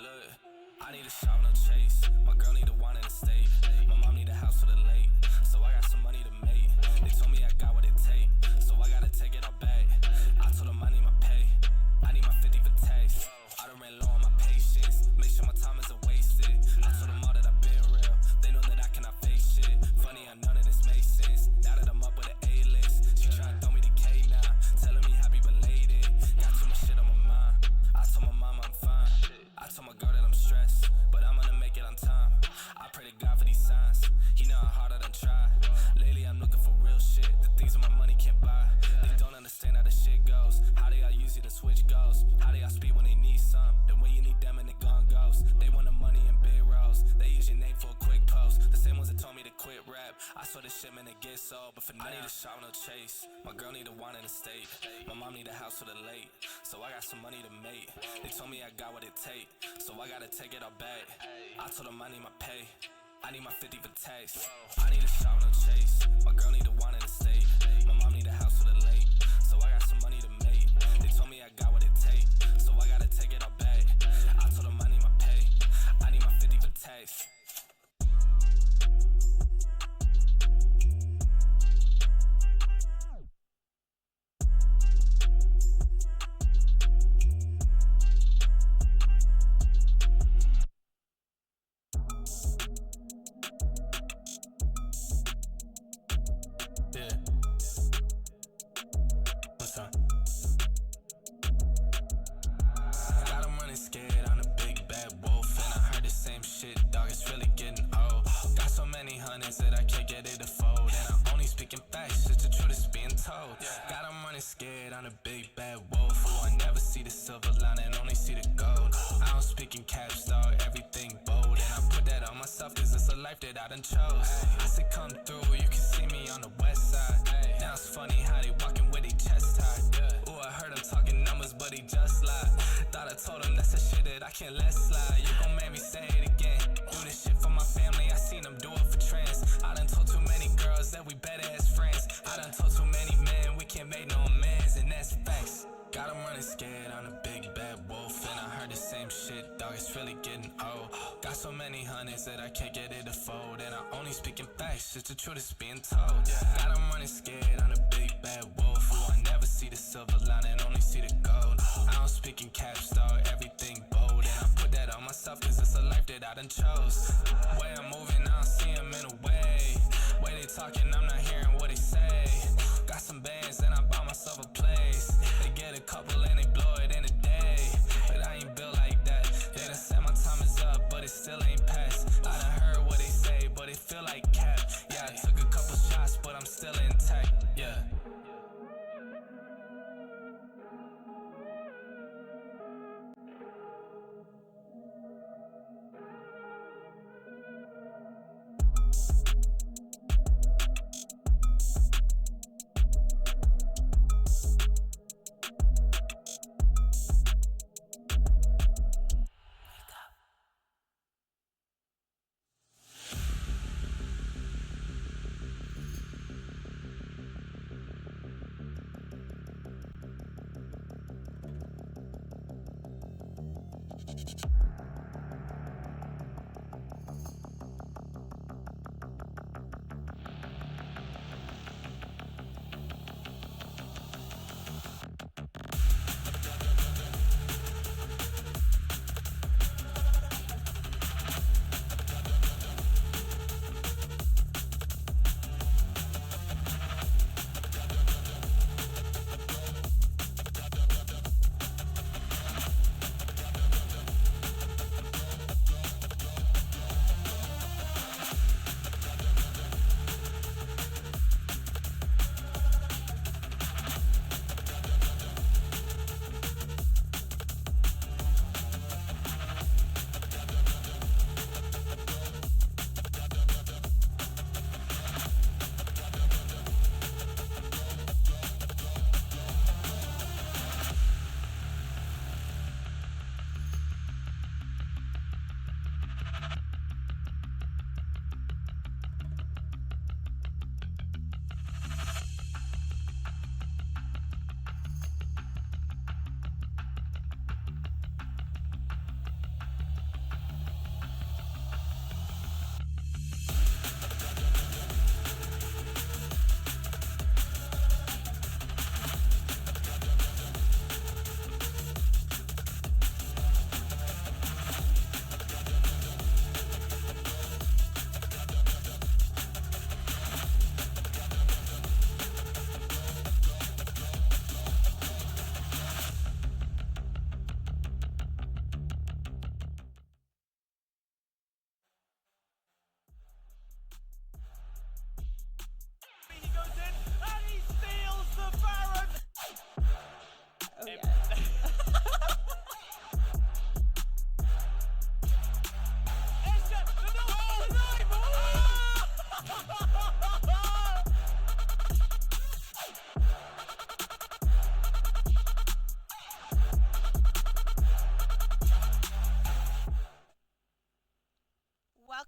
Look, I need a shout, no chase. My girl need a wine in the state. My mom need a house for the late. So I got some money to make. They told me I got what it take, so I gotta take it all back. I told them I need my pay. I need my 50 for tax. I done ran low on my patience. Make sure my time isn't wasted. I told them all that I've been real. They know that I cannot face shit. Funny how none of this makes sense. Now that I'm up with an A-list, she tryna throw me the K now, telling me happy belated. Got too much shit on my mind. I told my mama I'm fine. I told my girl that I'm stressed, but I'm gonna make it on time. I pray to God for these signs. He know how hard I done tried. Lately I'm looking for real shit, the things that my money can't buy. They don't understand how the shit goes. How they all use you to switch goals. How they all speed when they need some. Then when you need them and the gun goes. They want the money in big rows. They use your name for a quick post. The same ones that told me to quit rap. I saw this shit, man, it gets sold. But for now I need a shot, no chase. My girl need a wine in the state. My mom need a house for the late. So I got some money to make. They told me I got what it take, so I gotta take it all back. I told them I need my pay. I need my 50 for tax. I need a shot, no chase. My girl need a wine in the state. My mom need a house for the late. So I got some money to make. They told me I got what it take, so I gotta take it all back. I told them I need my pay. I need my 50 for tax. That I can't get it to fold, and I'm only speaking facts, just the truth is being told. Got them running scared, I'm a big bad wolf who I never see the silver lining, only see the gold. I don't speak in caps, dog, everything bold, and I put that on myself cause it's a life that I done chose. I said come through, you can see me on the west side. Now it's funny how they walking with their chest tied. Ooh, I heard him talking numbers, but he just lied. Thought I told him that's the shit that I can't let slide. You gon' make me say it again. Do this shit for my family, I seen them do it for trends. I done told too many girls that we better as friends. I done told too many men we can't make no amends, and that's facts. Got them running scared, I'm a big bad wolf, and I heard the same shit, dog, it's really getting old. Got so many hundreds that I can't get it to fold, and I only speak in facts, just the truth is being told. Got them running scared, I'm a big bad wolf who I never see the silver lining, only see the gold. I don't speak in caps, dog, everything bold, and I put that on myself cause it's a life that I done chose. Way I'm moving, I don't see him in a way. Way they talking, I'm not hearing what they say. Got some bands and I bought myself a place. They get a couple and they blow it in a day, but I ain't built like that. They done said my time is up, but it still ain't passed. I done heard what they say, but it feel like cap. Yeah, I took a couple shots, but I'm still intact. Yeah.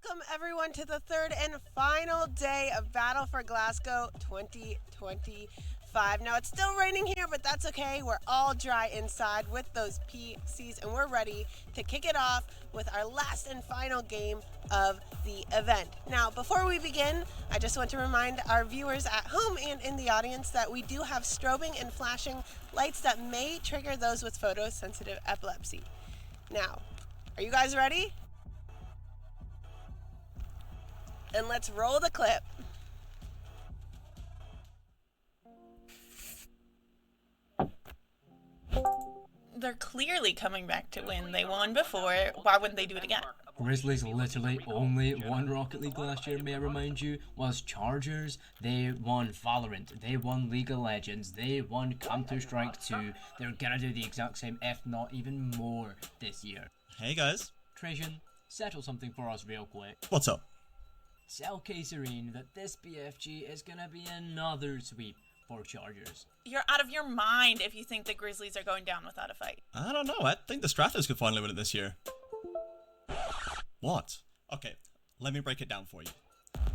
Welcome everyone to the third and final day of Battle for Glasgow 2025. Now it's still raining here, but that's okay. We're all dry inside with those PCs and we're ready to kick it off with our last and final game of the event. Now, before we begin, I just want to remind our viewers at home and in the audience that we do have strobing and flashing lights that may trigger those with photosensitive epilepsy. Now, are you guys ready? And let's roll the clip. They're clearly coming back to win. They won before. Why wouldn't they do it again? Grizzlies literally only won Rocket League last year, may I remind you, was Chargers. They won Valorant, they won League of Legends, they won Counter-Strike 2. They're gonna do the exact same, if not even more, this year. Hey guys. Trajan, settle something for us real quick. What's up? Tell K-Serene that this BFG is gonna be another sweep for Chargers. You're out of your mind if you think the Grizzlies are going down without a fight. I don't know. I think the Strathers could finally win it this year. What? Okay, let me break it down for you.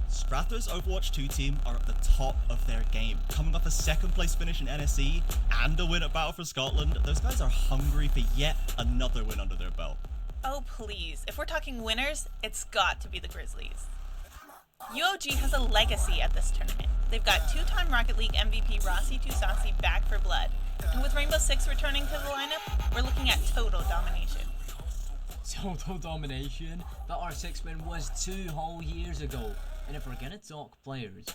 Strathers Overwatch 2 team are at the top of their game. Coming off a second place finish in NSE and a win at Battle for Scotland, those guys are hungry for yet another win under their belt. Oh, please. If we're talking winners, it's got to be the Grizzlies. UOG has a legacy at this tournament. They've got two-time Rocket League MVP Rossi Tusasi back for blood. And with Rainbow Six returning to the lineup, we're looking at total domination. Total domination? The R6 win was 2 whole years ago. And if we're gonna talk players,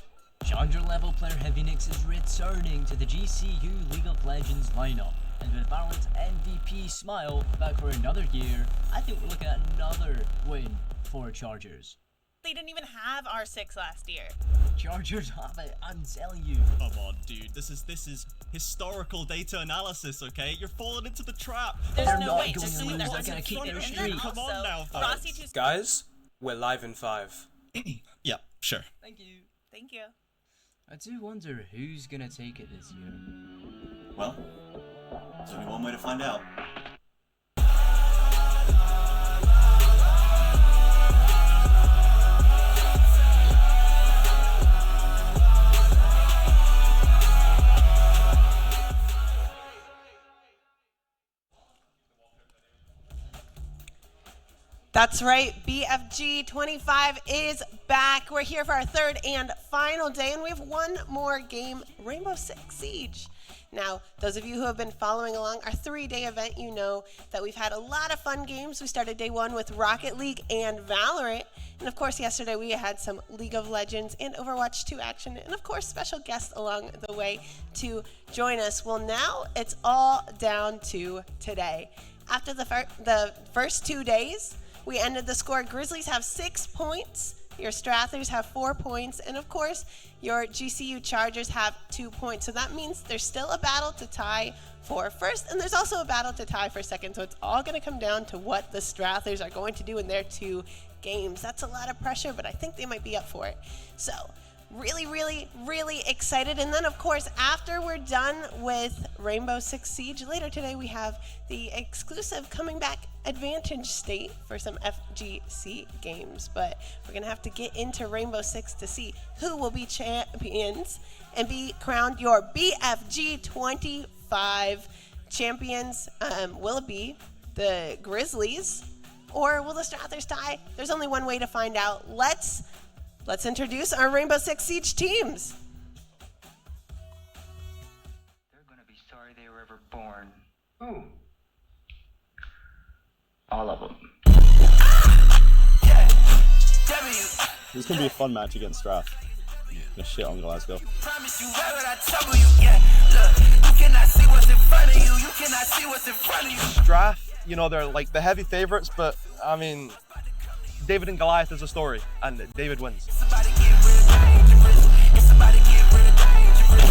Challenger level player Heavinix is returning to the GCU League of Legends lineup. And with Valorant MVP Smile back for another year, I think we're looking at another win for Chargers. They didn't even have R6 last year. Chargers have it, I'm telling you. Come on, dude. This is historical data analysis, okay? You're falling into the trap. There's They're no not way. going Just to doing lose, their they're gonna keep their streak. Come on now, folks. Rossi Tusasi. Guys, we're live in 5. Yeah, sure. Thank you. Thank you. I do wonder who's gonna take it this year. Well, there's only one way to find out. That's right, BFG 25 is back. We're here for our third and final day, and we have one more game, Rainbow Six Siege. Now, those of you who have been following along our 3-day event, you know that we've had a lot of fun games. We started day 1 with Rocket League and Valorant. And of course, yesterday we had some League of Legends and Overwatch 2 action. And of course, special guests along the way to join us. Well, now it's all down to today. After the first 2 days, we ended the score. Grizzlies have 6 points. Your Strathers have 4 points. And of course, your GCU Chargers have 2 points. So that means there's still a battle to tie for first. And there's also a battle to tie for second. So it's all going to come down to what the Strathers are going to do in their 2 games. That's a lot of pressure, but I think they might be up for it. So really, really, really excited. And then, of course, after we're done with Rainbow Six Siege, later today we have the exclusive coming back Advantage State for some FGC games. But we're going to have to get into Rainbow Six to see who will be champions and be crowned your BFG 25 champions. Will it be the Grizzlies or will the Strathers tie? There's only one way to find out. Let's introduce our Rainbow Six Siege teams. They're gonna be sorry they were ever born. Who? All of them. This is going to be a fun match against Strath. Gonna shit on Glasgow. Promise you, why would I trouble you? Yeah, look, you cannot see what's in front of you. You cannot see what's in front of you. Strath, you know, they're like the heavy favorites, but I mean, David and Goliath is a story, and David wins. It's about to get real dangerous. It's about to get real dangerous.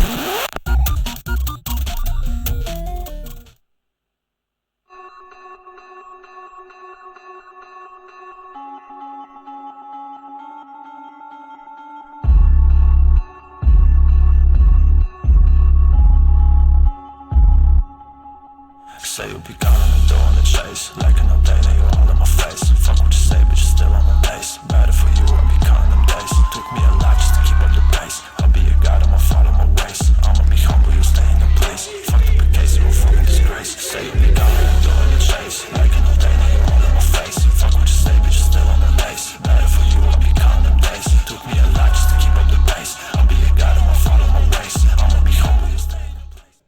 Say you'll be gone in a do on the chase. Like an update, now you all in my face. Fuck what you say, but you're still on my pace. Better for you, I'll be counting them days. Took me a lot just to keep up the pace. I'll be a god, I'ma follow my ways. I'ma be humble, you'll stay in the place. Fuck up a case, you a fucking disgrace. Say you be gone, and do on the chase. Like an update, now you all in my face. Fuck what you say, but you're still on my pace. Better for you, I'll be counting them days. Took me a lot just to keep up the pace. I'll be a god, I'ma follow my ways. I'ma be humble, you'll stay in the place.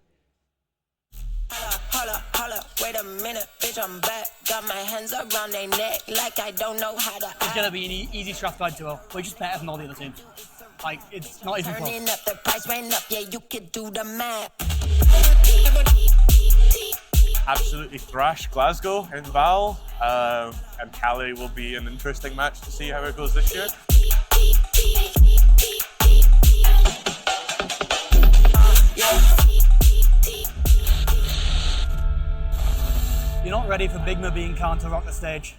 Holla, wait a minute, bitch, I'm back. Got my hands around their neck like I don't know how to act. It's gonna be an easy Strathclyde duo. We're just better than all the other teams. Like, it's not even close. Turning up, the price went up, yeah, you could do the math. Absolutely thrash Glasgow in Val, and Cali will be an interesting match to see how it goes this year. You're not ready for Big Ma being Khan to rock the stage.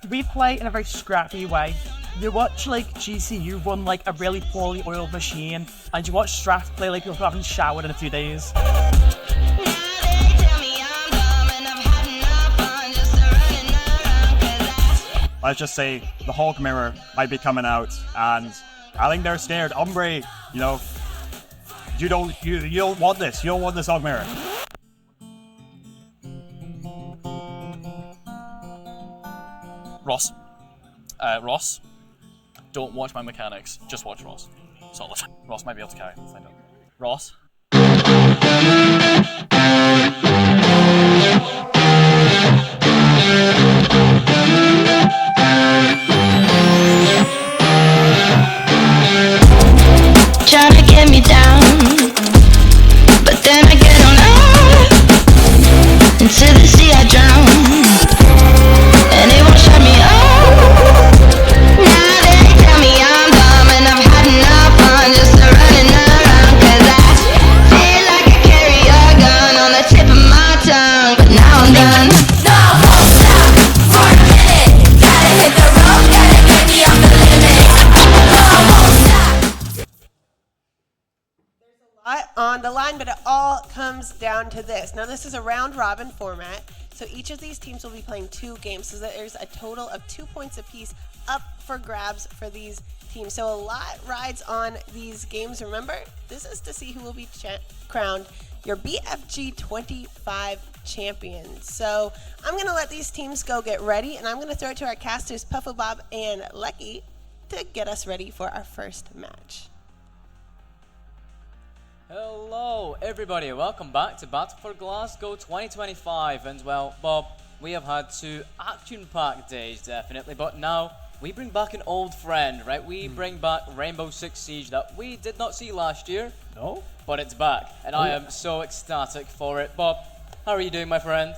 We play in a very scrappy way. You watch like GCU run like a really poorly oiled machine, and you watch Strath play like people who haven't showered in a few days. Let's just say the Hulk mirror might be coming out, and I think they're scared. Ombre, you know, you don't want this. You don't want this Hulk mirror. Ross, don't watch my mechanics, just watch Ross. Solid. Ross might be able to carry. Find out. Ross. Try to get me down, but then I get on up. Into the sea I drown, and it won't shut me up. Now they tell me I'm dumb and I've had enough fun just running around. Cause I feel like I carry a gun on the tip of my tongue, but now I'm done. No, I won't stop for a minute. Gotta hit the road, gotta get me off the limit. No, I won't stop. Lot on the line, but it all comes down to this. Now, this is a round robin format, so each of these teams will be playing 2 games, so that there's a total of 2 points apiece up for grabs for these teams. So a lot rides on these games. Remember, this is to see who will be crowned your BFG 25 champions. So I'm going to let these teams go get ready, and I'm going to throw it to our casters, Puffo Bob and Lucky, to get us ready for our first match. Hello everybody, welcome back to Battle for Glasgow 2025, and well, Bob, we have had 2 action-packed days definitely, but now we bring back an old friend, right? We bring back Rainbow Six Siege that we did not see last year. No? But it's back, and I am so ecstatic for it. Bob, how are you doing, my friend?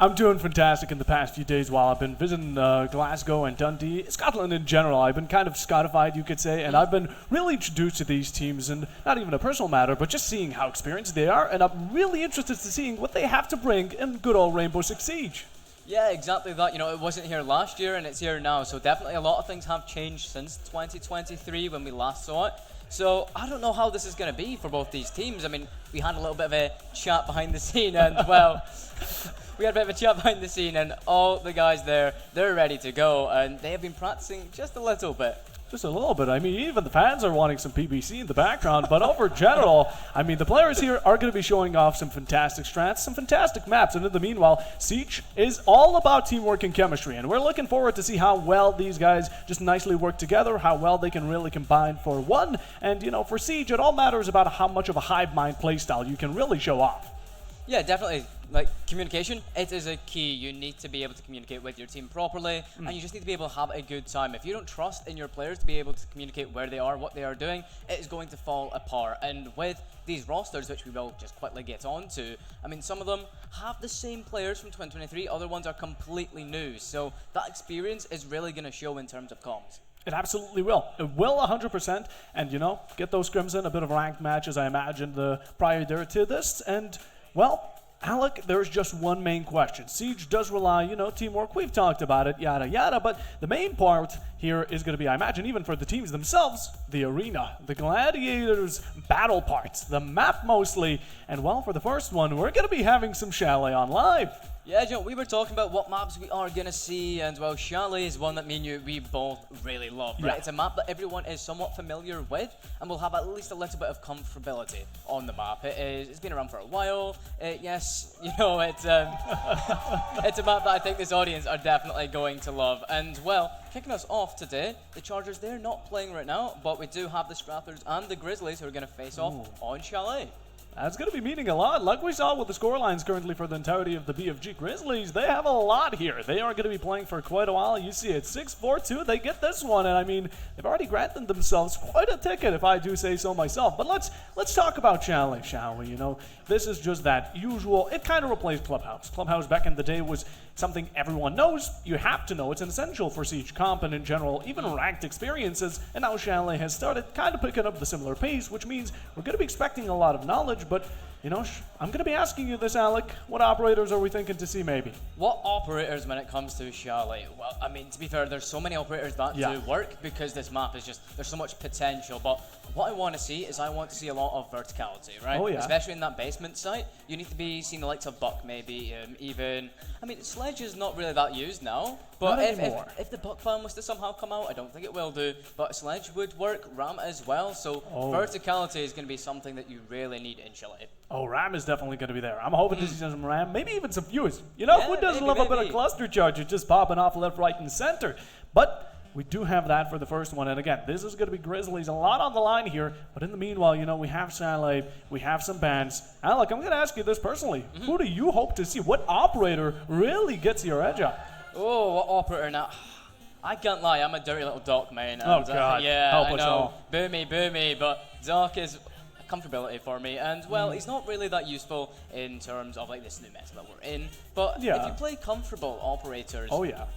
I'm doing fantastic in the past few days while I've been visiting Glasgow and Dundee, Scotland in general. I've been kind of Scotified, you could say, and I've been really introduced to these teams, and not even a personal matter, but just seeing how experienced they are, and I'm really interested in seeing what they have to bring in good old Rainbow Six Siege. Yeah, exactly that. You know, it wasn't here last year, and it's here now, so definitely a lot of things have changed since 2023 when we last saw it. So I don't know how this is going to be for both these teams. I mean, we had a little bit of a chat behind the scene, and well, we had a bit of a chat behind the scene, and all the guys there, they're ready to go, and they have been practicing just a little bit. Just a little bit. I mean, even the fans are wanting some PBC in the background. But over general, I mean, the players here are going to be showing off some fantastic strats, some fantastic maps. And in the meanwhile, Siege is all about teamwork and chemistry. And we're looking forward to see how well these guys just nicely work together, how well they can really combine for one. And, you know, for Siege, it all matters about how much of a hive mind playstyle you can really show off. Yeah, definitely. Like, communication, it is a key. You need to be able to communicate with your team properly, and you just need to be able to have a good time. If you don't trust in your players to be able to communicate where they are, what they are doing, it is going to fall apart. And with these rosters, which we will just quickly get on to, I mean, some of them have the same players from 2023, other ones are completely new. So that experience is really going to show in terms of comms. It absolutely will. It will 100%. And, you know, get those scrims in, a bit of ranked matches, I imagine, prior there to this. And, well, Alec, there's just one main question. Siege does rely, you know, teamwork. We've talked about it, yada, yada. But the main part here is going to be, I imagine, even for the teams themselves, the arena, the gladiators battle parts, the map mostly. And, well, for the first one, we're going to be having some Chalet on live. Yeah, Joe, we were talking about what maps we are going to see, and well, Chalet is one that me and you, we both really love, right? Yeah. It's a map that everyone is somewhat familiar with, and will have at least a little bit of comfortability on the map. It's been around for a while. Yes, you know, it's it's a map that I think this audience are definitely going to love. And well, kicking us off today, the Chargers, they're not playing right now, but we do have the Strathers and the Grizzlies who are going to face off on Chalet. That's going to be meaning a lot. Like we saw with the scorelines currently for the entirety of the BFG Grizzlies, they have a lot here. They are going to be playing for quite a while. You see it, 6-4-2, they get this one. And I mean, they've already granted themselves quite a ticket, if I do say so myself. But let's talk about Chalet, shall we? You know, this is just that usual, it kind of replaced Clubhouse. Clubhouse back in the day was something everyone knows. You have to know. It's an essential for Siege comp and in general, even ranked experiences. And now Chalet has started kind of picking up the similar pace, which means we're going to be expecting a lot of knowledge. But, you know, I'm going to be asking you this, Alec. What operators are we thinking to see maybe? What operators when it comes to Chalet? Well, I mean, to be fair, there's so many operators that do work because this map is just, there's so much potential. But what I want to see is I want to see a lot of verticality, right? Oh, yeah. Especially in that basement site. You need to be seeing the likes of Buck maybe, even, I mean, Sledge is not really that used now. But if the Buck fan was to somehow come out, I don't think it will do, but Sledge would work, Ram as well, so verticality is going to be something that you really need in Chalet. Oh, Ram is definitely going to be there. I'm hoping to see some Ram, maybe even some Fuse. You know, who doesn't love a bit of cluster charges just popping off left, right, and center? But we do have that for the first one, and again, this is going to be Grizzlies, a lot on the line here, but in the meanwhile, you know, we have Chalet, we have some bands. Alec, I'm going to ask you this personally. Who do you hope to see? What operator really gets your edge up? Oh, what operator now? I can't lie, I'm a dirty little Doc main. Oh, God. Yeah, Help I us know. all. Boo me, but Doc is a comfortability for me, and well, he's not really that useful in terms of like this new meta that we're in, but if you play comfortable operators,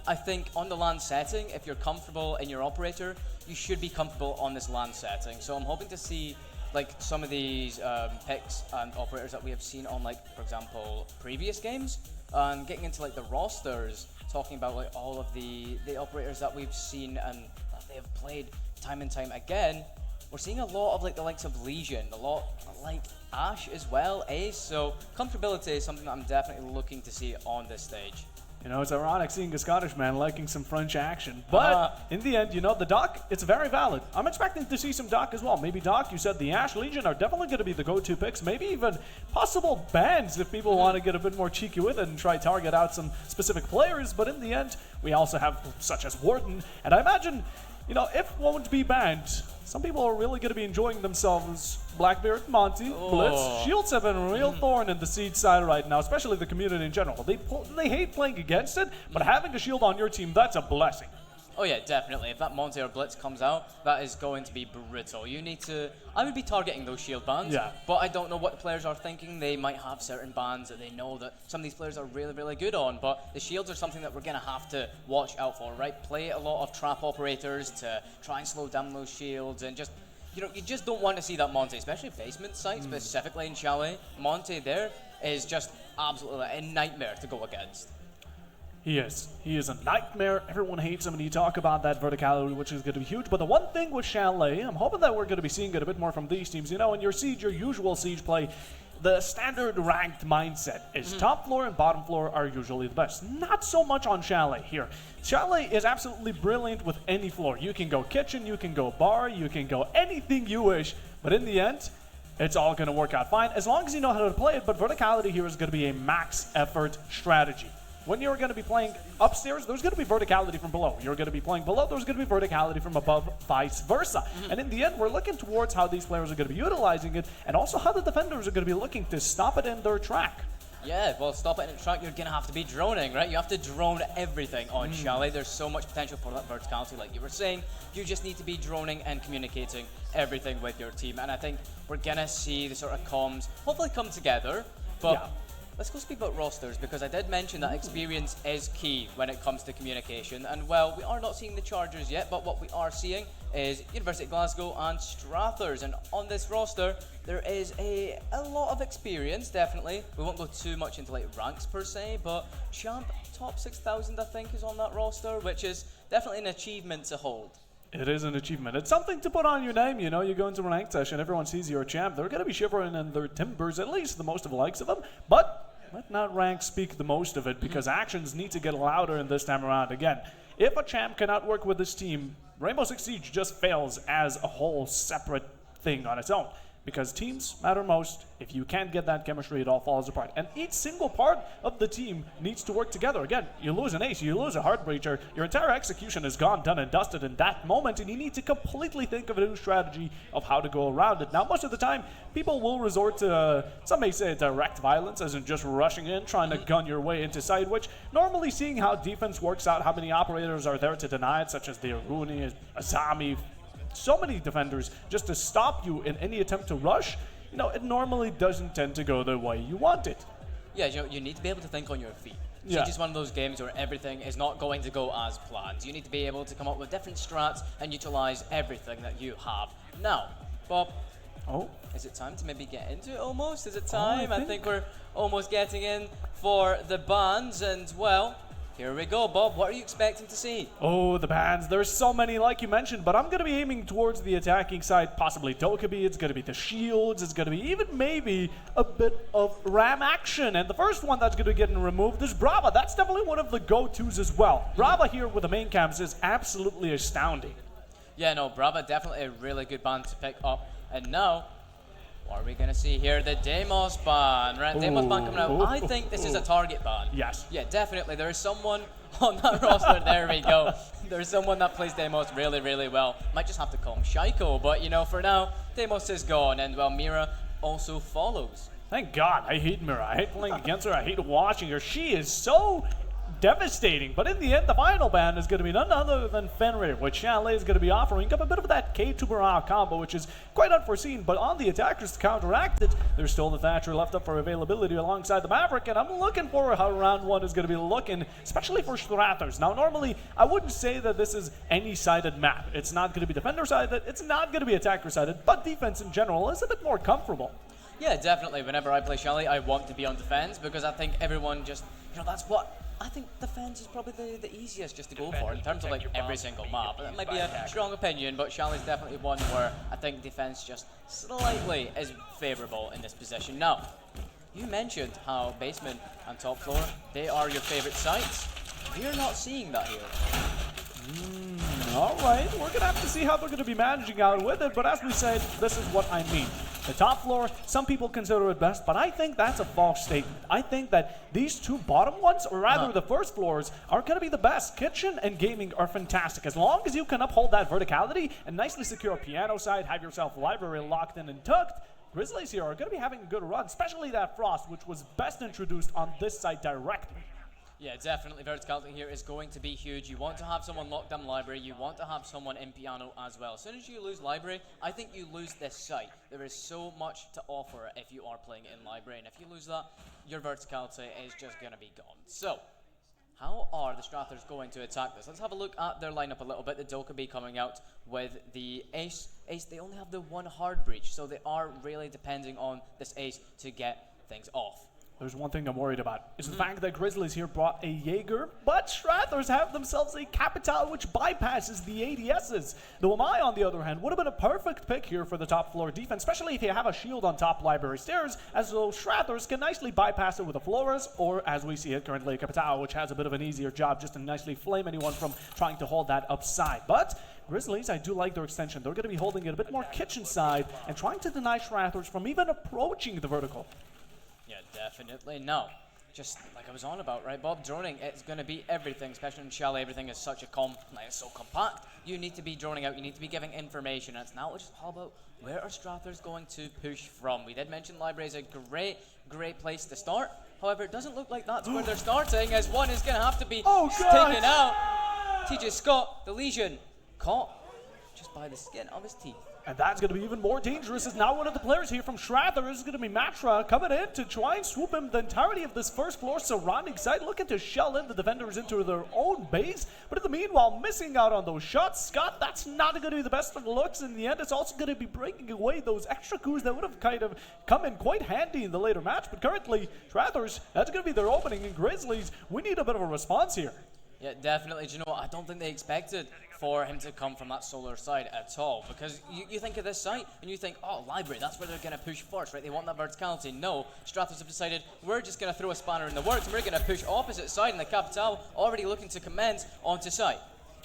I think on the LAN setting, if you're comfortable in your operator, you should be comfortable on this LAN setting. So I'm hoping to see like some of these picks and operators that we have seen on, like, for example, previous games, and getting into like the rosters, talking about like all of the operators that we've seen and that they have played time and time again. We're seeing a lot of like the likes of Legion, a lot like Ash as well, Ace. So comfortability is something that I'm definitely looking to see on this stage. You know, it's ironic seeing a Scottish man liking some French action. But in the end, you know, the Doc, it's very valid. I'm expecting to see some Doc as well. Maybe Doc, you said the Ash Legion are definitely going to be the go-to picks. Maybe even possible bans if people want to get a bit more cheeky with it and try target out some specific players. But in the end, we also have such as Warden. And I imagine, you know, if one would be banned, some people are really going to be enjoying themselves. Blackbeard, Monty, Blitz, Shields have been a real thorn in the Siege side right now, especially the community in general. They hate playing against it, but having a shield on your team, that's a blessing. Oh yeah, definitely. If that Monty or Blitz comes out, that is going to be brutal. You need to... I would be targeting those shield bans, but I don't know what the players are thinking. They might have certain bans that they know that some of these players are really, really good on, but the shields are something that we're going to have to watch out for, right? Play a lot of trap operators to try and slow down those shields and just... You know, you just don't want to see that Monty, especially basement site, specifically in Chalet. Monty there is just absolutely a nightmare to go against. He is. He is a nightmare. Everyone hates him, and you talk about that verticality, which is going to be huge. But the one thing with Chalet, I'm hoping that we're going to be seeing it a bit more from these teams. You know, in your Siege, your usual Siege play, the standard ranked mindset is top floor and bottom floor are usually the best. Not so much on Chalet here. Chalet is absolutely brilliant with any floor. You can go kitchen, you can go bar, you can go anything you wish, but in the end, it's all going to work out fine as long as you know how to play it. But verticality here is going to be a max effort strategy. When you're going to be playing upstairs, there's going to be verticality from below. You're going to be playing below, there's going to be verticality from above, vice versa. And in the end, we're looking towards how these players are going to be utilizing it and also how the defenders are going to be looking to stop it in their track. Yeah, well, stop it in the track, you're going to have to be droning, right? You have to drone everything on Chalet. There's so much potential for that verticality, like you were saying. You just need to be droning and communicating everything with your team. And I think we're going to see the sort of comms hopefully come together. But let's go speak about rosters, because I did mention that experience is key when it comes to communication. And, well, we are not seeing the Chargers yet, but what we are seeing is University of Glasgow and Strathers. And on this roster, there is a lot of experience, definitely. We won't go too much into like ranks per se, but Champ top 6,000 I think is on that roster, which is definitely an achievement to hold. It is an achievement. It's something to put on your name, you know. You go into a ranked session, everyone sees you're a champ. They're going to be shivering in their timbers, at least the most of the likes of them. But let not rank speak the most of it, because actions need to get louder in this time around. Again, if a champ cannot work with this team, Rainbow Six Siege just fails as a whole separate thing on its own. Because teams matter most. If you can't get that chemistry, it all falls apart. And each single part of the team needs to work together. Again, you lose an ace, you lose a heartbreacher, your entire execution is gone, done, and dusted in that moment, and you need to completely think of a new strategy of how to go around it. Now, most of the time, people will resort to, some may say direct violence, as in just rushing in, trying to gun your way into side, which normally seeing how defense works out, how many operators are there to deny it, such as the Aruni, Azami, so many defenders just to stop you in any attempt to rush, you know, it normally doesn't tend to go the way you want it. Yeah, you know, you need to be able to think on your feet. It's just one of those games where everything is not going to go as planned. You need to be able to come up with different strats and utilize everything that you have. Now, Bob, is it time to maybe get into it almost? Is it time? I think we're almost getting in for the bans, and well, here we go, Bob. What are you expecting to see? Oh, the bans. There's so many, like you mentioned, but I'm going to be aiming towards the attacking side, possibly Dokkaebi. It's going to be the shields. It's going to be even maybe a bit of ram action. And the first one that's going to be getting removed is Brava. That's definitely one of the go-tos as well. Brava here with the main camps is absolutely astounding. Yeah, no, Brava definitely a really good ban to pick up. And now, what are we going to see here? The Deimos ban, right? Deimos ban coming out. I think this is a target ban. Yes. Yeah, definitely. There is someone on that roster. There we go. There's someone that plays Deimos really, really well. Might just have to call him Shaiko, but you know, for now, Deimos is gone, and well, Mira also follows. Thank God. I hate Mira. I hate playing against her. I hate watching her. She is so devastating. But in the end, the final ban is going to be none other than Fenrir, which Chalet is going to be offering up a bit of that K2 Barao combo, which is quite unforeseen. But on the attackers to counteract it, there's still the Thatcher left up for availability alongside the Maverick, and I'm looking for how round one is going to be looking, especially for Strathers. Now, normally, I wouldn't say that this is any sided map. It's not going to be defender sided, it's not going to be attacker sided, but defense in general is a bit more comfortable. Yeah, definitely. Whenever I play Chalet, I want to be on defense, because I think everyone just, you know, that's what I think defense is probably the easiest just to go for in terms of like every single map. That might be a strong opinion, but Chalet is definitely one where I think defense just slightly is favourable in this position. Now, you mentioned how basement and top floor, they are your favourite sites. We're not seeing that here. All right, we're going to have to see how they're going to be managing out with it, but as we said, this is what I mean. The top floor, some people consider it best, but I think that's a false statement. I think that these two bottom ones, or rather the first floors, are going to be the best. Kitchen and gaming are fantastic. As long as you can uphold that verticality and nicely secure a piano side, have yourself library locked in and tucked, Grizzlies here are going to be having a good run, especially that Frost, which was best introduced on this side directly. Yeah, definitely. Verticality here is going to be huge. You want to have someone locked down library. You want to have someone in piano as well. As soon as you lose library, I think you lose this site. There is so much to offer if you are playing in library. And if you lose that, your verticality is just going to be gone. So, how are the Strathers going to attack this? Let's have a look at their lineup a little bit. The Dokkaebi coming out with the ace. They only have the one hard breach, so they are really depending on this ace to get things off. There's one thing I'm worried about. It's the fact that Grizzlies here brought a Jaeger, but Strathers have themselves a Capital which bypasses the ADSs. The Wamai, on the other hand, would have been a perfect pick here for the top floor defense, especially if you have a shield on top library stairs, as though Strathers can nicely bypass it with a Flores, or as we see it currently, a Capital, which has a bit of an easier job just to nicely flame anyone from trying to hold that upside. But Grizzlies, I do like their extension. They're going to be holding it a bit more kitchen side and trying to deny Strathers from even approaching the vertical. Yeah, definitely. No. Just like I was on about, right, Bob? Droning, it's going to be everything, especially in Chalet. Everything is such a it's so compact. You need to be droning out. You need to be giving information. And it's now just all about where are Strathers going to push from. We did mention Library is a great place to start. However, it doesn't look like that's where they're starting, as one is going to have to be taken out. TJ Scott, the Legion, caught just by the skin of his teeth. And that's going to be even more dangerous, as now one of the players here from Strather is going to be Matra coming in to try and swoop him the entirety of this first floor surrounding side, looking to shell in the defenders into their own base. But in the meanwhile, missing out on those shots. Scott, that's not going to be the best of looks in the end. It's also going to be breaking away those extra coups that would have kind of come in quite handy in the later match. But currently, Strathers, that's going to be their opening. And Grizzlies, we need a bit of a response here. Yeah, definitely. Do you know what? I don't think they expected for him to come from that solar side at all. Because you think of this site and you think, oh, Library, that's where they're going to push first, right? They want that verticality. No, Strathers have decided we're just going to throw a spanner in the works and we're going to push opposite side, and the Capital already looking to commence onto site.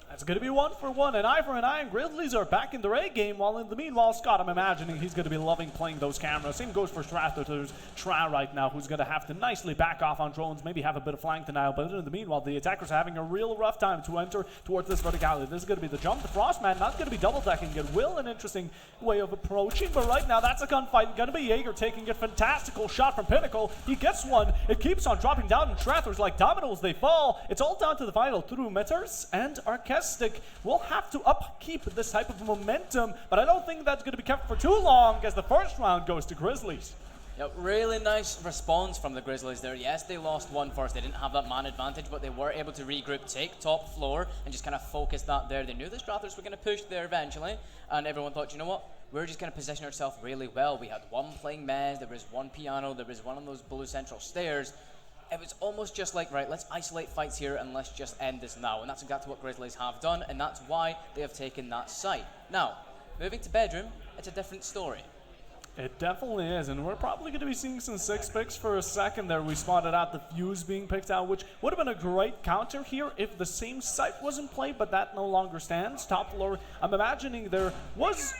That's going to be 1 for 1, an eye for an eye, and Grizzlies are back in their A game, while in the meanwhile, Scott, I'm imagining he's going to be loving playing those cameras. Same goes for Strather. There's Tra right now, who's going to have to nicely back off on drones, maybe have a bit of flank denial, but in the meanwhile, the attackers are having a real rough time to enter towards this verticality. This is going to be the jump. The Frostman not going to be double-decking it. Will, an interesting way of approaching, but right now, that's a gunfight. Going to be Jaeger taking a fantastical shot from Pinnacle. He gets one. It keeps on dropping down, and Strathers, like dominoes, they fall. It's all down to the final through Mitters and Arcestic. Will have to upkeep this type of momentum, but I don't think that's going to be kept for too long, as the first round goes to Grizzlies. Yep, really nice response from the Grizzlies there. Yes, they lost one first. They didn't have that man advantage, but they were able to regroup, take top floor, and just kind of focus that there. They knew the Strathers were going to push there eventually, and everyone thought, you know what? We're just going to position ourselves really well. We had one playing Mez, there was one piano, there was one on those blue central stairs. It was almost just like, right, let's isolate fights here and let's just end this now. And that's exactly what Grizzlies have done, and that's why they have taken that site. Now, moving to bedroom, it's a different story. It definitely is, and we're probably going to be seeing some 6 picks for a second there. We spotted out the Fuse being picked out, which would have been a great counter here if the same site was in play, but that no longer stands. Top floor, I'm imagining there was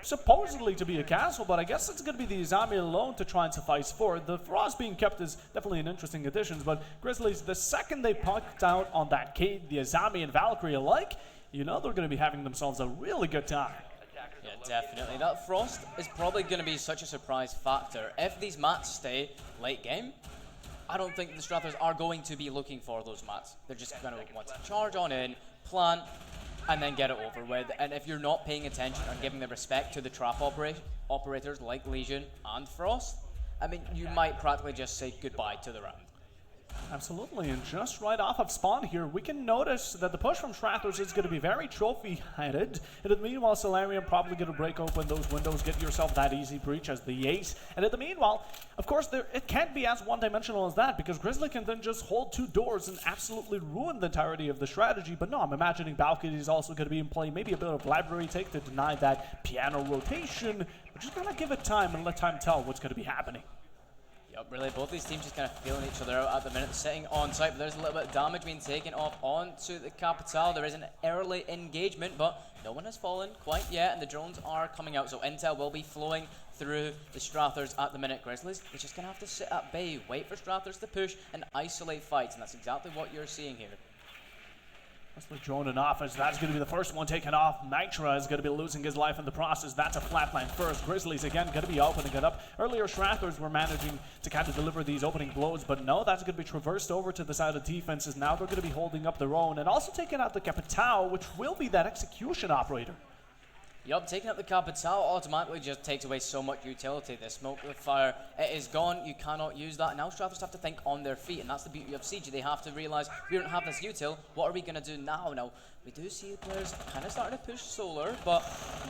supposedly to be a castle, but I guess it's going to be the Izami alone to try and suffice for it. The Frost being kept is definitely an interesting addition, but Grizzlies, the second they pucked out on that Cade, the Izami and Valkyrie alike, you know they're going to be having themselves a really good time. Yeah, definitely. That Frost is probably going to be such a surprise factor. If these mats stay late game, I don't think the Strathers are going to be looking for those mats. They're just going to want to charge on in, plant, and then get it over with. And if you're not paying attention and giving the respect to the trap operators like Legion and Frost, I mean, you might practically just say goodbye to the round. Absolutely, and just right off of spawn here, we can notice that the push from Strathers is going to be very trophy-headed. And in the meanwhile, Solarium probably going to break open those windows, get yourself that easy breach as the ace. And in the meanwhile, of course, it can't be as one-dimensional as that, because Grizzly can then just hold 2 doors and absolutely ruin the entirety of the strategy. But no, I'm imagining Balcony is also going to be in play. Maybe a bit of library take to deny that piano rotation. We're just going to give it time and let time tell what's going to be happening. Really, both these teams just kind of feeling each other out at the minute, sitting on site, but there's a little bit of damage being taken off onto the Capital. There is an early engagement, but no one has fallen quite yet, and the drones are coming out, so intel will be flowing through the Strathers at the minute. Grizzlies, they're just going to have to sit at bay, wait for Strathers to push and isolate fights, and that's exactly what you're seeing here. That's the drone in office. That's going to be the first one taken off. Nitra is going to be losing his life in the process. That's a flatline first. Grizzlies again going to be opening it up. Earlier, Strathers were managing to kind of deliver these opening blows, but no, that's going to be traversed over to the side of defenses. Now they're going to be holding up their own and also taking out the Capital, which will be that execution operator. Yup, taking up the Capital automatically just takes away so much utility. The smoke, the fire, it is gone. You cannot use that. Now Strathers have to think on their feet, and that's the beauty of Siege. They have to realise, we don't have this util. What are we going to do now? Now, we do see the players kind of starting to push Solar, but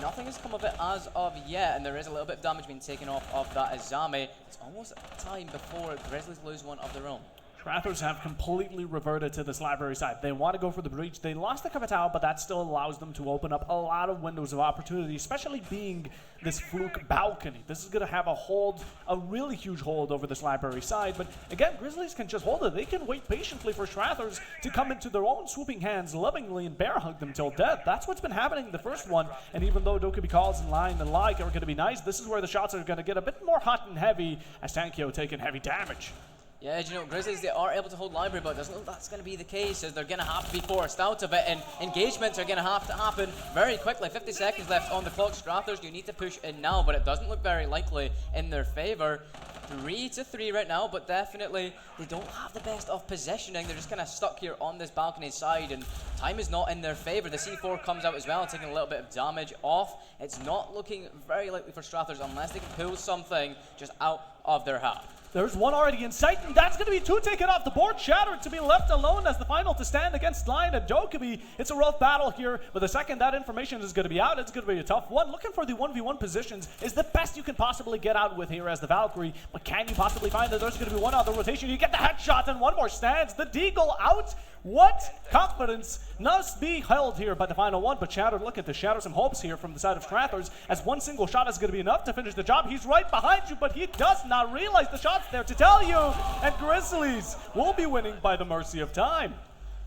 nothing has come of it as of yet, and there is a little bit of damage being taken off of that Azami. It's almost time before Grizzlies lose one of their own. Strathers have completely reverted to this library side. They want to go for the breach. They lost the Capital, but that still allows them to open up a lot of windows of opportunity, especially being this fluke balcony. This is going to have a really huge hold over this library side. But again, Grizzlies can just hold it. They can wait patiently for Strathers to come into their own swooping hands lovingly and bear hug them till death. That's what's been happening in the first one. And even though Dokkaebi calls and line and like are going to be nice, this is where the shots are going to get a bit more hot and heavy as Tankyo taking heavy damage. Yeah, you know, Grizzlies, they are able to hold library, but it doesn't look like that's going to be the case, as they're going to have to be forced out of it, and engagements are going to have to happen very quickly. 50 seconds left on the clock. Strathers, you need to push in now, but it doesn't look very likely in their favour. 3-3 right now, but definitely they don't have the best of positioning. They're just kind of stuck here on this balcony side, and time is not in their favour. The C4 comes out as well, taking a little bit of damage off. It's not looking very likely for Strathers unless they can pull something just out of their hat. There's one already in sight, and that's going to be two taken off the board. Shattered to be left alone as the final to stand against Lion and Dokkaebi. It's a rough battle here, but the second that information is going to be out, it's going to be a tough one. Looking for the 1v1 positions is the best you can possibly get out with here as the Valkyrie, but can you possibly find that there's going to be one other rotation? You get the headshot and one more stands. The Deagle out. What confidence must be held here by the final one, but Shattered looking to shatter some hopes here from the side of Strathers, as one single shot is going to be enough to finish the job. He's right behind you, but he does not realize the shot's there to tell you, and Grizzlies will be winning by the mercy of time.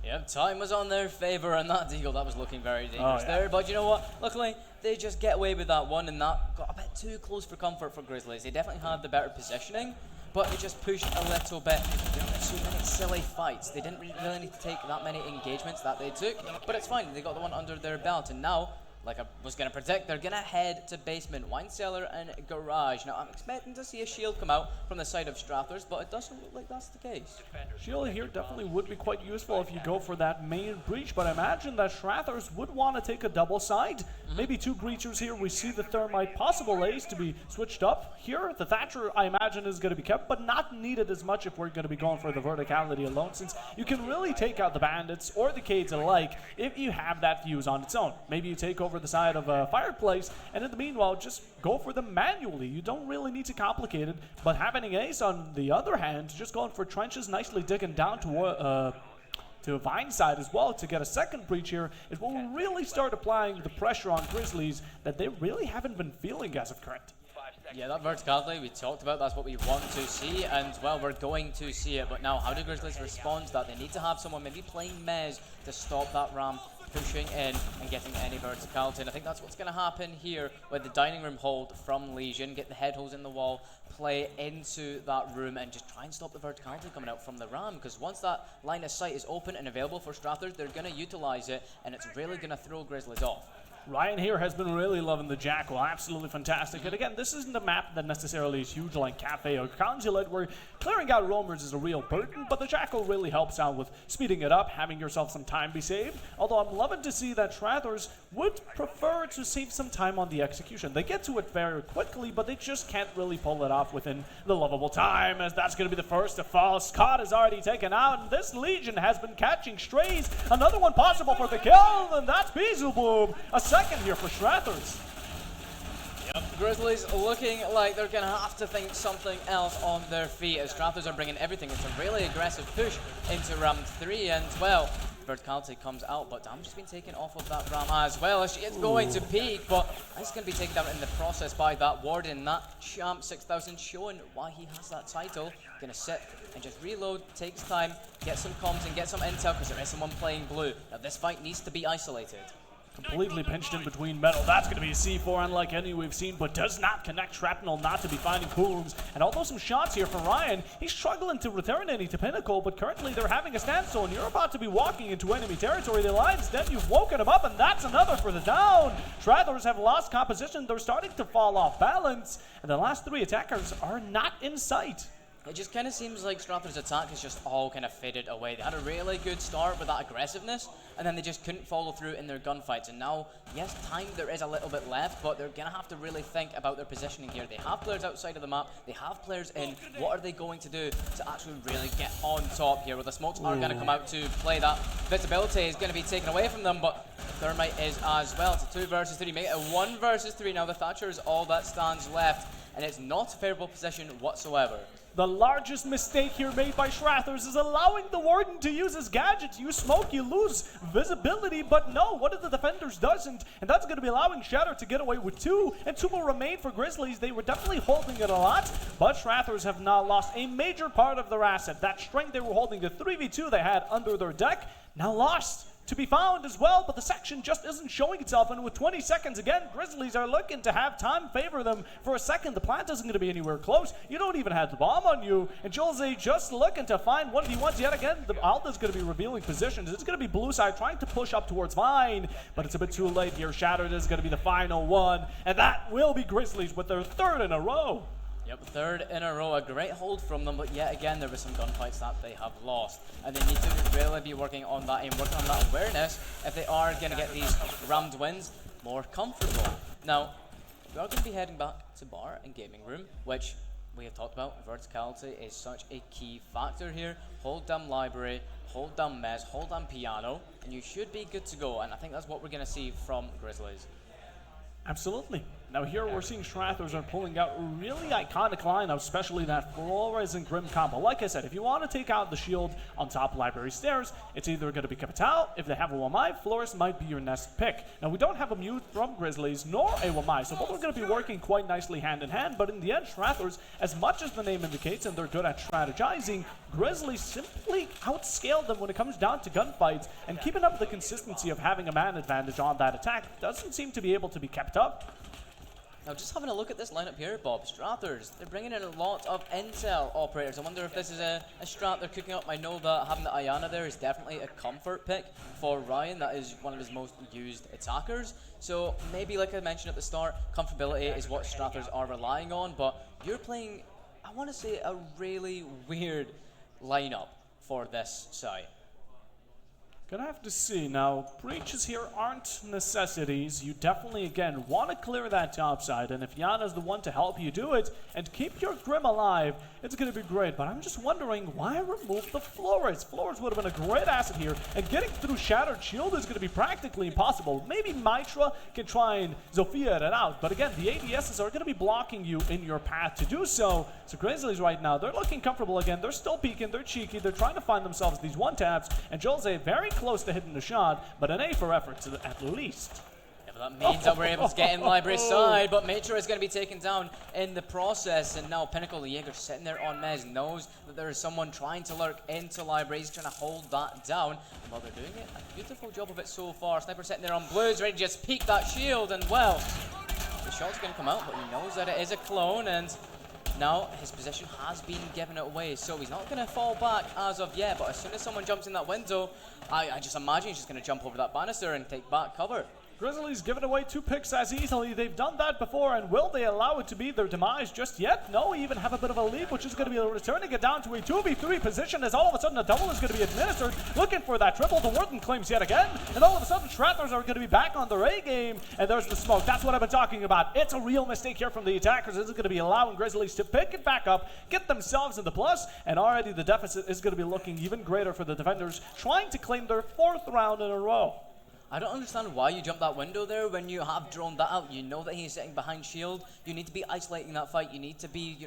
Yep, time was on their favour, and that Deagle, that was looking very dangerous there, but you know what, luckily they just get away with that one, and that got a bit too close for comfort for Grizzlies. They definitely had the better positioning, but they just pushed a little bit. There were too many silly fights. They didn't really need to take that many engagements that they took, but it's fine. They got the one under their belt, and now, like I was going to predict, they're going to head to basement, wine cellar, and garage. Now, I'm expecting to see a shield come out from the side of Strathers, but it doesn't look like that's the case. Shield here definitely would be quite useful if you go for that main breach, but I imagine that Strathers would want to take a double side. Maybe two breachers here. We see the Thermite, possible Ace to be switched up here. The Thatcher, I imagine, is going to be kept, but not needed as much if we're going to be going for the verticality alone, since you can really take out the Bandits or the Cades alike if you have that fuse on its own. Maybe you take over the side of a Fireplace, and in the meanwhile, just go for them manually. You don't really need to complicate it, but having an Ace on the other hand, just going for trenches, nicely digging down to a Vine side as well to get a second breach here is when we really start applying the pressure on Grizzlies that they really haven't been feeling as of current. Yeah, that verticality we talked about, that's what we want to see, and well, we're going to see it, but now how do Grizzlies respond to that? They need to have someone maybe playing Mez to stop that ramp pushing in and getting any verticality, and I think that's what's going to happen here with the dining room hold from Legion. Get the head holes in the wall, play into that room, and just try and stop the verticality coming out from the ram, because once that line of sight is open and available for Strathers, they're going to utilize it, and it's really going to throw Grizzlies off. Ryan here has been really loving the Jackal, absolutely fantastic. And again, this isn't a map that necessarily is huge like Cafe or Consulate, where clearing out roamers is a real burden, but the Jackal really helps out with speeding it up, having yourself some time be saved. Although I'm loving to see that Strathers would prefer to save some time on the execution. They get to it very quickly, but they just can't really pull it off within the lovable time, as that's going to be the first to fall. Scott is already taken out, and this Legion has been catching strays. Another one possible for the kill, and that's Beelzebub. A second here for Strathers. Yep, Grizzlies looking like they're going to have to think something else on their feet, as Strathers are bringing everything. It's a really aggressive push into round 3, and well, verticality comes out, but damage has been taken off of that ram as well. She is going to peak, but it's going to be taken down in the process by that Warden. That Champ 6000 showing why he has that title. Going to sit and just reload, takes time, get some comms and get some intel, because there is someone playing blue. Now this fight needs to be isolated. Completely pinched in between metal. That's going to be a C4 unlike any we've seen, but does not connect. Shrapnel not to be finding cools. And although some shots here for Ryan, he's struggling to return any to Pinnacle, but currently they're having a standstill, and you're about to be walking into enemy territory. The Lions, then you've woken him up, and that's another for the down. Strathers have lost composition. They're starting to fall off balance, and the last 3 attackers are not in sight. It just kind of seems like Stratford's attack has just all kind of faded away. They had a really good start with that aggressiveness, and then they just couldn't follow through in their gunfights. And now, yes, time there is a little bit left, but they're going to have to really think about their positioning here. They have players outside of the map. They have players in. What are they going to do to actually really get on top here? Well, the smokes are going to come out to play that. Visibility is going to be taken away from them, but Thermite is as well. It's a 2 versus 3. Make it a 1 versus 3. Now the Thatcher is all that stands left, and it's not a favorable position whatsoever. The largest mistake here made by Strathers is allowing the Warden to use his gadgets. You smoke, you lose visibility, but no, one of the defenders doesn't, and that's going to be allowing Shatter to get away with 2, and 2 will remain for Grizzlies. They were definitely holding it a lot, but Strathers have now lost a major part of their asset. That strength they were holding, the 3v2 they had under their deck, now lost to be found as well, but the section just isn't showing itself, and with 20 seconds again, Grizzlies are looking to have time favor them for a second. The plant isn't going to be anywhere close. You don't even have the bomb on you, and Jose just looking to find 1v1s yet again. The Alta's going to be revealing positions. It's going to be blue side trying to push up towards Vine, but it's a bit too late here. Shattered is going to be the final one, and that will be Grizzlies with their 3rd in a row. Yep, 3rd in a row, a great hold from them, but yet again there was some gunfights that they have lost. And they need to really be working on that and working on that awareness if they are going to get these rammed wins more comfortable. Now, we are going to be heading back to bar and gaming room, which we have talked about. Verticality is such a key factor here. Hold down library, hold down mez, hold down piano, and you should be good to go. And I think that's what we're going to see from Grizzlies. Absolutely. Now here we're seeing Strathers are pulling out a really iconic lineup, especially that Flores and Grim combo. Like I said, if you want to take out the shield on top library stairs, it's either going to be Capital. If they have a Wamai, Flores might be your next pick. Now we don't have a mute from Grizzlies nor a Wamai, so both are going to be working quite nicely hand in hand, but in the end, Strathers, as much as the name indicates and they're good at strategizing, Grizzlies simply outscaled them when it comes down to gunfights, and keeping up the consistency of having a man advantage on that attack doesn't seem to be able to be kept up. Now, just having a look at this lineup here, Bob, Strathers, they're bringing in a lot of intel operators. I wonder if this is a strat they're cooking up. I know that having the Ayana there is definitely a comfort pick for Ryan. That is one of his most used attackers. So maybe, like I mentioned at the start, comfortability is what Strathers are relying on, but you're playing, I want to say, a really weird lineup for this side. Gonna have to see. Now, breaches here aren't necessities. You definitely, again, want to clear that top side, and if Yana's the one to help you do it and keep your Grim alive, it's gonna be great. But I'm just wondering, why remove the Flores? Flores would have been a great asset here, and getting through Shattered Shield is gonna be practically impossible. Maybe Mitra can try and Zofia it out, but again, the ADSs are gonna be blocking you in your path to do so. So Grizzlies right now, they're looking comfortable again. They're still peeking, they're cheeky, they're trying to find themselves these one-taps, and Jose very close to hitting the shot, but an A for effort at least. Yeah, but that means that we're able to get in library side, but Mitra is going to be taken down in the process, and now Pinnacle, the Jaeger sitting there on Mez, knows that there is someone trying to lurk into library. He's trying to hold that down, and while they're doing it, a beautiful job of it so far. Sniper sitting there on blues, ready to just peek that shield, and well, the shot's going to come out, but he knows that it is a clone, and now his position has been given away, so he's not going to fall back as of yet, but as soon as someone jumps in that window, I just imagine he's just going to jump over that banister and take back cover. Grizzlies giving away 2 picks as easily. They've done that before, and will they allow it to be their demise just yet? No, even have a bit of a lead, which is going to be returning it down to a 2v3 position as all of a sudden a double is going to be administered. Looking for that triple, the Warden claims yet again, and all of a sudden Strathers are going to be back on their A game, and there's the smoke. That's what I've been talking about. It's a real mistake here from the attackers. This is going to be allowing Grizzlies to pick it back up, get themselves in the plus, and already the deficit is going to be looking even greater for the defenders, trying to claim their 4th round in a row. I don't understand why you jumped that window there when you have droned that out. You know that he's sitting behind shield. You need to be isolating that fight. You need to be,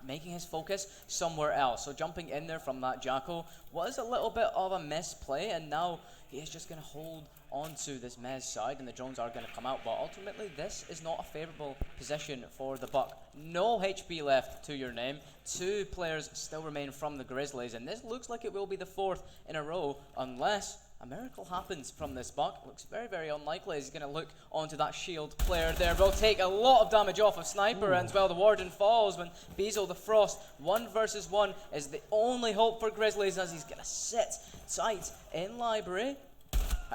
making his focus somewhere else. So jumping in there from that Jackal was a little bit of a misplay, and now he is just going to hold onto this Mez side, and the drones are going to come out. But ultimately, this is not a favorable position for the Buck. No HP left to your name. 2 players still remain from the Grizzlies, and this looks like it will be the 4th in a row, unless a miracle happens from this Buck. Looks very, very unlikely. He's going to look onto that shield player there. Will take a lot of damage off of Sniper, and as well the Warden falls when Beazle the Frost. 1 versus 1 is the only hope for Grizzlies, as he's going to sit tight in library,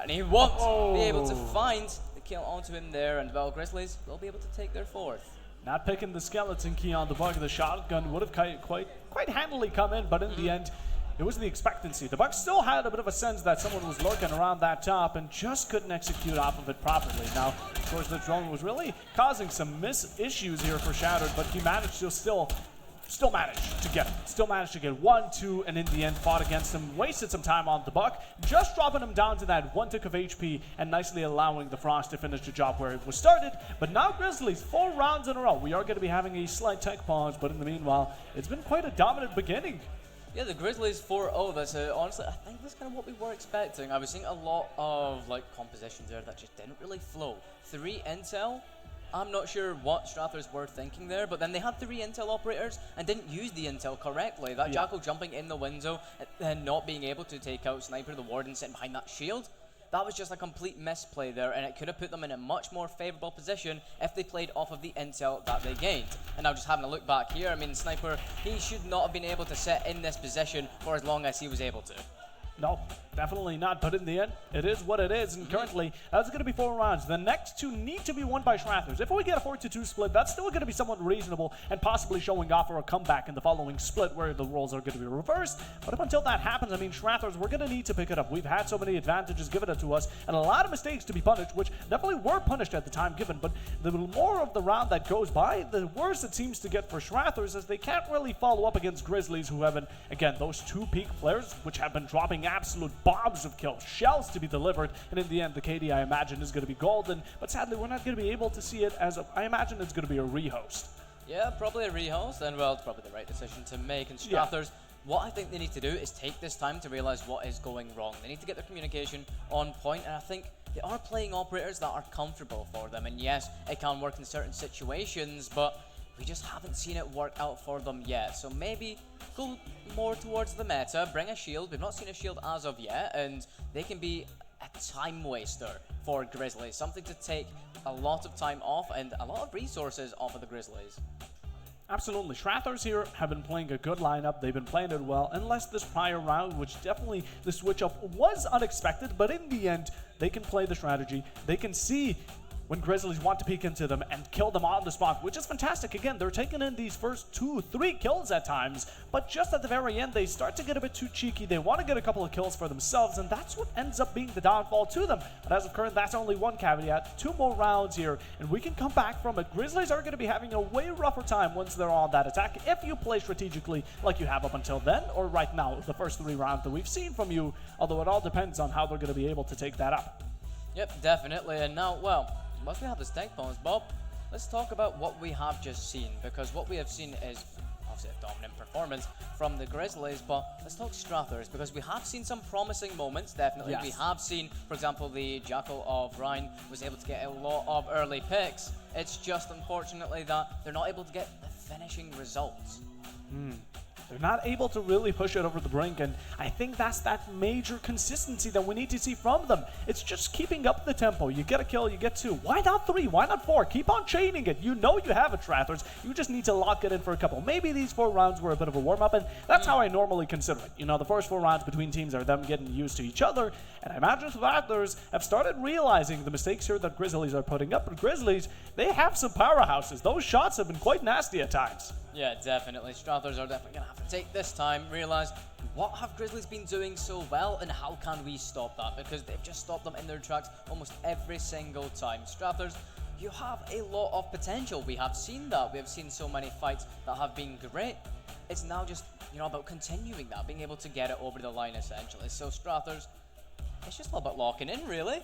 and he won't be able to find the kill onto him there, and well, Grizzlies will be able to take their 4th. Not picking the skeleton key on the bug. The shotgun would have quite handily come in, but in the end, it was the expectancy. The Bucks still had a bit of a sense that someone was lurking around that top and just couldn't execute off of it properly. Now, of course, the drone was really causing some issues here for Shattered, but he managed to still managed to get it. Still managed to get 1, 2, and in the end fought against him, wasted some time on the Buck, just dropping him down to that 1 tick of HP and nicely allowing the Frost to finish the job where it was started. But now Grizzlies, 4 rounds in a row. We are going to be having a slight tech pause, but in the meanwhile, it's been quite a dominant beginning. Yeah, the Grizzlies 4-0, that's honestly, I think that's kind of what we were expecting. I was seeing a lot of like compositions there that just didn't really flow. 3 intel, I'm not sure what Strathers were thinking there, but then they had 3 intel operators and didn't use the intel correctly. That Jackal jumping in the window and then not being able to take out Sniper, the Warden sitting behind that shield. That was just a complete misplay there, and it could have put them in a much more favourable position if they played off of the intel that they gained. And now just having a look back here, I mean, Sniper, he should not have been able to sit in this position for as long as he was able to. No, definitely not, but in the end, it is what it is, and currently, that's going to be 4 rounds. The next 2 need to be won by Strathers. If we get a 4-2 split, that's still going to be somewhat reasonable and possibly showing off for a comeback in the following split where the roles are going to be reversed. But up until that happens, I mean, Strathers, we're going to need to pick it up. We've had so many advantages given to us and a lot of mistakes to be punished, which definitely were punished at the time given, but the more of the round that goes by, the worse it seems to get for Strathers, as they can't really follow up against Grizzlies, who have been, again, those 2 peak players, which have been dropping absolute bombs of kills, shells to be delivered, and in the end, the KD, I imagine, is going to be golden, but sadly, we're not going to be able to see it as, I imagine it's going to be a rehost. Yeah, probably a rehost, and well, it's probably the right decision to make, and Strathers, what I think they need to do is take this time to realize what is going wrong. They need to get their communication on point, and I think they are playing operators that are comfortable for them, and yes, it can work in certain situations, but we just haven't seen it work out for them yet. So maybe go more towards the meta, bring a shield. We've not seen a shield as of yet, and they can be a time waster for Grizzlies. Something to take a lot of time off and a lot of resources off of the Grizzlies. Absolutely. Strathers here have been playing a good lineup. They've been playing it well, unless this prior round, which definitely the switch up was unexpected, but in the end, they can play the strategy. They can see when Grizzlies want to peek into them and kill them on the spot, which is fantastic. Again, they're taking in these first 2, 3 kills at times, but just at the very end, they start to get a bit too cheeky. They want to get a couple of kills for themselves, and that's what ends up being the downfall to them. But as of current, that's only 1 caveat. 2 more rounds here, and we can come back from it. Grizzlies are going to be having a way rougher time once they're on that attack, if you play strategically like you have up until then, or right now, the first 3 rounds that we've seen from you, although it all depends on how they're going to be able to take that up. Yep, definitely, and now, well, once we have the tech pause, Bob, let's talk about what we have just seen, because what we have seen is obviously a dominant performance from the Grizzlies, but let's talk Strathers, because we have seen some promising moments, definitely. Yes. We have seen, for example, the Jackal of Rhine was able to get a lot of early picks. It's just unfortunately that they're not able to get the finishing results. They're not able to really push it over the brink, and I think that's that major consistency that we need to see from them. It's just keeping up the tempo. You get a kill, you get 2. Why not 3? Why not 4? Keep on chaining it. You know you have it, Strathers. You just need to lock it in for a couple. Maybe these 4 rounds were a bit of a warm-up, and that's how I normally consider it. You know, the first 4 rounds between teams are them getting used to each other, and I imagine Strathers have started realizing the mistakes here that Grizzlies are putting up. But Grizzlies, they have some powerhouses. Those shots have been quite nasty at times. Yeah, definitely. Strathers are definitely going to have to take this time, realize what have Grizzlies been doing so well and how can we stop that, because they've just stopped them in their tracks almost every single time. Strathers, you have a lot of potential. We have seen that. We have seen so many fights that have been great. It's now just, you know, about continuing that, being able to get it over the line essentially. So Strathers, it's just all about locking in, really.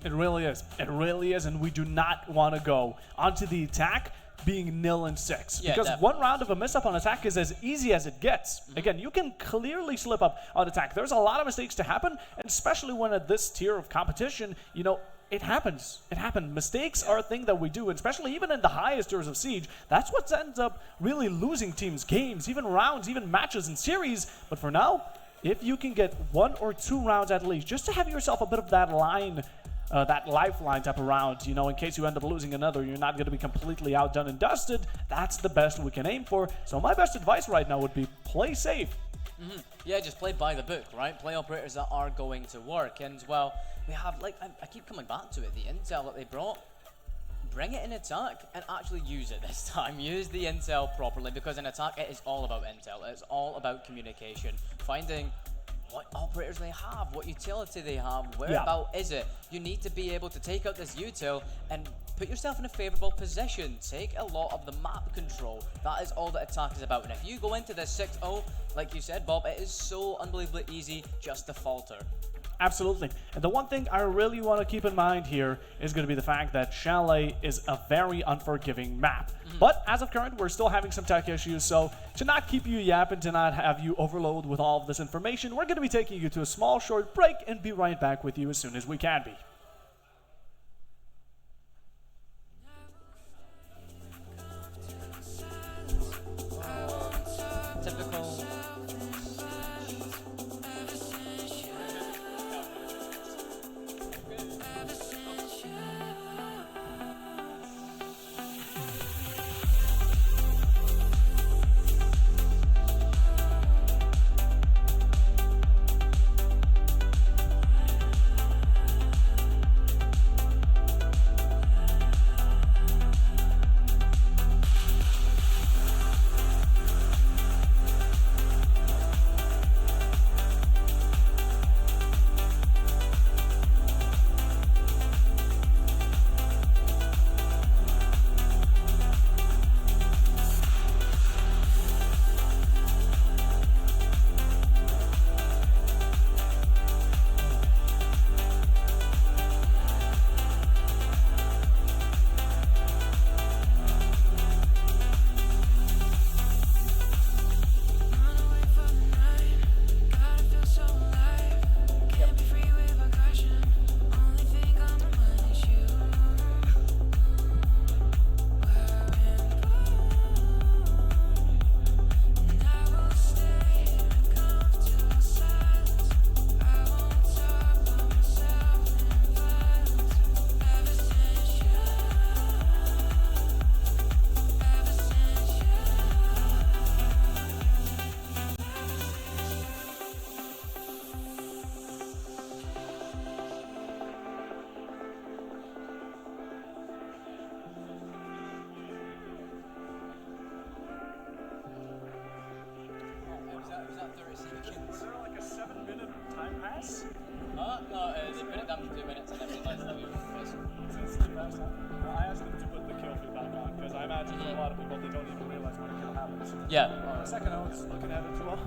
It really is. It really is, and we do not want to go onto the attack being 0-6. Yeah, because definitely. 1 round of a miss up on attack is as easy as it gets. Again, you can clearly slip up on attack. There's a lot of mistakes to happen, and especially when at this tier of competition, you know, it happens. It happened. Mistakes are a thing that we do, and especially even in the highest tiers of Siege. That's what ends up really losing teams, games, even rounds, even matches and series. But for now, if you can get 1 or 2 rounds at least, just to have yourself a bit of that line, that lifeline type of round, you know, in case you end up losing another, you're not going to be completely outdone and dusted. That's the best we can aim for. So my best advice right now would be play safe. Yeah, just play by the book, right? Play operators that are going to work. And, well, we have, like, I keep coming back to it, the intel that they brought. bring it in attack and actually use it this time. Use the intel properly, because in attack it is all about intel. It's all about communication, finding what operators they have, what utility they have, whereabout is it. You need to be able to take out this util and put yourself in a favorable position. Take a lot of the map control. That is all that attack is about. And if you go into this 6-0, like you said, Bob, it is so unbelievably easy just to falter. Absolutely. And the one thing I really want to keep in mind here is going to be the fact that Chalet is a very unforgiving map. But as of current, we're still having some tech issues, so to not keep you yapping, to not have you overload with all of this information, we're going to be taking you to a small short break and be right back with you as soon as we can be. Typical. No, they put it down to 2 minutes and then realised that we were first. Since the first time, I asked them to put the kill feed back on, because I imagine for a lot of people, they don't even realize when a kill happens. Yeah. Second, I was looking at it as well.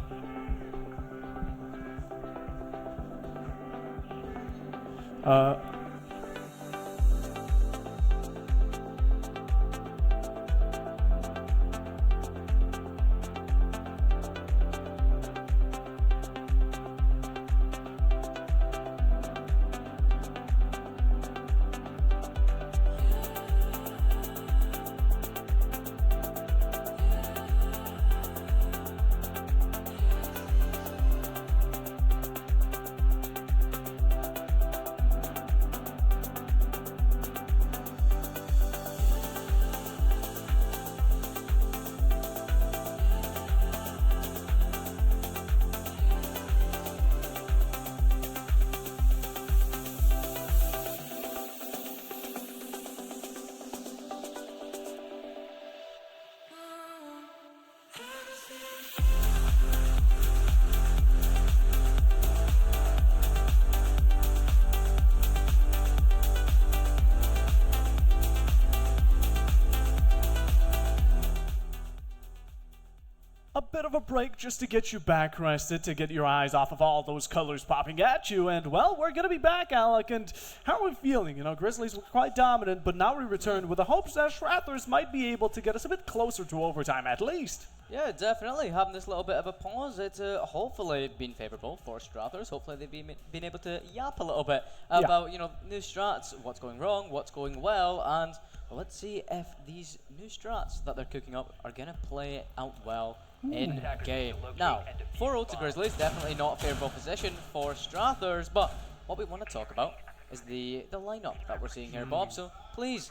A bit of a break just to get you back rested, to get your eyes off of all those colors popping at you. And, well, we're going to be back, Alec. And how are we feeling? You know, Grizzlies were quite dominant, but now we return with the hopes that Strathers might be able to get us a bit closer to overtime at least. Yeah, definitely. Having this little bit of a pause, it's hopefully been favourable for Strathers. Hopefully they've been able to yap a little bit about, you know, new strats, what's going wrong, what's going well, and well, let's see if these new strats that they're cooking up are going to play out well in game. Now, 4-0 to Grizzlies, definitely not a favourable position for Strathers, but what we want to talk about is the lineup that we're seeing here, Bob. So please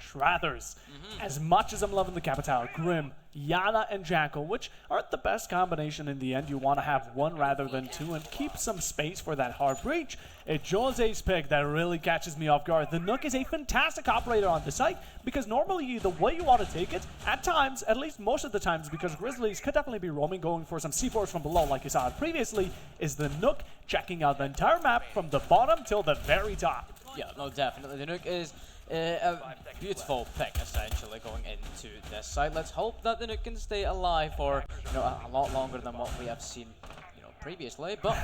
Strathers. As much as I'm loving the Capitale, Grim, Yana, and Jackal, which aren't the best combination in the end, you want to have one rather than two and keep some space for that hard breach. It's Jose's pick that really catches me off guard. The Nook is a fantastic operator on the site because normally the way you want to take it, at times, at least most of the times, because Grizzlies could definitely be roaming, going for some C4s from below like you saw it previously, is the Nook checking out the entire map from the bottom till the very top. Yeah, no, definitely. The Nook is a beautiful pick, essentially, going into this side. Let's hope that the Nook can stay alive for a lot longer than what we have seen previously, but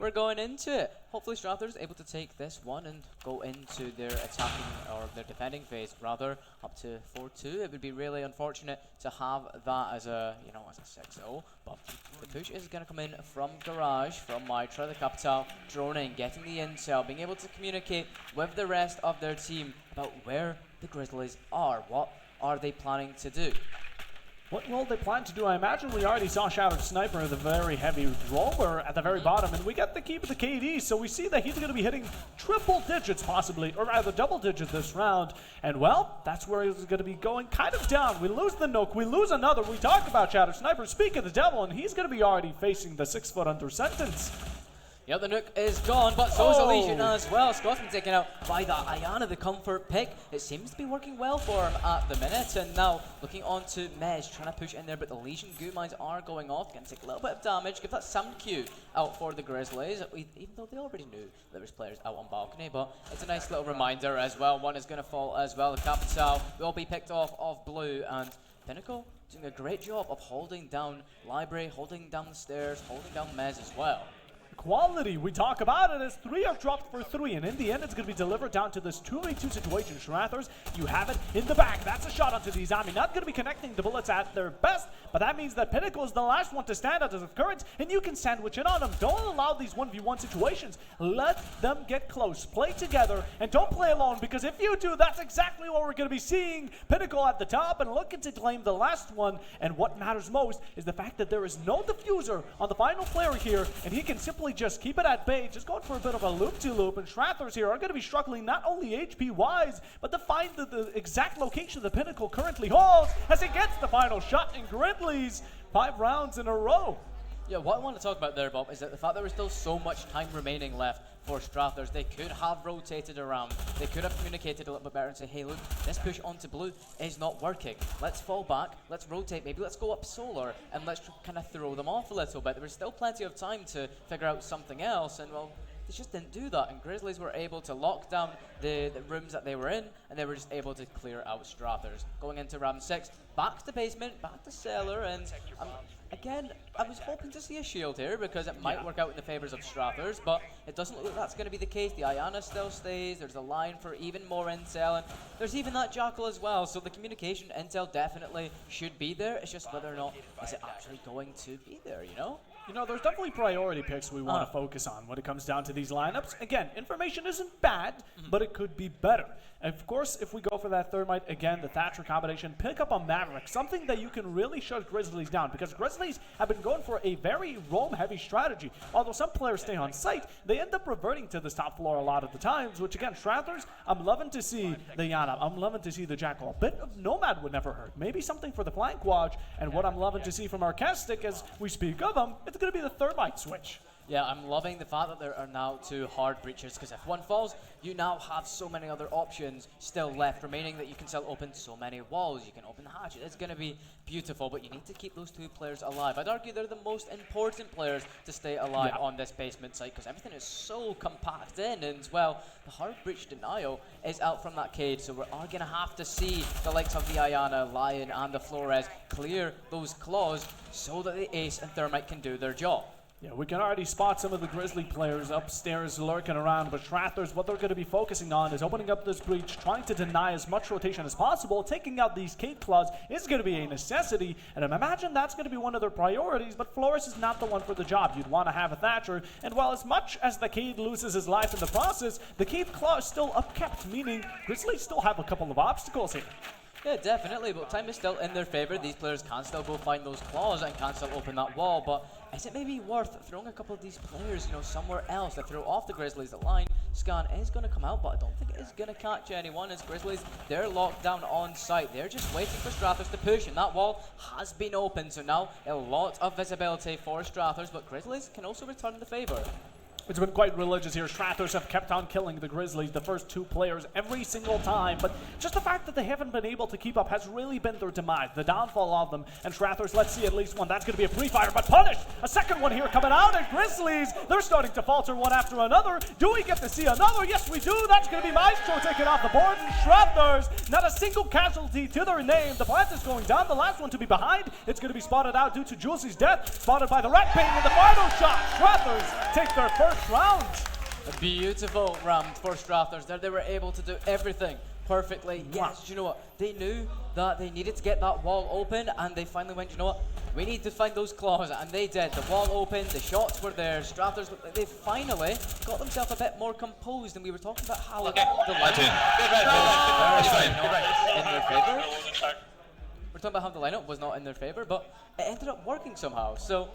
we're going into it. Hopefully Strathers able to take this one and go into their attacking or their defending phase rather up to 4-2. It would be really unfortunate to have that as a as a 6-0, but the push is going to come in from Garage, from Mitra, the Capitale, droning, getting the intel, being able to communicate with the rest of their team about where the Grizzlies are. What are they planning to do? What will they plan to do? I imagine we already saw Shattered Sniper, the very heavy roller at the very bottom, and we get the keep of the KD, so we see that he's going to be hitting triple digits possibly, or rather double digits this round. And well, that's where he's going to be going kind of down. We lose the Nook, we lose another. We talk about Shattered Sniper, speak of the devil, and he's going to be already facing the 6 foot under sentence. Yeah, the Nook is gone, but so is the Legion as well. Scotsman taken out by the Ayana, the comfort pick. It seems to be working well for him at the minute. And now looking on to Mej, trying to push in there, but the Legion goo mines are going off. Going to take a little bit of damage. Give that sound cue out for the Grizzlies, even though they already knew there was players out on balcony. But it's a nice little reminder as well. One is going to fall as well. The Capitale will be picked off of blue, and Pinnacle doing a great job of holding down Library, holding down the stairs, holding down Mez as well. Quality, we talk about it as 3 are dropped for 3, and in the end it's going to be delivered down to this 2v2 situation. Strathers, you have it in the back. That's a shot onto the Izami. Not going to be connecting the bullets at their best, but that means that Pinnacle is the last one to stand out of currents, and you can sandwich in on them. Don't allow these 1v1 situations. Let them get close. Play together, and don't play alone, because if you do, that's exactly what we're going to be seeing. Pinnacle at the top and looking to claim the last one, and what matters most is the fact that there is no diffuser on the final player here, and he can simply just keep it at bay, just going for a bit of a loop-to-loop, and Strathers here are going to be struggling not only HP-wise, but to find the exact location the Pinnacle currently holds as he gets the final shot in Grizzlies 5 rounds in a row. Yeah, what I want to talk about there, Bob, is that the fact that there's still so much time remaining left for Strathers. They could have rotated around. They could have communicated a little bit better and say, hey, look, this push onto blue is not working. Let's fall back. Let's rotate. Maybe let's go up solar and let's kind of throw them off a little bit. There was still plenty of time to figure out something else, and well, they just didn't do that, and Grizzlies were able to lock down the rooms that they were in, and they were just able to clear out Strathers. Going into round 6, back to basement, back to cellar, and again, I was hoping to see a shield here because it might work out in the favors of Strathers, but it doesn't look like that's going to be the case. The Ayana still stays, there's a line for even more intel, and there's even that Jackal as well, so the communication intel definitely should be there. It's just whether or not is it actually going to be there, you know? You know, there's definitely priority picks we want to focus on when it comes down to these lineups. Again, information isn't bad, but it could be better. Of course, if we go for that Thermite, again, the Thatcher combination, pick up a Maverick, something that you can really shut Grizzlies down, because Grizzlies have been going for a very roam-heavy strategy. Although some players stay on site, they end up reverting to this top floor a lot of the times, which again, Strathers, I'm loving to see the Yana, I'm loving to see the Jackal. A bit of Nomad would never hurt. Maybe something for the flank watch, and what I'm loving to see from our Kestic as we speak of them, it's going to be the Thermite switch. Yeah, I'm loving the fact that there are now 2 hard breaches, because if one falls, you now have so many other options still left remaining that you can still open so many walls. You can open the hatch. It's going to be beautiful, but you need to keep those 2 players alive. I'd argue they're the most important players to stay alive on this basement site, because everything is so compact in, and well, the hard breach denial is out from that cage, so we are going to have to see the likes of the Ayana, Lion, and the Flores clear those claws so that the Ace and Thermite can do their job. Yeah, we can already spot some of the Grizzly players upstairs lurking around, but Strathers, what they're going to be focusing on is opening up this breach, trying to deny as much rotation as possible. Taking out these Cade Claws is going to be a necessity, and I imagine that's going to be one of their priorities, but Flores is not the one for the job. You'd want to have a Thatcher, and while as much as the Cade loses his life in the process, the Cade Claw is still upkept, meaning Grizzlies still have a couple of obstacles here. Yeah, definitely, but time is still in their favor. These players can still go find those claws and can still open that wall, but is it maybe worth throwing a couple of these players, somewhere else to throw off the Grizzlies line, scan is going to come out, but I don't think it is going to catch anyone as Grizzlies, they're locked down on site. They're just waiting for Strathers to push, and that wall has been opened, so now a lot of visibility for Strathers, but Grizzlies can also return the favor. It's been quite religious here. Strathers have kept on killing the Grizzlies, the first two players, every single time. But just the fact that they haven't been able to keep up has really been their demise, the downfall of them. And Strathers, let's see at least one. That's going to be a pre-fire, but punished. A second one here coming out, and Grizzlies, they're starting to falter one after another. Do we get to see another? Yes, we do. That's going to be Maestro taking off the board. And Strathers, not a single casualty to their name. The plant is going down. The last one to be behind. It's going to be spotted out due to Jules's death. Spotted by the Rat Pain in the final shot. Strathers take their first round. A beautiful round for Strathers. There they were able to do everything perfectly. Yes, you know what? They knew that they needed to get that wall open, and they finally went, you know what? We need to find those claws, and they did. The wall opened, the shots were there. Strathers, they finally got themselves a bit more composed, and we were talking about how the lineup in their favor. We're talking about how the lineup was not in their favor, but it ended up working somehow. So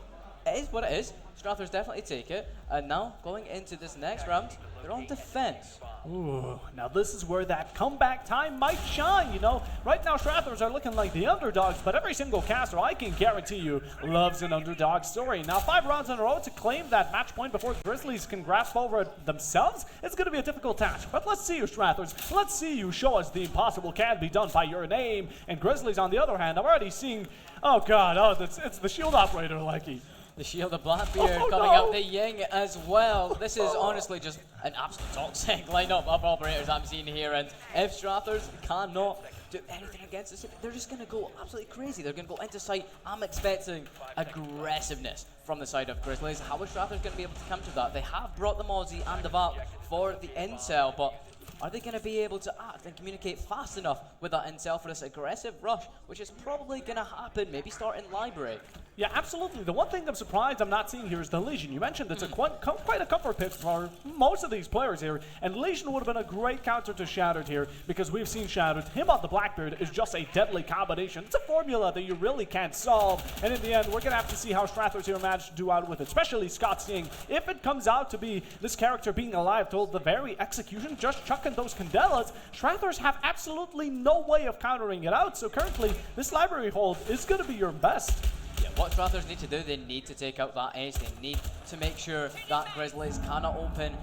it is what it is. Strathers definitely take it. And now, going into this next round, they're on defense. Ooh, now this is where that comeback time might shine, you know. Right now, Strathers are looking like the underdogs, but every single caster, I can guarantee you, loves an underdog story. Now, 5 rounds in a row to claim that match point before Grizzlies can grasp over it themselves, it's going to be a difficult task. But let's see you, Strathers. Let's see you show us the impossible can be done by your name. And Grizzlies, on the other hand, I'm already seeing, oh god, it's the shield operator, Likey. The Shield of Blackbeard coming out, the Ying as well. This is honestly just an absolute toxic lineup of operators I'm seeing here, and if Strathers cannot do anything against this, they're just going to go absolutely crazy. They're going to go into sight. I'm expecting aggressiveness from the side of Grizzlies. How is Strathers going to be able to counter that? They have brought the Mozzie and the VAP for the intel, but are they going to be able to act and communicate fast enough with that intel for this aggressive rush, which is probably going to happen, maybe start in Library? Yeah, absolutely. The one thing I'm surprised I'm not seeing here is the Legion. You mentioned it's quite a comfort pick for most of these players here, and Legion would have been a great counter to Shattered here, because we've seen Shattered. Him on the Blackbeard is just a deadly combination. It's a formula that you really can't solve, and in the end, we're going to have to see how Strathers here manage to do out with it, especially Scott seeing if it comes out to be this character being alive till the very execution, just chucking those Candelas. Strathers have absolutely no way of countering it out, so currently, this Library hold is going to be your best. Yeah, what Strathers need to do, they need to take out that ace. They need to make sure that Grizzlies cannot open,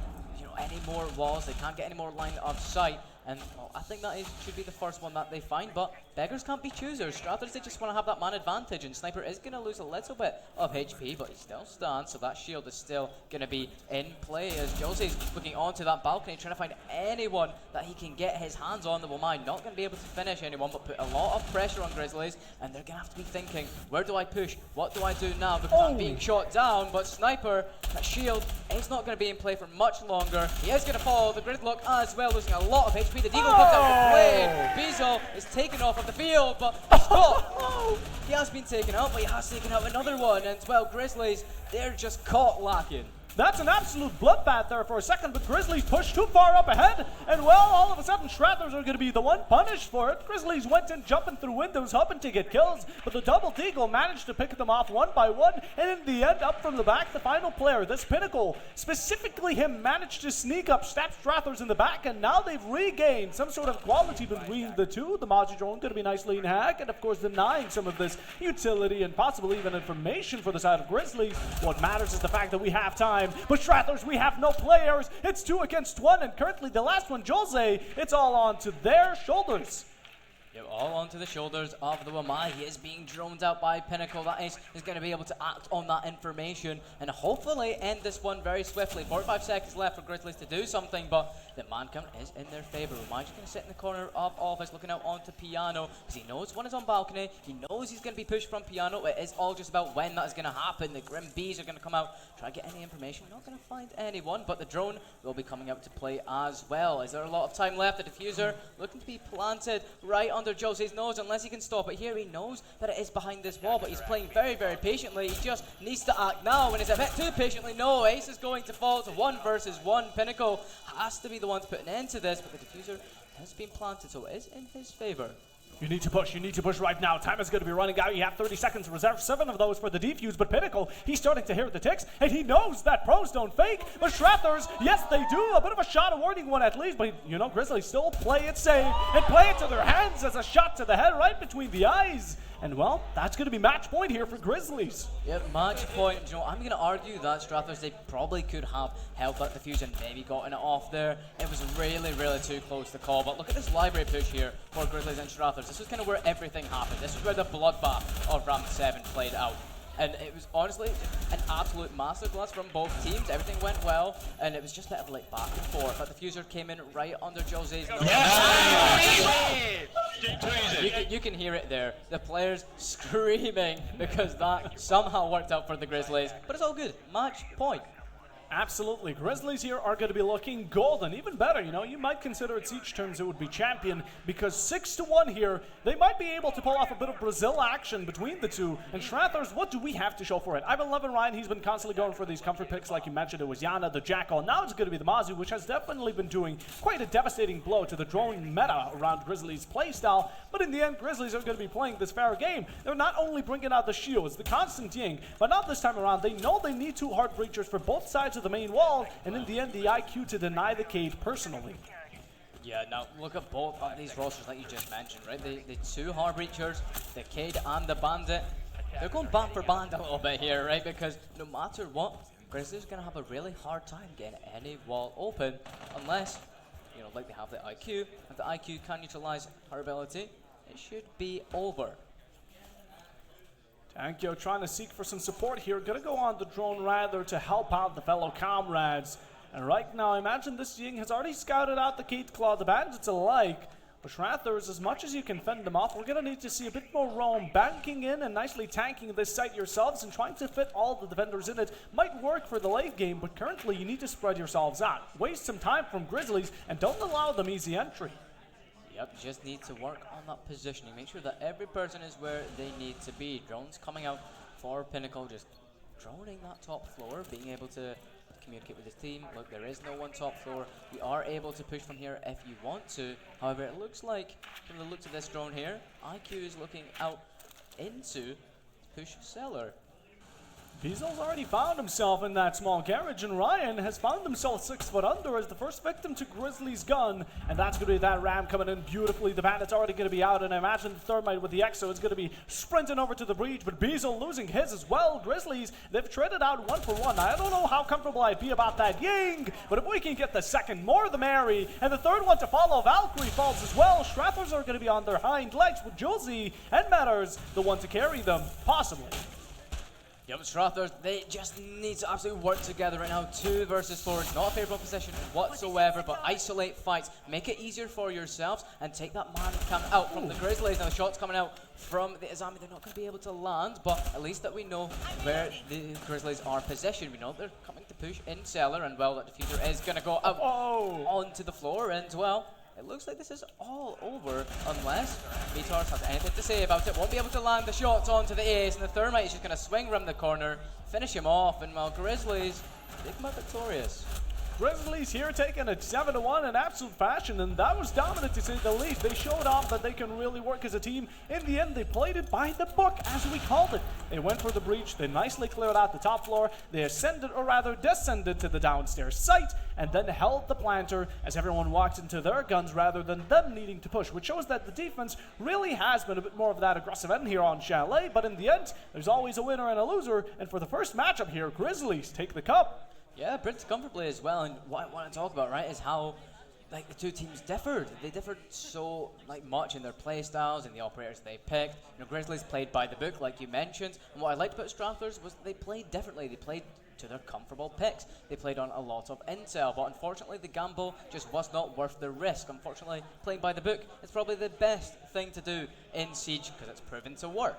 any more walls. They can't get any more line of sight. And well, I think that should be the first one that they find, but beggars can't be choosers. Strathers, they just want to have that man advantage, and Sniper is going to lose a little bit of HP, but he still stands, so that shield is still going to be in play as Josie's looking onto that balcony, trying to find anyone that he can get his hands on. The Womai not going to be able to finish anyone, but put a lot of pressure on Grizzlies, and they're going to have to be thinking, where do I push? What do I do now? Because I'm being shot down, but Sniper, that shield, is not going to be in play for much longer. He is going to fall, the Gridlock as well, losing a lot of HP. The Deagle comes out to play. Beazle is taken off of the field, but Scott, he has been taken out, but he has taken out another one. And well, Grizzlies, they're just caught lacking. That's an absolute bloodbath there for a second, but Grizzlies pushed too far up ahead, and well, all of a sudden, Strathers are going to be the one punished for it. Grizzlies went in jumping through windows, hoping to get kills, but the Double Deagle managed to pick them off one by one, and in the end, up from the back, the final player, this Pinnacle, specifically him, managed to sneak up, stab Strathers in the back, and now they've regained some sort of quality between the two. The Mozzie drone going to be nicely in hack, and of course, denying some of this utility and possibly even information for the side of Grizzlies. What matters is the fact that we have time. But Strathers, we have no players. It's 2 against 1, and currently the last one, Jose, it's all on to their shoulders. Yeah, all onto the shoulders of the Womai. He is being droned out by Pinnacle. That ace is going to be able to act on that information and hopefully end this one very swiftly. 45 seconds left for Grizzlies to do something, but the man count is in their favor. Womai just going to sit in the corner of office looking out onto Piano because he knows one is on balcony. He knows he's going to be pushed from Piano. It is all just about when that is going to happen. The Grim Bees are going to come out, try to get any information. Not going to find anyone, but the drone will be coming out to play as well. Is there a lot of time left? The diffuser looking to be planted right under Jose's nose unless he can stop it here. He knows that it is behind this wall, but he's playing very, very patiently. He just needs to act now, and he's a bit too patiently. No, Ace is going to fall to 1 versus 1. Pinnacle has to be the one to put an end to this, but the diffuser has been planted, so it is in his favor. You need to push right now. Time is going to be running out. You have 30 seconds to reserve, 7 of those for the defuse, but Pinnacle, he's starting to hear the ticks, and he knows that pros don't fake, but Strathers, yes, they do. A bit of a shot awarding one at least, but you know, Grizzlies still play it safe and play it to their hands as a shot to the head right between the eyes. And well, that's going to be match point here for Grizzlies. Yep, match point. You know, I'm going to argue that Strathers, they probably could have held that defuse and maybe gotten it off there. It was really, really too close to call. But look at this library push here for Grizzlies and Strathers. This is kind of where everything happened. This is where the bloodbath of round 7 played out. And it was honestly an absolute masterclass from both teams. Everything went well, and it was just a bit of like back and forth. But the diffuser came in right under Jose's nose. You can hear it there. The players screaming because that somehow worked out for the Grizzlies. But it's all good. Match point. Absolutely. Grizzlies here are going to be looking golden. Even better, you know, you might consider it Siege terms it would be champion because 6-1 here, they might be able to pull off a bit of Brazil action between the two. And Strathers, what do we have to show for it? I've been loving Ryan. He's been constantly going for these comfort picks like you mentioned. It was Yana, the Jackal. Now it's going to be the Mazu, which has definitely been doing quite a devastating blow to the drone meta around Grizzlies' playstyle. But in the end, Grizzlies are going to be playing this fair game. They're not only bringing out the shields, the constant ying, but not this time around. They know they need 2 hard breachers for both sides of the main wall, and in the end, the IQ to deny the Cade personally. Yeah, now look at both of these rosters like you just mentioned, right? The 2 hard breachers, the Cade and the Bandit. They're going band for band a little bit here, right? Because no matter what, Grizzlies are going to have a really hard time getting any wall open unless, you know, like they have the IQ. If the IQ can utilize her ability, it should be over. Tankyo trying to seek for some support here. Gonna go on the drone rather to help out the fellow comrades. And right now, I imagine this Ying has already scouted out the Kate Claw, the bandits alike. But Strathers, as much as you can fend them off, we're gonna need to see a bit more roam. Banking in and nicely tanking this site yourselves and trying to fit all the defenders in it might work for the late game, but currently you need to spread yourselves out. Waste some time from Grizzlies and don't allow them easy entry. Yep, just need to work on that positioning. Make sure that every person is where they need to be. Drones coming out for Pinnacle, just droning that top floor, being able to communicate with his team. Look, there is no one top floor. We are able to push from here if you want to. However, it looks like, from the looks of this drone here, IQ is looking out into push cellar. Diesel's already found himself in that small garage, and Ryan has found himself 6 foot under as the first victim to Grizzly's gun, and that's going to be that ram coming in beautifully. The bandit's already going to be out, and I imagine the Thermite with the Exo is going to be sprinting over to the breach, but Diesel losing his as well. Grizzlies, they've traded out 1 for 1. I don't know how comfortable I'd be about that Ying, but if we can get the second, more the merry, and the third one to follow, Valkyrie falls as well. Strathers are going to be on their hind legs with Josie and Matters, the one to carry them, possibly. Yep, Strathers, they just need to absolutely work together right now. 2 versus 4, not a favorable position whatsoever, but isolate fights, make it easier for yourselves, and take that man cam out from the Grizzlies. Now the shot's coming out from the Izami, they're not going to be able to land, but at least that we know where the Grizzlies are positioned. We know they're coming to push in cellar, and well, that diffuser is going to go out onto the floor, and well, it looks like this is all over unless Vitor has anything to say about it. Won't be able to land the shots onto the ace, and the Thermite is just going to swing around the corner, finish him off, and well, Grizzlies, they come out victorious. Grizzlies here taking it 7-1 in absolute fashion, and that was dominant to say the least. They showed off that they can really work as a team. In the end, they played it by the book, as we called it. They went for the breach, they nicely cleared out the top floor, they ascended, or rather descended to the downstairs site, and then held the planter as everyone walked into their guns rather than them needing to push, which shows that the defense really has been a bit more of that aggressive end here on Chalet, but in the end, there's always a winner and a loser, and for the first matchup here, Grizzlies take the cup. Yeah, pretty comfortably as well, and what I want to talk about, right, is how like the two teams differed. They differed so much in their play styles and the operators they picked. You know, Grizzlies played by the book, like you mentioned, and what I liked about Strathers was they played differently. They played to their comfortable picks. They played on a lot of intel, but unfortunately the gamble just was not worth the risk. Unfortunately, playing by the book is probably the best thing to do in Siege because it's proven to work.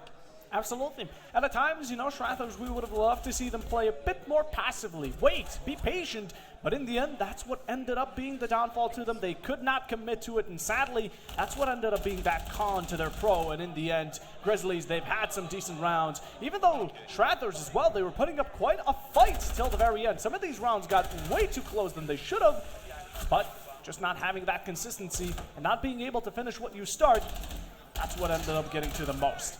Absolutely. And at times, you know, Strathers, we would have loved to see them play a bit more passively. Wait, be patient. But in the end, that's what ended up being the downfall to them. They could not commit to it, and sadly, that's what ended up being that con to their pro. And in the end, Grizzlies, they've had some decent rounds. Even though Strathers as well, they were putting up quite a fight till the very end. Some of these rounds got way too close than they should have, but just not having that consistency and not being able to finish what you start, that's what ended up getting to the most.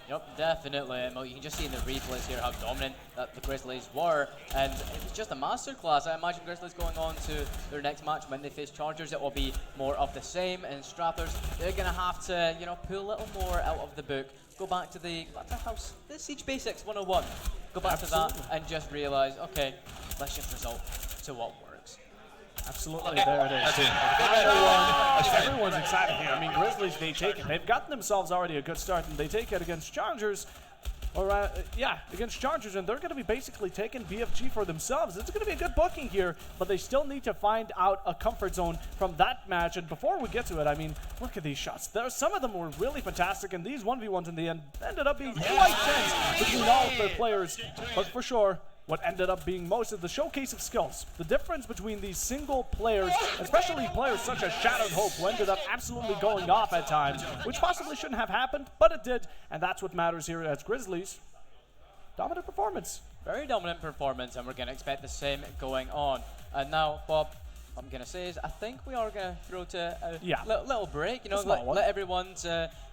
Yep, definitely. Well, you can just see in the replays here how dominant that the Grizzlies were, and it was just a masterclass. I imagine Grizzlies going on to their next match when they face Chargers, it will be more of the same. And Strathers, they're gonna have to, you know, pull a little more out of the book. Go back to the Siege Basics 101. Go back to that and just realize, okay, let's just resort to what works. Absolutely, there it is. Everyone's excited here. I mean, Grizzlies, they take it. They've gotten themselves already a good start, and they take it against Chargers. Against Chargers, and they're going to be basically taking BFG for themselves. It's going to be a good booking here, but they still need to find out a comfort zone from that match. And before we get to it, I mean, look at these shots. Some of them were really fantastic, and these 1v1s in the end ended up being quite tense between all of their players. But for sure, what ended up being most of the showcase of skills. The difference between these single players, especially players such as Shattered Hope, who ended up absolutely going off at times, which possibly shouldn't have happened, but it did, and that's what matters here as Grizzlies. Dominant performance. Very dominant performance, and we're going to expect the same going on. And now, Bob, what I'm going to say is I think we are going to throw to a little break, you know, let everyone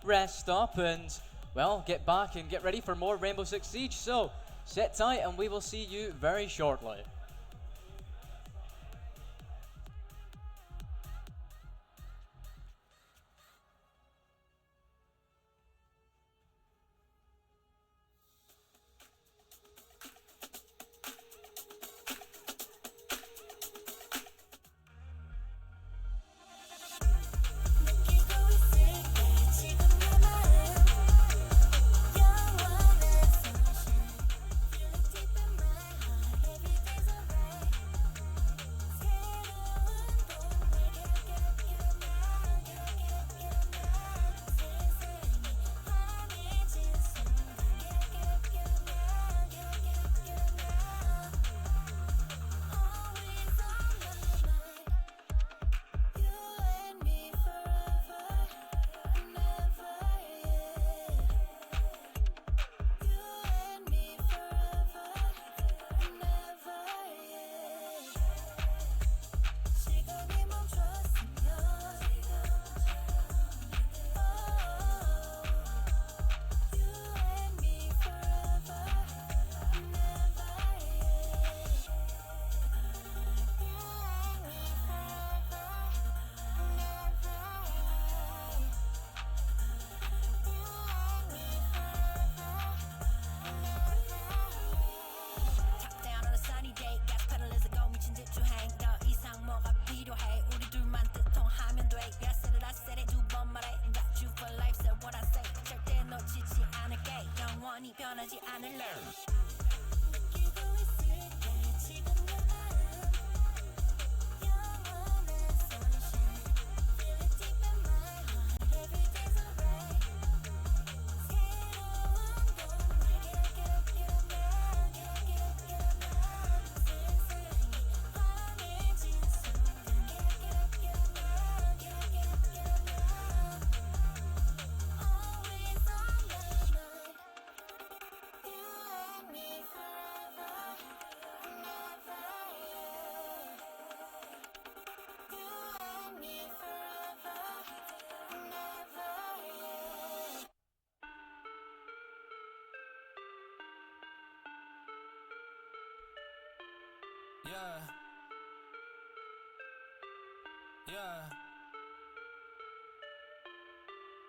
rest up and, well, get back and get ready for more Rainbow Six Siege. So, sit tight and we will see you very shortly.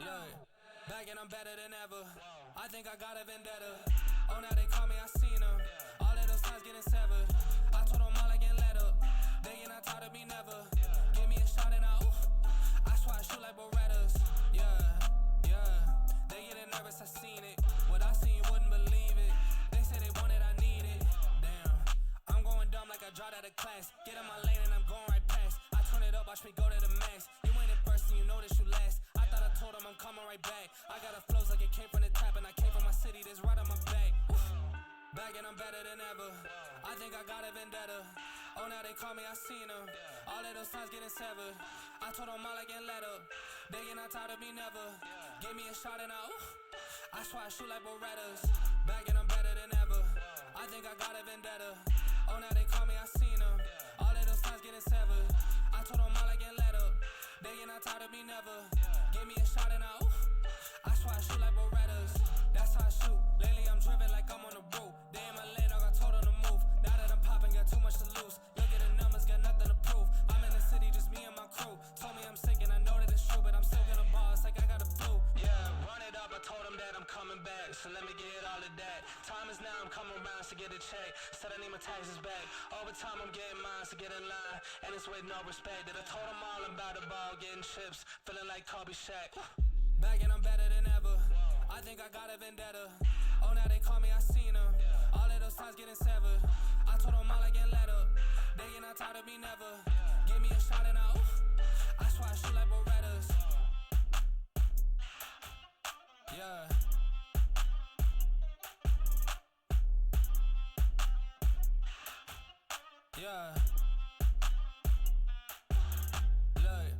Look, back and I'm better than ever. I think I got a vendetta. Oh, now they call me, I seen them. All of those times getting severed. I told them all I get let up. They get not taught to be never. Give me a shot and I swear I shoot like Berettas. Yeah. They getting nervous, I seen it. What I seen, you wouldn't believe it. They say they want it, I need it. Damn, I'm going dumb like I dropped out of class. Get in my lane and I'm going right past. I turn it up, watch me go to the max. You ain't in first and you know that you last. I thought I told them I'm coming right back. I got a flows like it came from the tap and I came from my city, that's right on my back. Back and I'm better than ever. I think I got a vendetta. Oh, now they call me, I seen them. All of those times getting severed. I told them all I get let up. They get not tired of me never. Give me a shot and I swear I shoot like Berettas. Back and I'm better than ever. I think I got a vendetta. Oh, now they call me, I seen them. All of those times getting severed. I told them all I get let up. They get not tired of me never. Give me a shot and shoot like Berettas. That's how I shoot. Lately I'm driven like I'm on the road. They in my lane, I got told on the move. Now that I'm popping, got too much to lose. Look at the numbers, got nothing to prove. I'm in the city, just me and my crew. Told me I'm sick and I know that it's true, but I'm still gonna boss like I got a flu. Yeah, run it up, I told them that I'm coming back. So let me get all of that. Time is now, I'm coming around to get a check. Said I need my taxes back. Over time, I'm getting mine, so get in line. And it's with no respect. That I told them all I'm about the ball, getting chips. Feeling like Kobe Shaq. Back and I'm better than ever. I think I got a vendetta. Oh, now they call me, I seen them. All of those times getting severed. I told them all I get let up. They get not tired of me never. Give me a shot and I swear I shoot like Berettas. Yeah. Yeah. Look.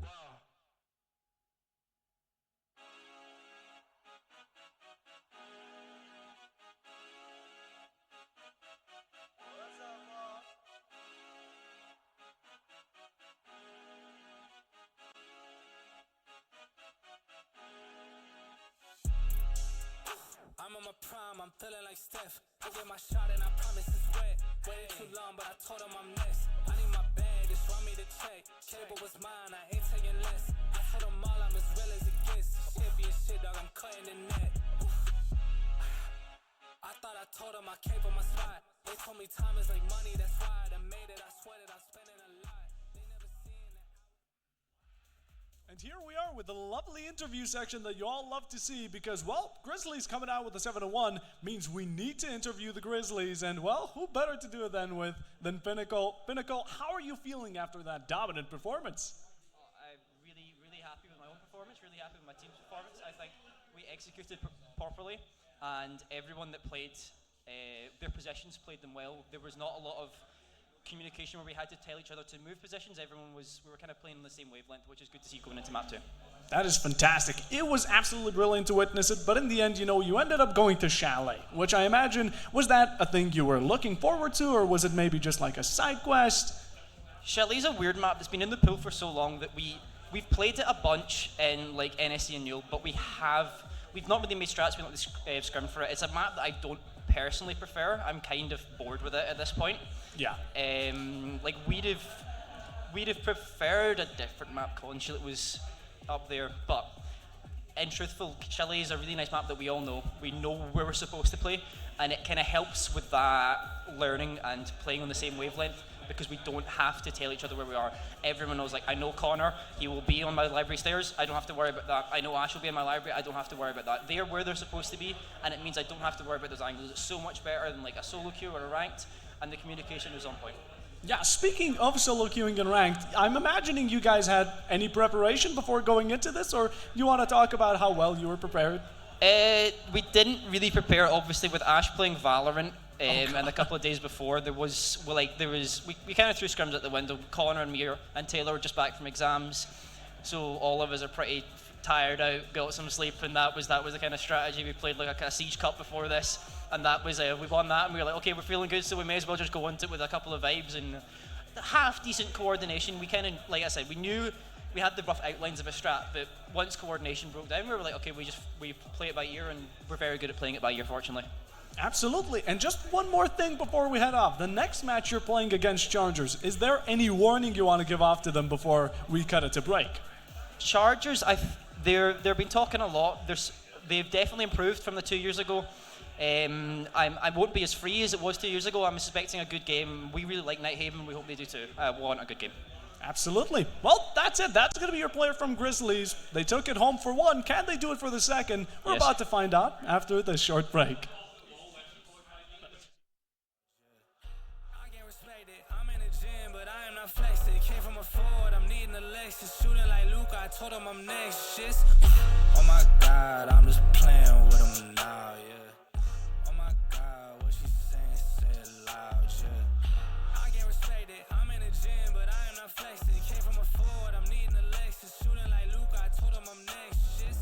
I'm on my prime, I'm feeling like Steph. I get my shot and I promise it's wet. Waited too long, but I told him I'm next. I need my bag, just want me to check. Cable was mine, I ain't taking less. I told them all I'm as real as it gets. Champion shit, dog, I'm cutting the net. I thought I told them I came for my spot. They told me time is like money, that's why I done made it. I swear that I spent it a lot. They never seen that. And here we are with the lovely interview section that you all love to see because, well, Grizzlies coming out with a 7-1 means we need to interview the Grizzlies. And, well, who better to do it than Pinnacle? Pinnacle, how are you feeling after that dominant performance? I'm really happy with my own performance, really happy with my team's performance. I think we executed properly and everyone that played their positions played them well. There was not a lot of communication where we had to tell each other to move positions. We were kind of playing on the same wavelength, which is good to see going into map 2. That is fantastic. It was absolutely brilliant to witness it, but in the end, you ended up going to Chalet, which I imagine, was that a thing you were looking forward to, or was it maybe just like a side quest? Chalet's a weird map that's been in the pool for so long that we've played it a bunch in like NSC and Newell, but we've not really made strats, we've not scrimmed for it. It's a map that I don't personally prefer. I'm kind of bored with it at this point. Yeah. Like we'd have preferred a different map. Consulate was up there, but in truthful, Chalet is a really nice map that we all know. We know where we're supposed to play, and it kind of helps with that learning and playing on the same wavelength because we don't have to tell each other where we are. Everyone knows, like, I know Connor, he will be on my library stairs, I don't have to worry about that. I know Ash will be in my library, I don't have to worry about that. They're where they're supposed to be, and it means I don't have to worry about those angles. It's so much better than like a solo queue or a ranked, and the communication is on point. Yeah, speaking of solo queuing and ranked, I'm imagining you guys had any preparation before going into this, or you want to talk about how well you were prepared? We didn't really prepare, obviously, with Ash playing Valorant. And a couple of days before, we kind of threw scrims at the window. Connor and me and Taylor were just back from exams, so all of us are pretty tired out, got some sleep, and that was the kind of strategy. We played like a Siege Cup before this, and that was we won that, and we were like, okay, we're feeling good, so we may as well just go into it with a couple of vibes and half decent coordination. We kind of, like I said, we knew we had the rough outlines of a strat, but once coordination broke down, we were like, okay, we play it by ear, and we're very good at playing it by ear, fortunately. Absolutely. And just one more thing before we head off. The next match you're playing against Chargers, is there any warning you want to give off to them before we cut it to break? Chargers, they've been talking a lot. They've definitely improved from the 2 years ago. I won't be as free as it was 2 years ago. I'm expecting a good game. We really like Nighthaven. We hope they do too. We want a good game. Absolutely. Well, that's it. That's going to be your player from Grizzlies. They took it home for one. Can they do it for the second? We're about to find out after this short break. Came from a Ford, I'm needing a Lexus. Shooting like Luke, I told him I'm next. Just, oh my God, I'm just playing with him now, yeah. Oh my God, what she saying, say it loud, yeah. I can't respect it, I'm in the gym, but I am not flexing. Came from a Ford, I'm needing a Lexus. Shooting like Luke, I told him I'm next. Just,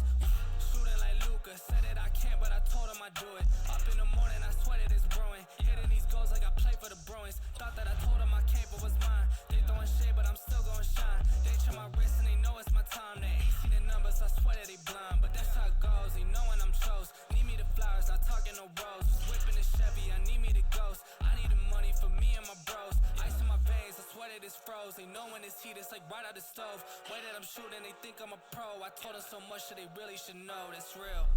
shooting like Luca, said that I can't, but I told him I do it. Up in the morning, I sweat it is brewing. Hitting these goals like I play for the Bruins. Thought that I told him I can't, but was mine. Throwing shade, but I'm still gonna shine. They try my wrist and they know it's my time. They ain't see the numbers, I swear that they blind. But that's how it goes, they know when I'm They know when it's heat, it's like right out the stove. Way that I'm shooting, they think I'm a pro. I told them so much that they really should know that's real.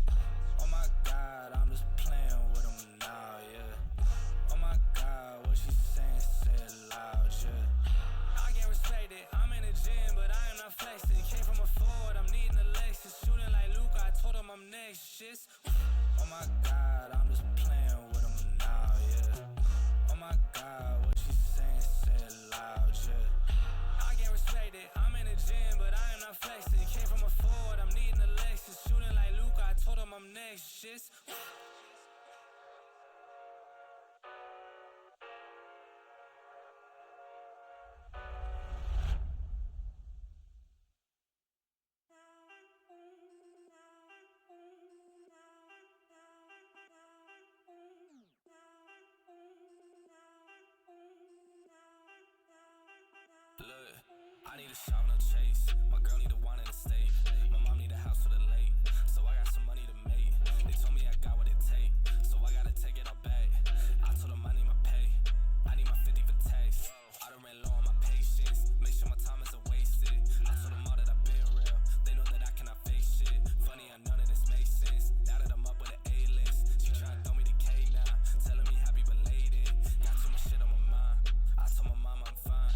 Oh my God, I'm just playing with them now, yeah. Oh my God, what she saying, say it loud, yeah. I can't respect it, I'm in the gym, but I am not flexing. Came from a Ford, I'm needing a Lexus. Shooting like Luke, I told him I'm next, shit. Oh my God, I'm just playing with them now, yeah. Oh my God, what she saying, say it loud, yeah. I can't respect it, I'm in the gym, but I am not flexing. Came from a Ford, I'm needing a Lexus. Shooting like Luke, I told him I'm next, shit. Look, I need a shower, no chase. My girl need a wine in the state. My mom need a house for the late. So I got some money to make. They told me I got what it take. So I gotta take it all back. I told them I need my pay. I need my 50 for tax. I done ran low on my patience. Make sure my time isn't wasted. I told them all that I've been real. They know that I cannot fake shit. Funny how none of this makes sense. Now that I'm up with an A-list. She tryna throw me the K now. Telling me happy belated. Got too much shit on my mind. I told my mama I'm fine.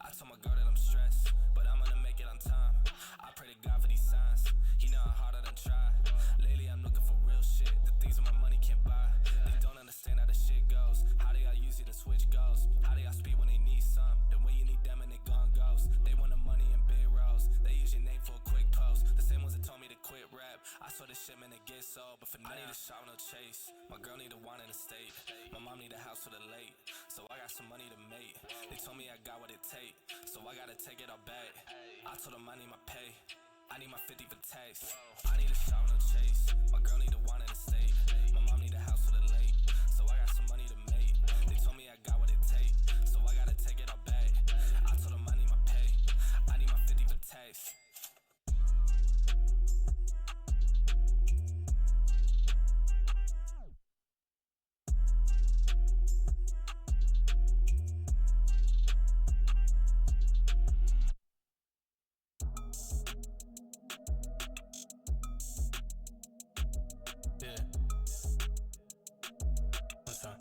I told my girl that I'm stressed, but I'm gonna make it on time. I pray to God for these signs. He know how hard I done tried. Lately I'm looking for real shit, the things that my money can't buy. They don't understand how the shit goes. How they all use it and switch goes. How they all speed when they need some. Then when you need them and they gone goes. They want the money in big rows. They use your name for a quick post. The same ones that told me to quit rap. I saw this shit man to get sold, but for now I need a shower, no chase. My girl need a wine in the state. My mom need a house for the late. So I got some money to make. They told me I got what it take. So I gotta take it all back. I told them I need my pay. I need my 50 for tax. I need a shower, no chase. My girl need a wine in the state. My mom need a house for the late. So I got some money to make. They told me I got what it take. So I gotta take it all back. I told them I need my pay. I need my 50 for tax. Yeah. What's up?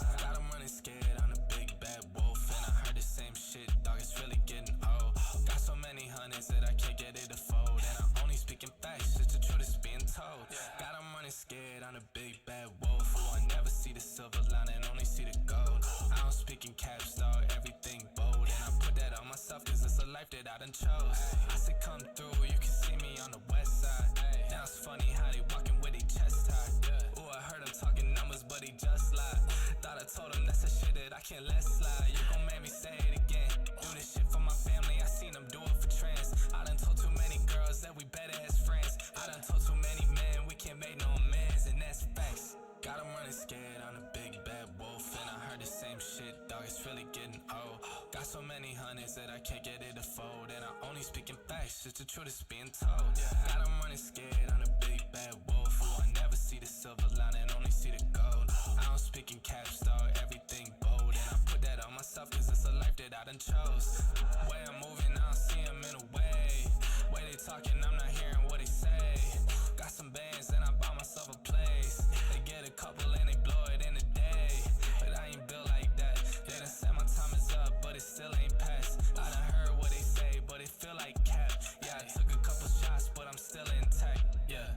I got them running scared, I'm a big bad wolf. And I heard the same shit, dog, it's really getting old. Got so many hundreds that I can't get it to fold. And I'm only speaking facts, just the truth is being told. Got them running scared, I'm a big bad wolf. Who I never see the silver lining, only see the gold. I don't speak in caps, dog, everything bold. And I put that on myself, cause it's a life that I done chose. I said come through, you can see me on the west side. Now it's funny how they walking with their chest tied. Ooh, I heard him talking numbers, but he just lied. Thought I told him that's the shit that I can't let slide. You gon' make me say it again. Do this shit for my family, I seen them do it for trends. I done told too many girls that we better as friends. I done told too many men we can't make no amends, and that's facts. Got him running scared, I'm a big bad wolf. And I heard the same shit, dog, it's really getting old. Got so many hundreds that I can't get it to fold. And I only speak in facts, just the truth is being told. Got him running scared, I'm a big bad wolf. Who I never see the silver lining, only see the gold. I don't speak in caps, dog, everything bold. And I put that on myself, cause it's a life that I done chose. Way I'm moving, I don't see him in a way. Way they talking, I'm not hearing what they say. Got some bands, and I bought myself a place. They get a couple and they blow it in a day. But I ain't built like that. They done said my time is up, but it still ain't passed. I done heard what they say, but it feel like cap. Yeah, I took a couple shots, but I'm still intact. Yeah.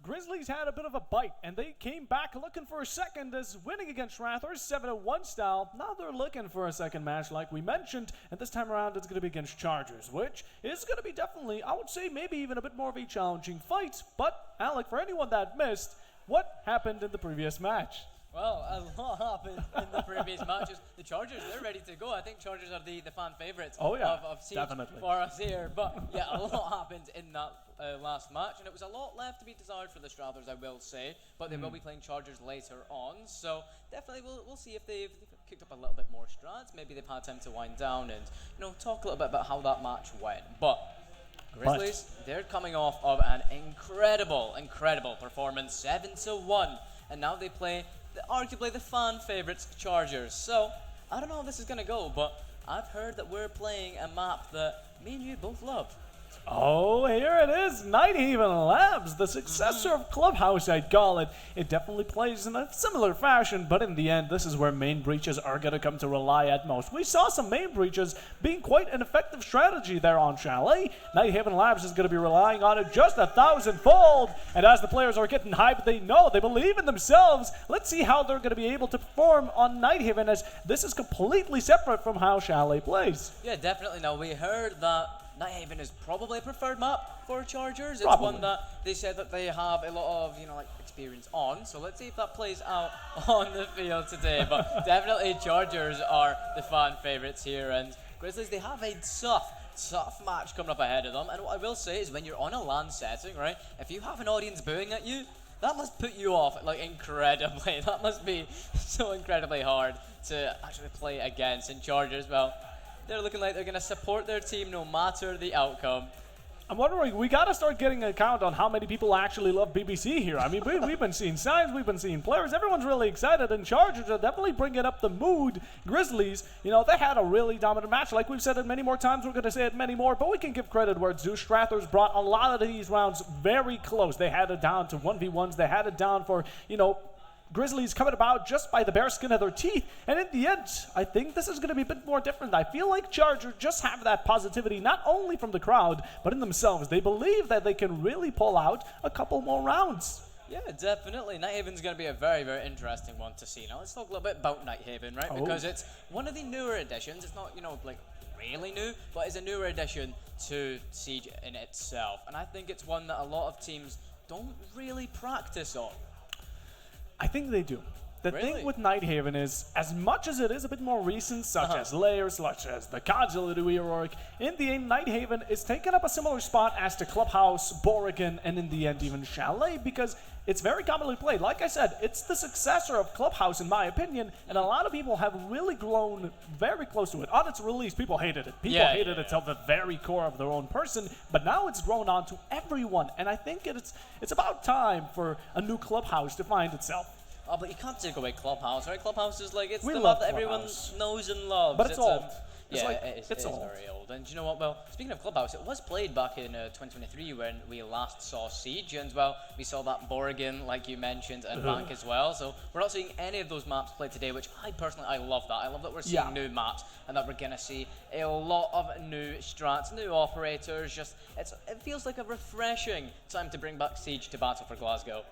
Grizzlies had a bit of a bite, and they came back looking for a second as winning against Rathair 7-1 style. Now they're looking for a second match like we mentioned, and this time around it's going to be against Chargers, which is going to be definitely, I would say, maybe even a bit more of a challenging fight. But, Alec, for anyone that missed, what happened in the previous match? Well, a lot happened in the previous matches. The Chargers, they're ready to go. I think Chargers are the fan favourites of Siege definitely. for us here. But yeah, a lot happened in that last match, and it was a lot left to be desired for the Strathers, I will say. But they will be playing Chargers later on, so definitely we'll see if they've kicked up a little bit more strats. Maybe they've had time to wind down and talk a little bit about how that match went. But Grizzlies, they're coming off of an incredible performance, 7-1, and now they play arguably the fan favourites, Chargers. So, I don't know how this is going to go, but I've heard that we're playing a map that me and you both love. Oh, here it is, Nighthaven Labs, the successor of Clubhouse, I'd call it. It definitely plays in a similar fashion, but in the end, this is where main breaches are going to come to rely at most. We saw some main breaches being quite an effective strategy there on Chalet. Nighthaven Labs is going to be relying on it just 1,000-fold, and as the players are getting hyped, they know, they believe in themselves. Let's see how they're going to be able to perform on Nighthaven, as this is completely separate from how Chalet plays. Yeah, definitely. Now, we heard that Nighthaven is probably a preferred map for Chargers. It's Probably. one that they said that they have a lot of, experience on. So let's see if that plays out on the field today. But definitely Chargers are the fan favourites here. And Grizzlies, they have a tough match coming up ahead of them. And what I will say is when you're on a LAN setting, right, if you have an audience booing at you, that must put you off, incredibly. That must be so incredibly hard to actually play against. And Chargers, well, they're looking like they're going to support their team no matter the outcome. I'm wondering, we got to start getting a count on how many people actually love BBC here. I mean, we've been seeing signs, we've been seeing players, everyone's really excited, and Chargers are definitely bringing up the mood. Grizzlies, they had a really dominant match. Like we've said it many more times, we're going to say it many more, but we can give credit where it's due. Strathers brought a lot of these rounds very close. They had it down to 1v1s, they had it down for, Grizzlies coming about just by the bare skin of their teeth. And in the end, I think this is going to be a bit more different. I feel like Chargers just have that positivity, not only from the crowd, but in themselves. They believe that they can really pull out a couple more rounds. Yeah, definitely. Nighthaven's going to be a very, very interesting one to see. Now, let's talk a little bit about Nighthaven, right? Because it's one of the newer additions. It's not, really new, but it's a newer addition to Siege in itself. And I think it's one that a lot of teams don't really practice on. I think they do. The thing with Nighthaven is, as much as it is a bit more recent, such as Layers, such as the Godzilla to Eroic, in the end, Nighthaven is taking up a similar spot as to Clubhouse, Borrigan, and in the end, even Chalet, because it's very commonly played. Like I said, it's the successor of Clubhouse, in my opinion, and a lot of people have really grown very close to it. On its release, people hated it. People hated it to the very core of their own person, but now it's grown on to everyone, and I think it's about time for a new Clubhouse to find itself. Oh, but you can't take away Clubhouse, right? Clubhouse is it's we the love map that everyone knows and loves. But it's old. It is very old. And you know what? Well, speaking of Clubhouse, it was played back in 2023 when we last saw Siege, and we saw that Borrigan, like you mentioned, and Bank as well. So we're not seeing any of those maps played today, which I love that. I love that we're seeing new maps and that we're gonna see a lot of new strats, new operators. It feels like a refreshing time to bring back Siege to battle for Glasgow.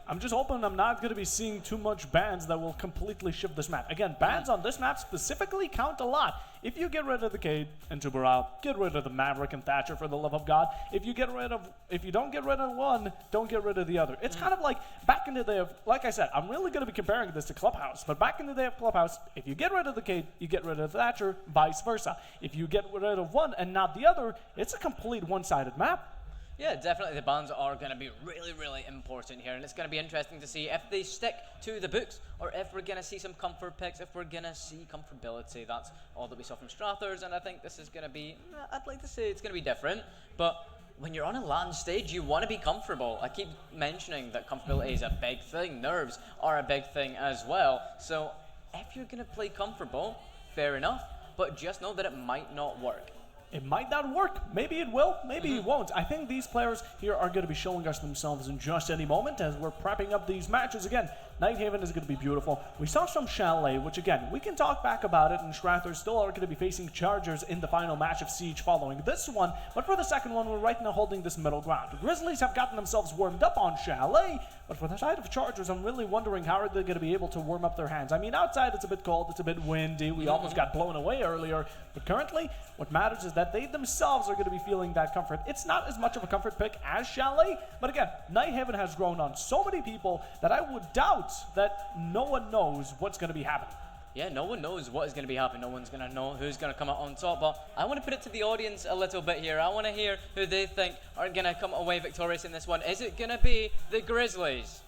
I'm just hoping I'm not going to be seeing too much bans that will completely shift this map. Again, bans on this map specifically count a lot. If you get rid of the Cade and Tuberal, get rid of the Maverick and Thatcher, for the love of God. If you don't get rid of one, don't get rid of the other. It's kind of like back in the day of, like I said, I'm really going to be comparing this to Clubhouse, but back in the day of Clubhouse, if you get rid of the Cade, you get rid of Thatcher, vice versa. If you get rid of one and not the other, it's a complete one-sided map. Yeah, definitely the bans are going to be really, really important here, and it's going to be interesting to see if they stick to the books or if we're going to see some comfort picks, if we're going to see comfortability. That's all that we saw from Strathers, and I think this is going to be, I'd like to say it's going to be different, but when you're on a LAN stage, you want to be comfortable. I keep mentioning that comfortability is a big thing. Nerves are a big thing as well. So if you're going to play comfortable, fair enough, but just know that it might not work. It might not work. Maybe it will. Maybe it won't. I think these players here are going to be showing us themselves in just any moment as we're prepping up these matches. Again, Nighthaven is going to be beautiful. We saw some Chalet, which again, we can talk back about it, and Strathers still are going to be facing Chargers in the final match of Siege following this one, but for the second one, we're right now holding this middle ground. The Grizzlies have gotten themselves warmed up on Chalet, but for the side of Chargers, I'm really wondering how are they going to be able to warm up their hands. I mean, outside it's a bit cold, it's a bit windy, we almost got blown away earlier, but currently, what matters is that they themselves are going to be feeling that comfort. It's not as much of a comfort pick as Chalet, but again, Nighthaven has grown on so many people that I would doubt that no one knows what's going to be happening. Yeah, no one knows what is going to be happening. No one's going to know who's going to come out on top. But I want to put it to the audience a little bit here. I want to hear who they think are going to come away victorious in this one. Is it going to be the Grizzlies?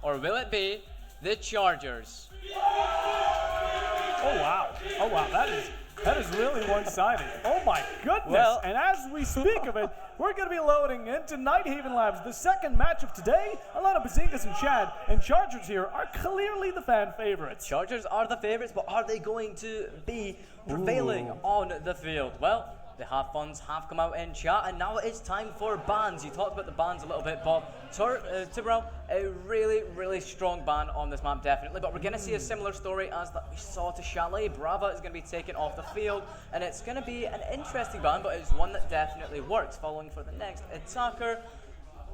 Or will it be the Chargers? Oh, wow. Oh, wow. That is really one-sided. Oh, my goodness. Well, and as we speak of it, we're going to be loading into Nighthaven Labs, the second match of today. A lot of Bazingas and Chad, and Chargers here are clearly the fan favorites. Chargers are the favorites, but are they going to be prevailing on the field? Well, the half funds have come out in chat, and now it's time for bans. You talked about the bans a little bit, Bob. Tiburon, a really, really strong ban on this map, definitely. But we're going to see a similar story as that we saw to Chalet. Brava is going to be taken off the field, and it's going to be an interesting ban, but it's one that definitely works. Following for the next attacker,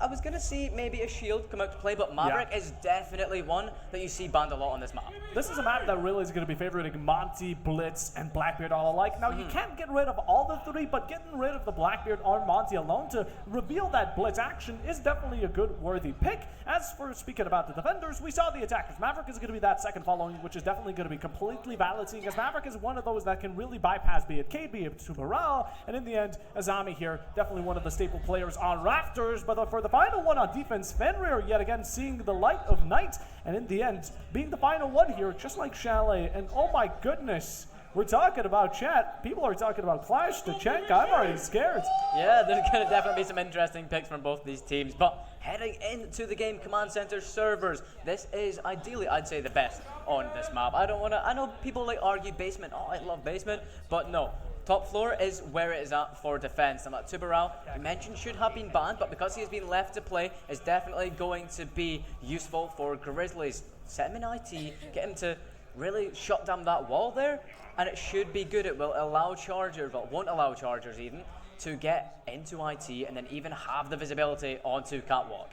I was going to see maybe a shield come out to play, but Maverick is definitely one that you see banned a lot on this map. This is a map that really is going to be favoriting Monty, Blitz, and Blackbeard all alike. Now, you can't get rid of all the three, but getting rid of the Blackbeard or Monty alone to reveal that Blitz action is definitely a good, worthy pick. As for speaking about the defenders, we saw the attackers. Maverick is going to be that second following, which is definitely going to be completely valid, seeing as Maverick is one of those that can really bypass be it Cade, be it Tuberal, and in the end, Azami here, definitely one of the staple players on Rafters, but for the final one on defense, Fenrir yet again seeing the light of night, and in the end, being the final one here, just like Chalet, and oh my goodness, we're talking about chat. People are talking about Clash to Chenk. I'm already scared. Yeah, there's going to definitely be some interesting picks from both these teams. But heading into the game, Command Center servers. This is ideally, I'd say, the best on this map. I know people like argue basement. Oh, I love basement. But no. Top floor is where it is at for defense. And that Tuberal, you mentioned, should have been banned, but because he has been left to play, is definitely going to be useful for Grizzlies. Set him in IT, get him to really shut down that wall there, and it should be good. It will allow Chargers, well, won't allow Chargers even, to get into IT and then even have the visibility onto Catwalk.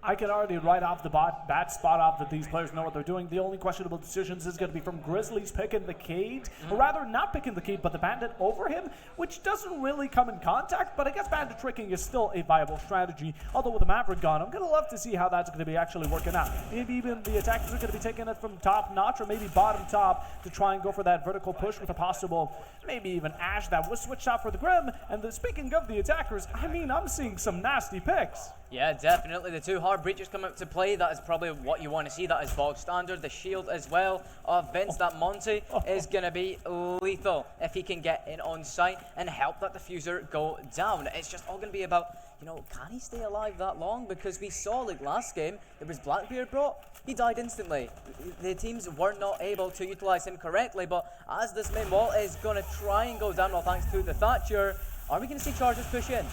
I can already right off the bat spot off that these players know what they're doing. The only questionable decisions is going to be from Grizzlies picking the Cade, or rather not picking the Cade, but the Bandit over him, which doesn't really come in contact, but I guess Bandit tricking is still a viable strategy. Although with the Maverick gone, I'm going to love to see how that's going to be actually working out. Maybe even the attackers are going to be taking it from top notch, or maybe bottom top, to try and go for that vertical push with a possible, maybe even Ash that was switched out for the Grim. And speaking of the attackers, I mean, I'm seeing some nasty picks. Yeah, definitely. The two hard breaches come out to play. That is probably what you want to see. That is bog standard. The shield as well of Vince, that Monty, is going to be lethal if he can get in on site and help that diffuser go down. It's just all going to be about, you know, can he stay alive that long? Because we saw, like, last game, there was Blackbeard brought. He died instantly. The teams were not able to utilize him correctly, but as this main wall is going to try and go down, well, thanks to the Thatcher, are we going to see Chargers push in?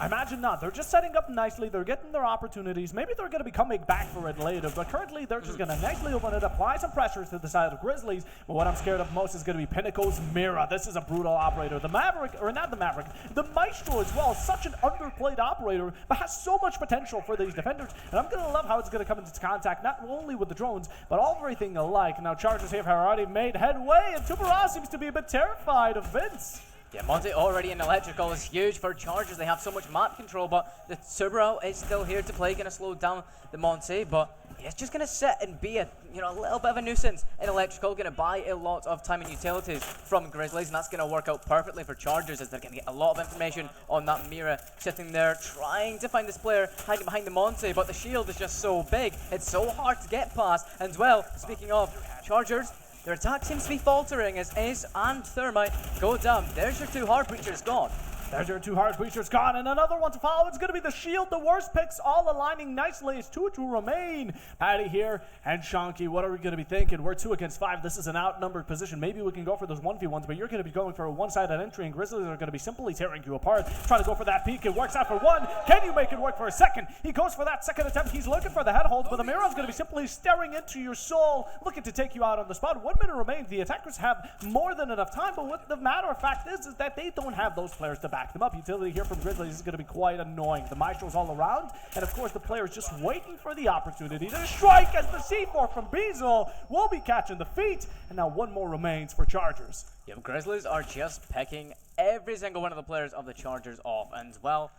I imagine not. They're just setting up nicely. They're getting their opportunities. Maybe they're going to be coming back for it later, but currently they're just going to nicely open it, apply some pressures to the side of Grizzlies. But what I'm scared of most is going to be Pinnacle's Mira. This is a brutal operator. The Maverick, or not the Maverick, the Maestro as well, such an underplayed operator, but has so much potential for these defenders. And I'm going to love how it's going to come into contact, not only with the drones, but everything alike. Now, Chargers here have already made headway, and Tuberal seems to be a bit terrified of Vince. Yeah, Monty already in electrical is huge for Chargers. They have so much map control, but the Tuberal is still here to play, going to slow down the Monty, but it's just going to sit and be a little bit of a nuisance in electrical, going to buy a lot of time and utilities from Grizzlies, and that's going to work out perfectly for Chargers as they're going to get a lot of information on that Mira sitting there trying to find this player hiding behind the Monty, but the shield is just so big, it's so hard to get past. And well, speaking of Chargers, their attack seems to be faltering as Ace and Thermite go down. There's your two hard breachers gone. There's your two hard breachers gone, and another one to follow. It's going to be the shield. The worst picks all aligning nicely. It's 2 to remain. Patty here and Shonky, what are we going to be thinking? We're 2 against 5. This is an outnumbered position. Maybe we can go for those 1v1s, but you're going to be going for a one-sided entry, and Grizzlies are going to be simply tearing you apart. Trying to go for that peek. It works out for 1. Can you make it work for a second? He goes for that second attempt. He's looking for the head hold, but the Miro's going to be simply staring into your soul, looking to take you out on the spot. 1 minute remains. The attackers have more than enough time, but what the matter of fact is that they don't have those players to back them up. Utility here from Grizzlies is going to be quite annoying. The Maestro's all around, and of course the players just waiting for the opportunity to strike as the C4 from Beazle will be catching the feet, and now 1 more remains for Chargers. Yeah, Grizzlies are just picking every single one of the players of the Chargers off, and well,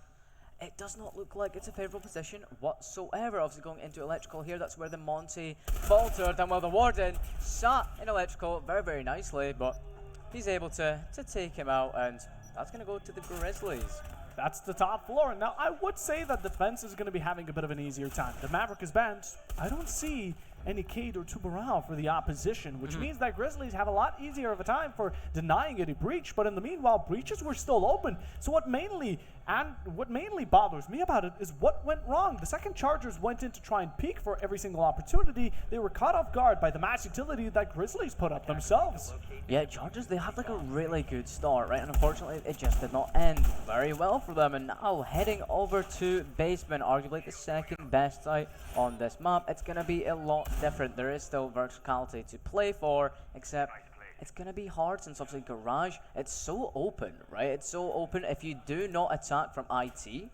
it does not look like it's a favourable position whatsoever. Obviously going into electrical here, that's where the Monty faltered, and well, the Warden sat in electrical very, very nicely, but he's able to take him out, and that's going to go to the Grizzlies. That's the top floor. Now, I would say that defense is going to be having a bit of an easier time. The Maverick is banned. I don't see any Cade or Tubarão for the opposition, which means that Grizzlies have a lot easier of a time for denying any breach, but in the meanwhile, breaches were still open. So what mainly bothers me about it is what went wrong. The second Chargers went in to try and peek for every single opportunity. They were caught off guard by the mass utility that Grizzlies put up themselves. Yeah, Chargers, they had like a really good start, right? And unfortunately, it just did not end very well for them. And now heading over to basement, arguably the second best site on this map. It's going to be a lot different. There is still verticality to play for, except it's going to be hard since obviously Garage, it's so open, right? It's so open. If you do not attack from IT,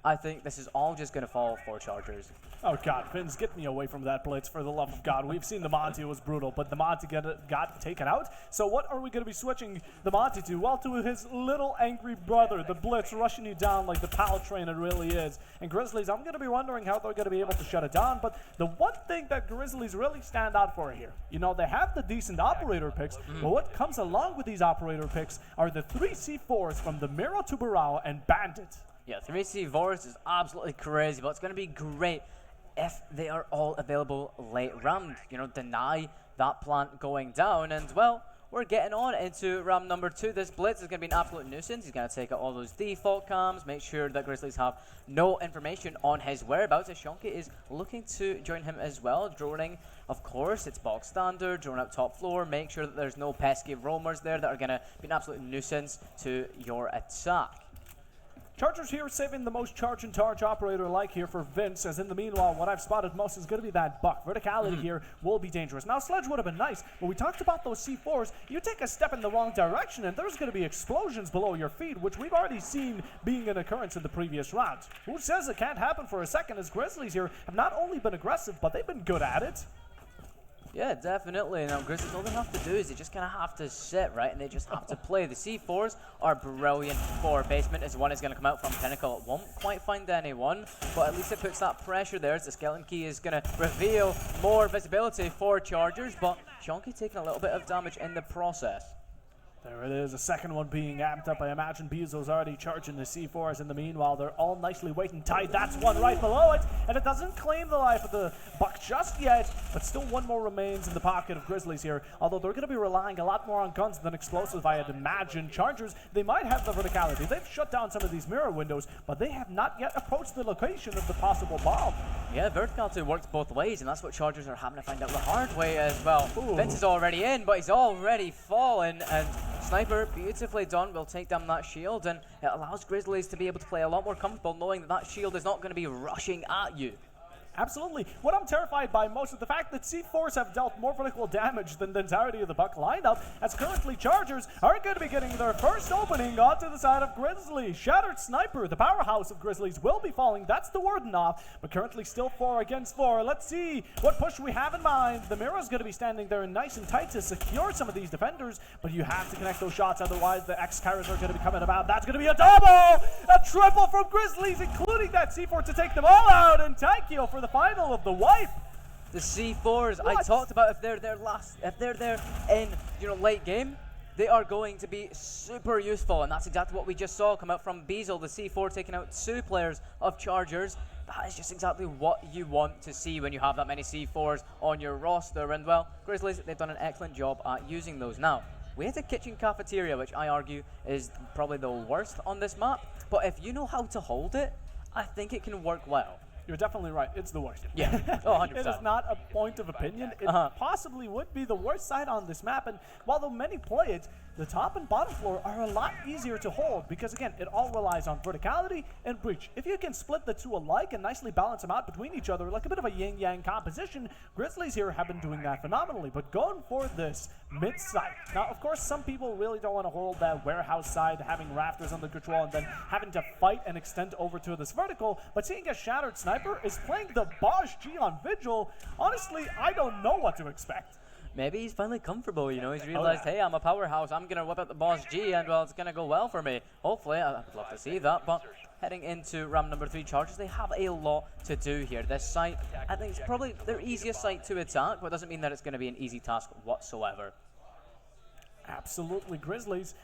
I think this is all just going to fall for Chargers. Oh God, Finns, get me away from that blitz, for the love of God. We've seen the Monty was brutal, but the Monty got taken out. So what are we going to be switching the Monty to? Well, to his little angry brother, the blitz, rushing you down like the pal train it really is. And Grizzlies, I'm going to be wondering how they're going to be able to shut it down, but the one thing that Grizzlies really stand out for here, you know, they have the decent operator picks, but what comes along with these operator picks are the 3 C4s from the Miro, Tubarão, and Bandit. Yeah, 3 C4s is absolutely crazy, but it's going to be great if they are all available late round. You know, deny that plant going down, and well, we're getting on into round number 2. This blitz is going to be an absolute nuisance. He's going to take out all those default cams, make sure that Grizzlies have no information on his whereabouts. As Shonky is looking to join him as well. Droning, of course, it's box standard. Drone out top floor. Make sure that there's no pesky roamers there that are going to be an absolute nuisance to your attack. Chargers here saving the most charge and charge operator like here for Vince, as in the meanwhile, what I've spotted most is going to be that buck. Verticality here will be dangerous. Now, Sledge would have been nice, but we talked about those C4s. You take a step in the wrong direction, and there's going to be explosions below your feet, which we've already seen being an occurrence in the previous rounds. Who says it can't happen for a second, as Grizzlies here have not only been aggressive, but they've been good at it. Yeah, definitely. Now, Grizzlies, all they have to do is they just kind of have to sit, right? And they just have to play. The C4s are brilliant for basement, as one is going to come out from Pinnacle. It won't quite find anyone, but at least it puts that pressure there, as the Skeleton Key is going to reveal more visibility for Chargers, but Shonky taking a little bit of damage in the process. There it is, a second one being amped up. I imagine Bezo's already charging the C4s. In the meanwhile, they're all nicely waiting tight. That's one right below it, and it doesn't claim the life of the buck just yet, but still 1 more remains in the pocket of Grizzlies here, although they're going to be relying a lot more on guns than explosives, I'd imagine. Chargers, they might have the verticality. They've shut down some of these mirror windows, but they have not yet approached the location of the possible bomb. Yeah, verticality works both ways, and that's what Chargers are having to find out the hard way as well. Ooh. Vince is already in, but he's already fallen, and Sniper, beautifully done, will take down that shield, and it allows Grizzlies to be able to play a lot more comfortable knowing that that shield is not going to be rushing at you. Absolutely. What I'm terrified by most is the fact that C4s have dealt more vertical damage than the entirety of the Buck lineup, as currently Chargers are going to be getting their first opening onto the side of Grizzlies. Shattered Sniper, the powerhouse of Grizzlies, will be falling. That's the Warden off, but currently still 4 against 4. Let's see what push we have in mind. The Miro's going to be standing there nice and tight to secure some of these defenders, but you have to connect those shots, otherwise the X-Carriers are going to be coming about. That's going to be a double! A triple from Grizzlies, including that C4 to take them all out, and Taikyo for the final of the wipe. The C4s, I talked about if they're there in late game, they are going to be super useful, and that's exactly what we just saw come out from Beazle, the C4 taking out 2 players of Chargers. That is just exactly what you want to see when you have that many C4s on your roster, and well, Grizzlies, they've done an excellent job at using those. Now, We hit a kitchen cafeteria, which I argue is probably the worst on this map. But if you know how to hold it, I think it can work well. You're definitely right. It's the worst. Yeah, oh, 100%. It is not a point of opinion. It possibly would be the worst side on this map. And while though many play it, the top and bottom floor are a lot easier to hold because, again, it all relies on verticality and breach. If you can split the two alike and nicely balance them out between each other, like a bit of a yin-yang composition, Grizzlies here have been doing that phenomenally. But going for this mid-side. Now, of course, some people really don't want to hold that warehouse side, having rafters under control and then having to fight and extend over to this vertical. But seeing as Shattered Sniper is playing the Bosch G on Vigil, honestly, I don't know what to expect. Maybe he's finally comfortable, you know, he's realized, hey, I'm a powerhouse, I'm going to whip out the Boss G, and well, it's going to go well for me. Hopefully, I'd love to see that, but heading into round number 3 Chargers, they have a lot to do here. This site, I think it's probably their easiest site to attack, but it doesn't mean that it's going to be an easy task whatsoever. Absolutely, Grizzlies.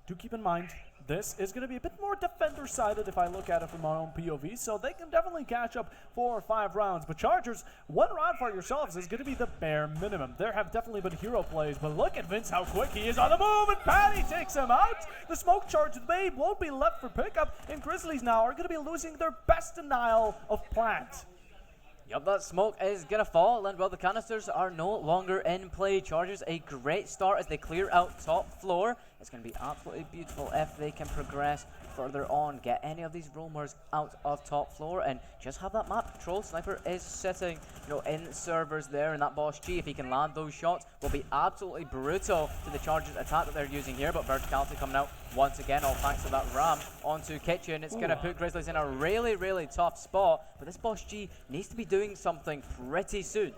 Do keep in mind, this is going to be a bit more defender-sided if I look at it from my own POV, so they can definitely catch up 4 or 5 rounds. But Chargers, 1 round for yourselves is going to be the bare minimum. There have definitely been hero plays, but look at Vince, how quick he is on the move, and Patty takes him out. The smoke charge Babe won't be left for pickup, and Grizzlies now are going to be losing their best denial of plant. Yep, that smoke is going to fall, and well, the canisters are no longer in play. Chargers a great start as they clear out top floor. It's going to be absolutely beautiful if they can progress further on, get any of these roamers out of top floor, and just have that map control. Sniper is sitting, you know, in servers there, and that Boss G, if he can land those shots, will be absolutely brutal to the Chargers attack that they're using here. But verticality coming out once again, all thanks to that ram onto Kitchen. It's going to put Grizzlies in a really, really tough spot, but this Boss G needs to be doing something pretty soon.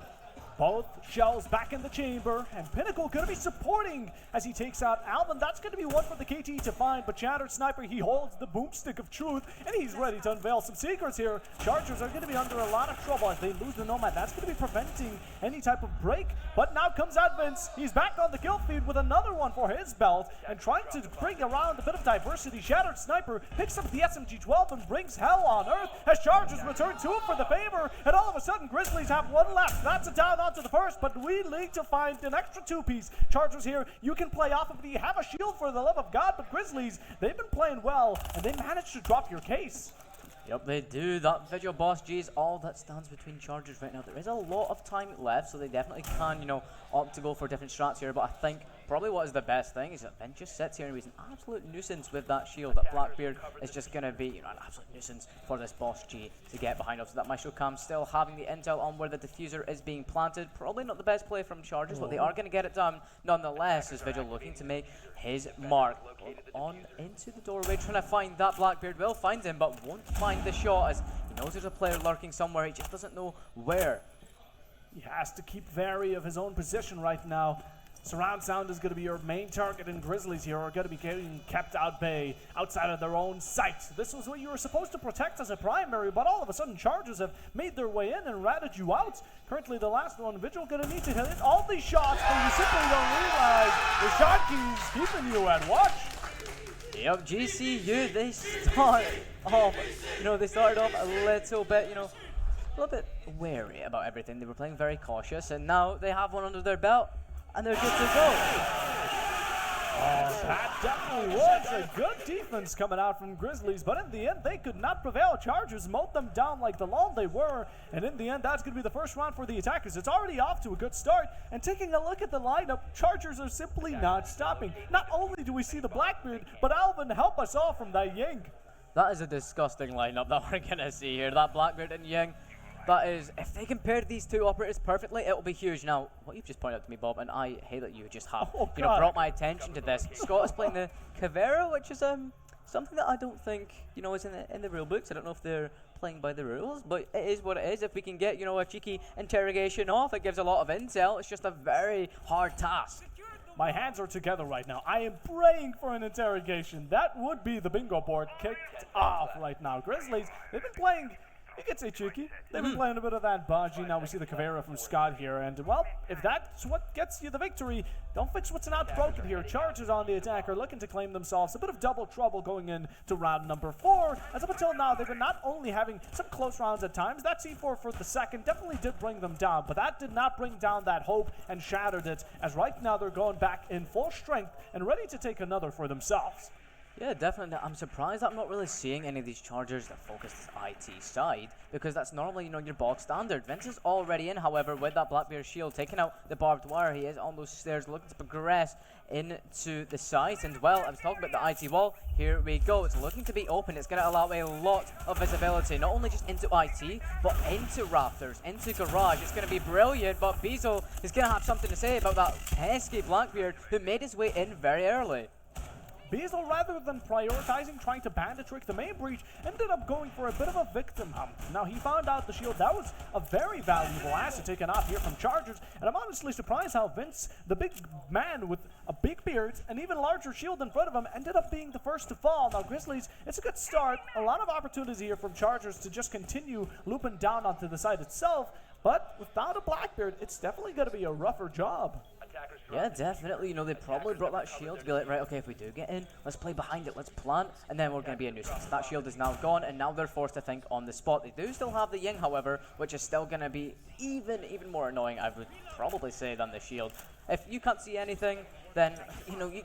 Both shells back in the chamber, and Pinnacle going to be supporting as he takes out Alvin. That's going to be one for the KT to find, but Shattered Sniper, he holds the boomstick of truth, and he's ready to unveil some secrets here. Chargers are going to be under a lot of trouble as they lose the Nomad. That's going to be preventing any type of break, but now comes out Vince. He's back on the kill feed with another one for his belt, and trying to bring around a bit of diversity. Shattered Sniper picks up the SMG-12 and brings hell on earth as Chargers return 2 for the favor, and all of a sudden Grizzlies have 1 left. That's a down onto the first, but we need to find an extra 2-piece. Chargers here, you can play off of the have a shield for the love of God, but Grizzlies, they've been playing well, and they managed to drop your case. Yep, they do. That Vigil Boss G is all that stands between Chargers right now. There is a lot of time left, so they definitely can, you know, opt to go for different strats here, but I think probably what is the best thing is that Ben just sits here and he's an absolute nuisance with that shield. That Blackbeard is just going to be, you know, an absolute nuisance for this Boss G to get behind. Also, that Maestro Cam still having the intel on where the diffuser is being planted. Probably not the best play from Chargers, but they are going to get it done nonetheless, as Vigil looking to make his mark. On into the doorway, trying to find that Blackbeard. Will find him, but won't find the shot as he knows there's a player lurking somewhere. He just doesn't know where. He has to keep wary of his own position right now. Surround sound is going to be your main target, and Grizzlies here are going to be getting kept out bay, outside of their own sight. This was what you were supposed to protect as a primary, but all of a sudden Chargers have made their way in and ratted you out. Currently the last one, Vigil going to need to hit all these shots, but you simply don't realize the shot key's keeping you at watch. Yep, GCU, they start off, you know, they started off a little bit, you know, a little bit wary about everything. They were playing very cautious, and now they have one under their belt, and they're good to go. That definitely was a good defense coming out from Grizzlies, but in the end, they could not prevail. Chargers mowed them down like the lawn they were, and in the end, that's going to be the first round for the attackers. It's already off to a good start, and taking a look at the lineup, Chargers are simply not stopping. Not only do we see the Blackbeard, but Alvin, help us all from that Ying. That is a disgusting lineup that we're going to see here. That Blackbeard and Ying. That is, if they compare these two operators perfectly, it will be huge. Now, what you've just pointed out to me, Bob, and I hate that you just have, you know, brought my attention to this. Scott is playing the Caveira, which is something that I don't think, you know, is in the rule books. I don't know if they're playing by the rules, but it is what it is. If we can get, you know, a cheeky interrogation off, it gives a lot of intel. It's just a very hard task. My hands are together right now. I am praying for an interrogation. That would be the bingo board kicked off right now. Grizzlies, they've been playing you could say cheeky. They've been playing a bit of that Baji. Now we see the Caveira from Scott here. And, well, if that's what gets you the victory, don't fix what's not broken here. Chargers on the attack are looking to claim themselves a bit of double trouble going into round number 4. As up until now, they've been not only having some close rounds at times, that C4 for the second definitely did bring them down, but that did not bring down that hope and shattered it, as right now they're going back in full strength and ready to take another for themselves. Yeah, definitely. I'm surprised I'm not really seeing any of these Chargers that focus this IT side, because that's normally, your bog standard. Vince is already in, however, with that Blackbeard shield, taking out the barbed wire. He is on those stairs looking to progress into the site. And, well, I was talking about the IT wall. Here we go. It's looking to be open. It's going to allow a lot of visibility, not only just into IT, but into Rafters, into Garage. It's going to be brilliant, but Beazle is going to have something to say about that pesky Blackbeard who made his way in very early. Beazle, rather than prioritizing trying to bandit trick the main breach, ended up going for a bit of a victim hump. Now, he found out the shield. That was a very valuable asset taken off here from Chargers, and I'm honestly surprised how Vince, the big man with a big beard, an even larger shield in front of him, ended up being the first to fall. Now, Grizzlies, it's a good start. A lot of opportunity here from Chargers to just continue looping down onto the site itself, but without a Blackbeard, it's definitely going to be a rougher job. Yeah, definitely. They probably brought that shield to be like, right, okay, if we do get in, let's play behind it, let's plant, and then we're going to be a nuisance. That shield is now gone, and now they're forced to think on the spot. They do still have the Ying, however, which is still going to be even more annoying, I would probably say, than the shield. If you can't see anything, then,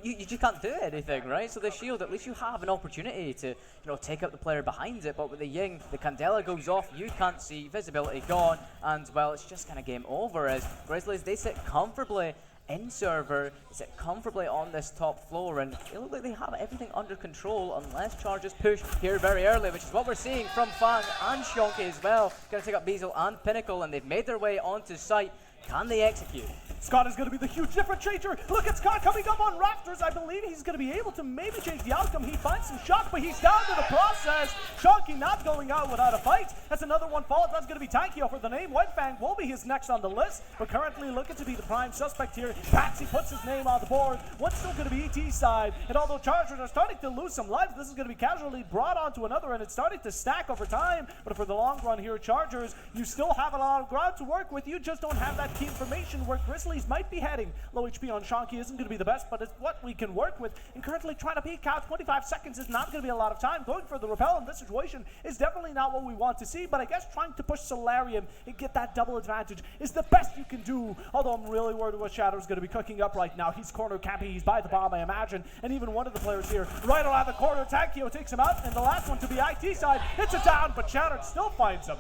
you just can't do anything, right? So the shield, at least you have an opportunity to, take out the player behind it. But with the Ying, the Candela goes off, you can't see, visibility gone, and, well, it's just kind of game over as Grizzlies, they sit comfortably in server, sit comfortably on this top floor, and they look like they have everything under control unless Chargers push here very early, which is what we're seeing from Fang and Shonky as well. Going to take up Beazle and Pinnacle, and they've made their way onto site. Can they execute? Scott is going to be the huge differentiator. Look at Scott coming up on Rafters. I believe he's going to be able to maybe change the outcome. He finds some shock, but he's down to the process. Shonky not going out without a fight. That's another one fall. That's going to be Tankio for the name. Whitefang will be his next on the list, but currently looking to be the prime suspect here. Patsy puts his name on the board. One's still going to be ET side, and although Chargers are starting to lose some lives, this is going to be casually brought onto another, and it's starting to stack over time. But for the long run here, Chargers, you still have a lot of ground to work with. You just don't have that key information where Grizzlies might be heading. Low HP on Shonky isn't going to be the best, but it's what we can work with. And currently trying to peek out 25 seconds is not going to be a lot of time. Going for the repel in this situation is definitely not what we want to see, but I guess trying to push Solarium and get that double advantage is the best you can do. Although I'm really worried what Shadow's going to be cooking up right now. He's corner camping, he's by the bomb, I imagine, and even one of the players here right around the corner. Tankio takes him out, and the last one to be IT side. It's a down, but Shadow still finds him.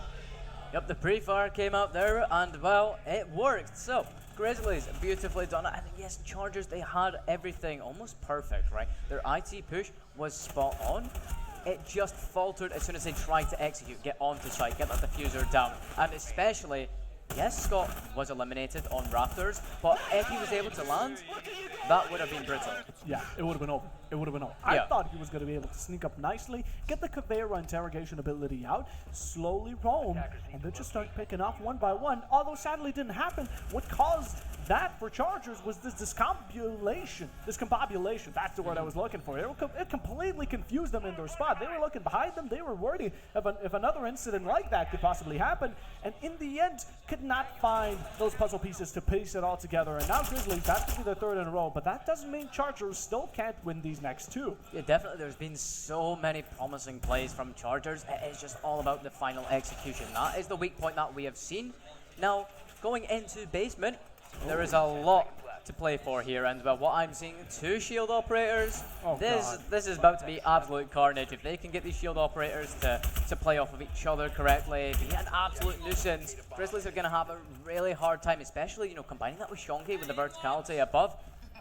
Yep, the pre-fire came out there, and, well, it worked. So, Grizzlies, beautifully done. And yes, Chargers, they had everything almost perfect, right? Their IT push was spot on. It just faltered as soon as they tried to execute, get onto site, get that diffuser down. And especially, yes, Scott was eliminated on Raptors, but if he was able to land, that would have been brutal. Yeah, it would have been over. It would have been over. Yeah. I thought he was going to be able to sneak up nicely, get the Caveira interrogation ability out, slowly roam, and then just start picking off one by one. Although sadly didn't happen. What caused that for Chargers was this discombobulation. Discombobulation, that's the word I was looking for. It completely confused them in their spot. They were looking behind them. They were worried if another incident like that could possibly happen. And in the end, could not find those puzzle pieces to piece it all together. And now Grizzlies, that's going to be their third in a row. But that doesn't mean Chargers still can't win these next two. Yeah, definitely. There's been so many promising plays from Chargers. It is just all about the final execution. That is the weak point that we have seen. Now, going into basement, there is a lot to play for here, and what I'm seeing, two shield operators. This is about to be absolute carnage. If they can get these shield operators to play off of each other correctly, be an absolute nuisance. Grizzlies are going to have a really hard time, especially combining that with Shonky with the verticality above.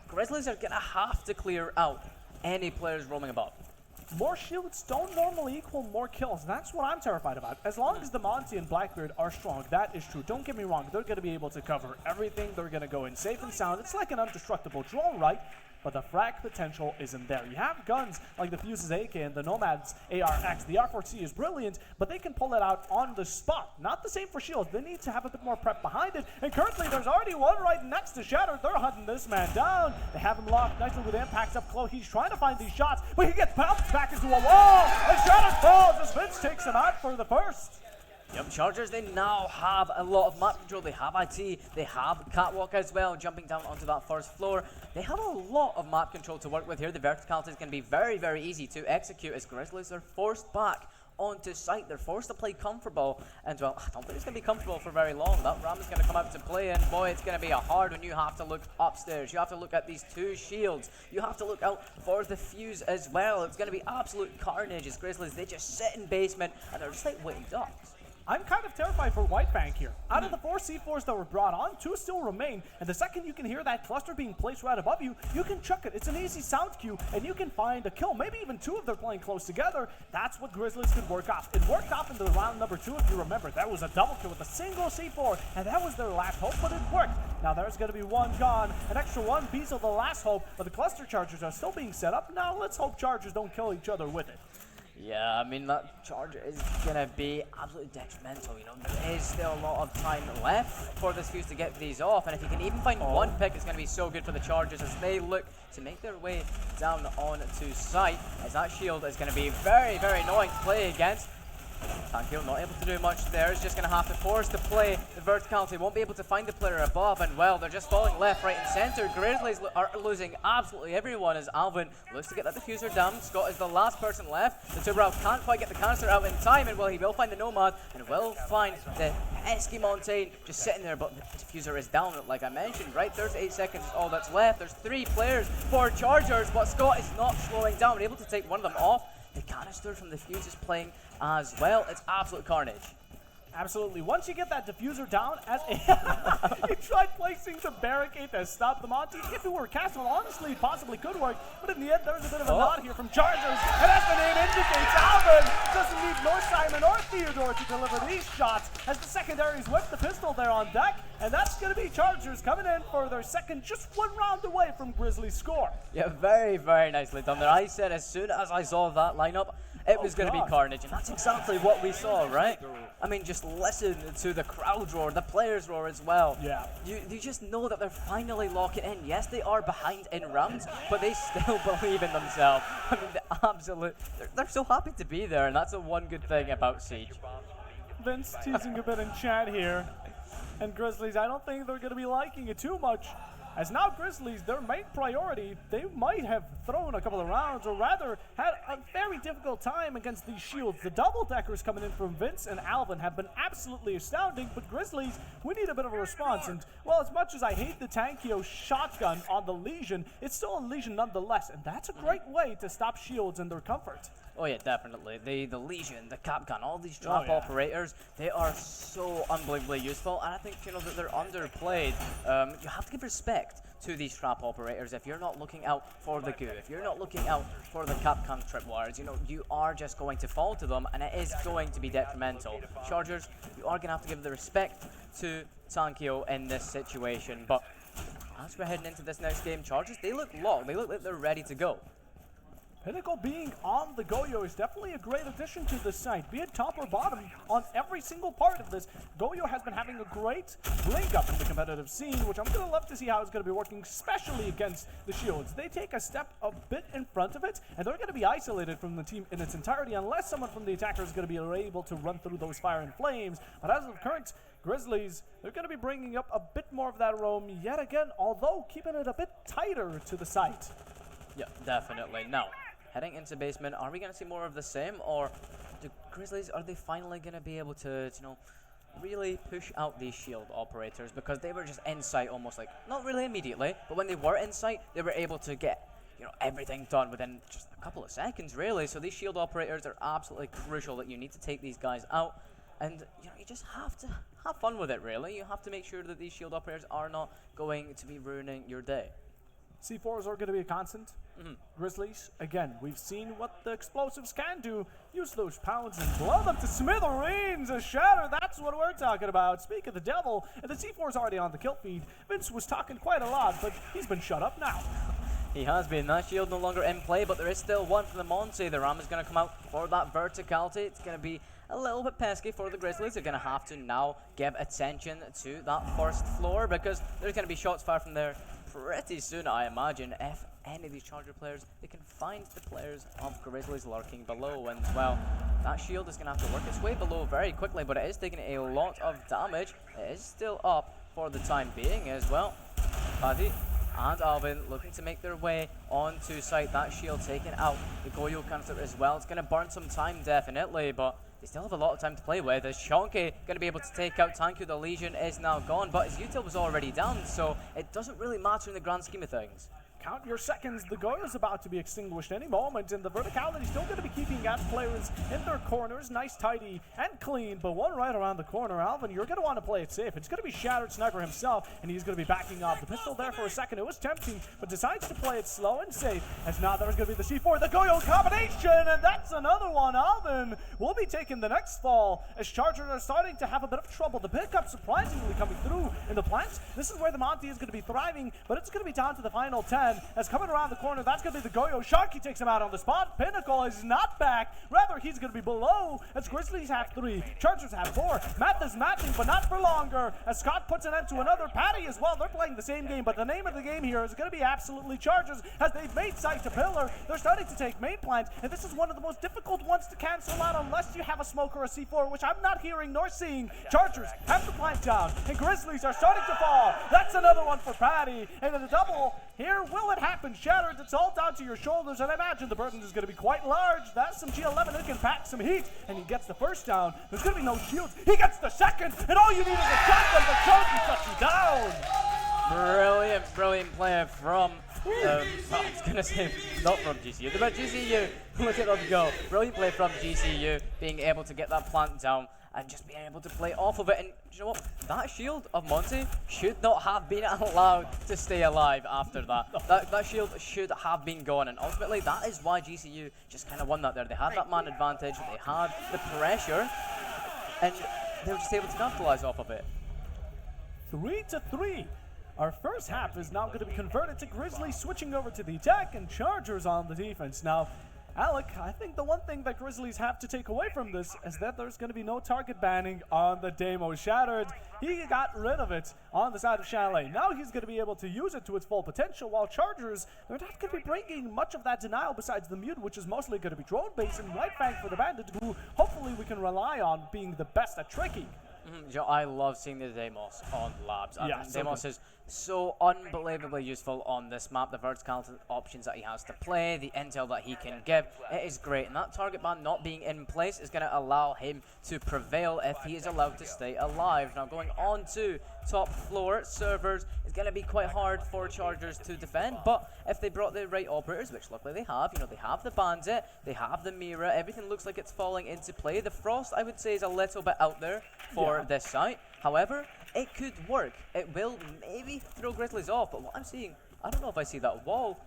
Grizzlies are going to have to clear out any players roaming above. More shields don't normally equal more kills. That's what I'm terrified about. As long as the Monty and Blackbeard are strong, that is true. Don't get me wrong. They're going to be able to cover everything. They're going to go in safe and sound. It's like an indestructible drone, right? But the frag potential isn't there. You have guns like the Fuse's AK and the Nomad's ARX. The R4C is brilliant, but they can pull it out on the spot. Not the same for shields. They need to have a bit more prep behind it. And currently, there's already one right next to Shatter. They're hunting this man down. They have him locked nicely with impacts up close. He's trying to find these shots, but he gets bounced back into a wall. And Shatter falls as Vince takes him out for the first. Yep, Chargers, they now have a lot of map control. They have IT, they have Catwalk as well, jumping down onto that first floor. They have a lot of map control to work with here. The verticality is going to be very, very easy to execute as Grizzlies are forced back onto site. They're forced to play comfortable, and well, I don't think it's going to be comfortable for very long. That Ram is going to come out to play, and boy, it's going to be a hard one. You have to look upstairs. You have to look at these two shields. You have to look out for the fuse as well. It's going to be absolute carnage as Grizzlies, they just sit in basement, and they're just like waiting ducks. I'm kind of terrified for White Bank here. Out of the 4 C4s that were brought on, 2 still remain, and the second you can hear that cluster being placed right above you, you can chuck it. It's an easy sound cue, and you can find a kill, maybe even 2 if they're playing close together. That's what Grizzlies could work off. It worked off in the round number 2, if you remember. That was a double kill with a single C4, and that was their last hope, but it worked. Now there's going to be one gone, an extra one piece of the last hope, but the cluster chargers are still being set up. Now let's hope Chargers don't kill each other with it. Yeah, I mean, that Charger is going to be absolutely detrimental, you know. There is still a lot of time left for this fuse to get these off, and if you can even find one pick, it's going to be so good for the Chargers as they look to make their way down onto site, as that shield is going to be very, very annoying to play against. Tankio not able to do much there. Is just going to have to force to play the verticality. Won't be able to find the player above, and well, they're just falling left, right, and center. Grizzlies are losing absolutely everyone as Alvin looks to get that diffuser down. Scott is the last person left. The Tubrau can't quite get the canister out in time, and well, he will find the Nomad and will find the pesky Montaigne just sitting there, but the diffuser is down, like I mentioned, right? 38 seconds is all that's left. There's 3 players for Chargers, but Scott is not slowing down. We're able to take one of them off. The canister from the fuse is playing as well. It's absolute carnage. Absolutely. Once you get that diffuser down, as he tried placing the barricade to stop the Monty. If it were Castle, honestly, it possibly could work. But in the end, there's a bit of a nod here from Chargers. And as the name indicates, Alvin doesn't need nor Simon or Theodore to deliver these shots as the secondaries whip the pistol there on deck. And that's going to be Chargers coming in for their second, just 1 round away from Grizzlies' score. Yeah, very, very nicely done there. I said as soon as I saw that lineup, it was going to be carnage, and that's exactly what we saw, right? I mean, just listen to the crowd roar, the players roar as well. Yeah. You just know that they're finally locking in. Yes, they are behind in rounds, but they still believe in themselves. I mean, the absolute, they're so happy to be there, and that's the one good thing about Siege. Vince teasing a bit in chat here. And Grizzlies, I don't think they're going to be liking it too much. As now Grizzlies, their main priority, they might have thrown a couple of rounds, or rather had a very difficult time against these shields. The double-deckers coming in from Vince and Alvin have been absolutely astounding, but Grizzlies, we need a bit of a response. And, well, as much as I hate the Tankio shotgun on the Legion, it's still a Legion nonetheless, and that's a great way to stop shields in their comfort. Oh yeah, definitely. The Legion, the Capgun, all these trap operators, they are so unbelievably useful, and I think, you know, that they're underplayed. You have to give respect to these trap operators. If you're not looking out for the goo, if you're not looking out for the Capgun tripwires, you know, you are just going to fall to them, and it is going to be detrimental. Chargers, you are going to have to give the respect to Tankio in this situation, but as we're heading into this next game, Chargers, they look locked. They look like they're ready to go. Pinnacle being on the Goyo is definitely a great addition to this site, be it top or bottom, on every single part of this. Goyo has been having a great link up in the competitive scene, which I'm going to love to see how it's going to be working, especially against the Shields. They take a step a bit in front of it, and they're going to be isolated from the team in its entirety, unless someone from the attacker is going to be able to run through those fire and flames. But as of current, Grizzlies, they're going to be bringing up a bit more of that roam yet again, although keeping it a bit tighter to the site. Yeah, definitely. Now, heading into basement, are we going to see more of the same, or the Grizzlies, are they finally going to be able to, you know, really push out these shield operators? Because they were just in sight almost like, not really immediately, but when they were in sight, they were able to get, you know, everything done within just a couple of seconds, really. So these shield operators are absolutely crucial, that you need to take these guys out, and, you know, you just have to have fun with it, really. You have to make sure that these shield operators are not going to be ruining your day. C4s are going to be a constant. Grizzlies, again, we've seen what the explosives can do. Use those pounds and blow them to smithereens, a shatter. That's what we're talking about. Speak of the devil, and the C4's already on the kill feed. Vince was talking quite a lot, but he's been shut up now. He has been. That shield no longer in play, but there is still one for the Monty. The Ram is going to come out for that verticality. It's going to be a little bit pesky for the Grizzlies. They're going to have to now give attention to that first floor, because there's going to be shots fired from there pretty soon, I imagine, if any of these Charger players, they can find the players of Grizzlies lurking below. And, well, that shield is going to have to work its way below very quickly, but it is taking a lot of damage. It is still up for the time being as well. Paddy and Alvin looking to make their way onto site. That shield taken out. The Goyo canister as well. It's going to burn some time, definitely, but they still have a lot of time to play with. As Shonky going to be able to take out Tanku. The Legion is now gone, but his util was already down, so it doesn't really matter in the grand scheme of things. Count your seconds. The Goyo is about to be extinguished any moment, and the verticality still going to be keeping at players in their corners. Nice, tidy, and clean, but one right around the corner. Alvin, you're going to want to play it safe. It's going to be Shattered Sniper himself, and he's going to be backing off. The pistol there for a second. It was tempting, but decides to play it slow and safe, as now there's going to be the C4, the Goyo combination, and that's another one. Alvin will be taking the next fall, as Chargers are starting to have a bit of trouble. The pickup surprisingly coming through in the plants. This is where the Monty is going to be thriving, but it's going to be down to the final 10, as coming around the corner, that's going to be the Goyo. Sharky takes him out on the spot. Pinnacle is not back. Rather, he's going to be below, as Grizzlies have 3, Chargers have 4. Math is matching, but not for longer, as Scott puts an end to another. Patty as well. They're playing the same game, but the name of the game here is going to be absolutely Chargers, as they've made site to pillar. They're starting to take main plant, and this is one of the most difficult ones to cancel out unless you have a smoke or a C4, which I'm not hearing nor seeing. Chargers have the plant down, and Grizzlies are starting to fall. That's another one for Patty, and then the double here. Will it happen? Shattered, it's all down to your shoulders, and I imagine the burden is going to be quite large. That's some G11 who can pack some heat, and he gets the first down. There's going to be no shields. He gets the second, and all you need is a shotgun, but Chargers shuts you down. Brilliant player from, I was going to say, not from GCU, but GCU. Look at them go. Brilliant play from GCU, being able to get that plant down and just being able to play off of it. And you know what? That shield of Monty should not have been allowed to stay alive after that. That shield should have been gone, and ultimately that is why GCU just kind of won that there. They had that man advantage, they had the pressure, and they were just able to capitalize off of it. 3-3. Our first half is now going to be converted to Grizzlies switching over to the attack, and Chargers on the defense. Now, Alec, I think the one thing that Grizzlies have to take away from this is that there's going to be no target banning on the Demo. Shattered, he got rid of it on the side of Chalet. Now he's going to be able to use it to its full potential, while Chargers, they're not going to be breaking much of that denial besides the mute, which is mostly going to be drone based, and right fang for the Bandit, who hopefully we can rely on being the best at tricking. I love seeing the Deimos on labs. Yeah, Deimos is so unbelievably useful on this map. The vertical options that he has to play, the intel that he can give, it is great. And that target ban not being in place is going to allow him to prevail if he is allowed to stay alive. Now going on to top floor servers is going to be quite hard for Chargers to defend, but if they brought the right operators, which luckily they have, they have the Bandit, they have the Mira, everything looks like it's falling into play. The Frost, I would say, is a little bit out there for this site. However, it could work. It will maybe throw Grizzlies off, but what I'm seeing, I don't know if I see that wall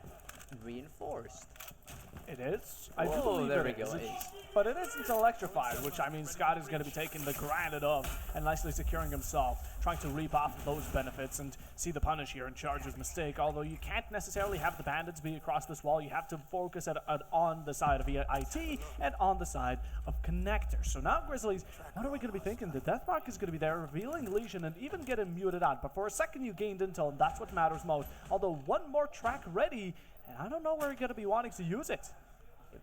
reinforced. It is. I do Whoa, believe there it we go. is. It is. But it isn't electrified, which I mean Scott is going to be taking the granted of and nicely securing himself, trying to reap off of those benefits and see the punish here and Chargers' mistake. Although you can't necessarily have the bandits be across this wall, you have to focus on the side of IT and on the side of connector. So now Grizzlies, what are we going to be thinking? The death mark is going to be there, revealing Legion and even getting muted out. But for a second you gained intel, and that's what matters most. Although one more track ready, and I don't know where you're going to be wanting to use it.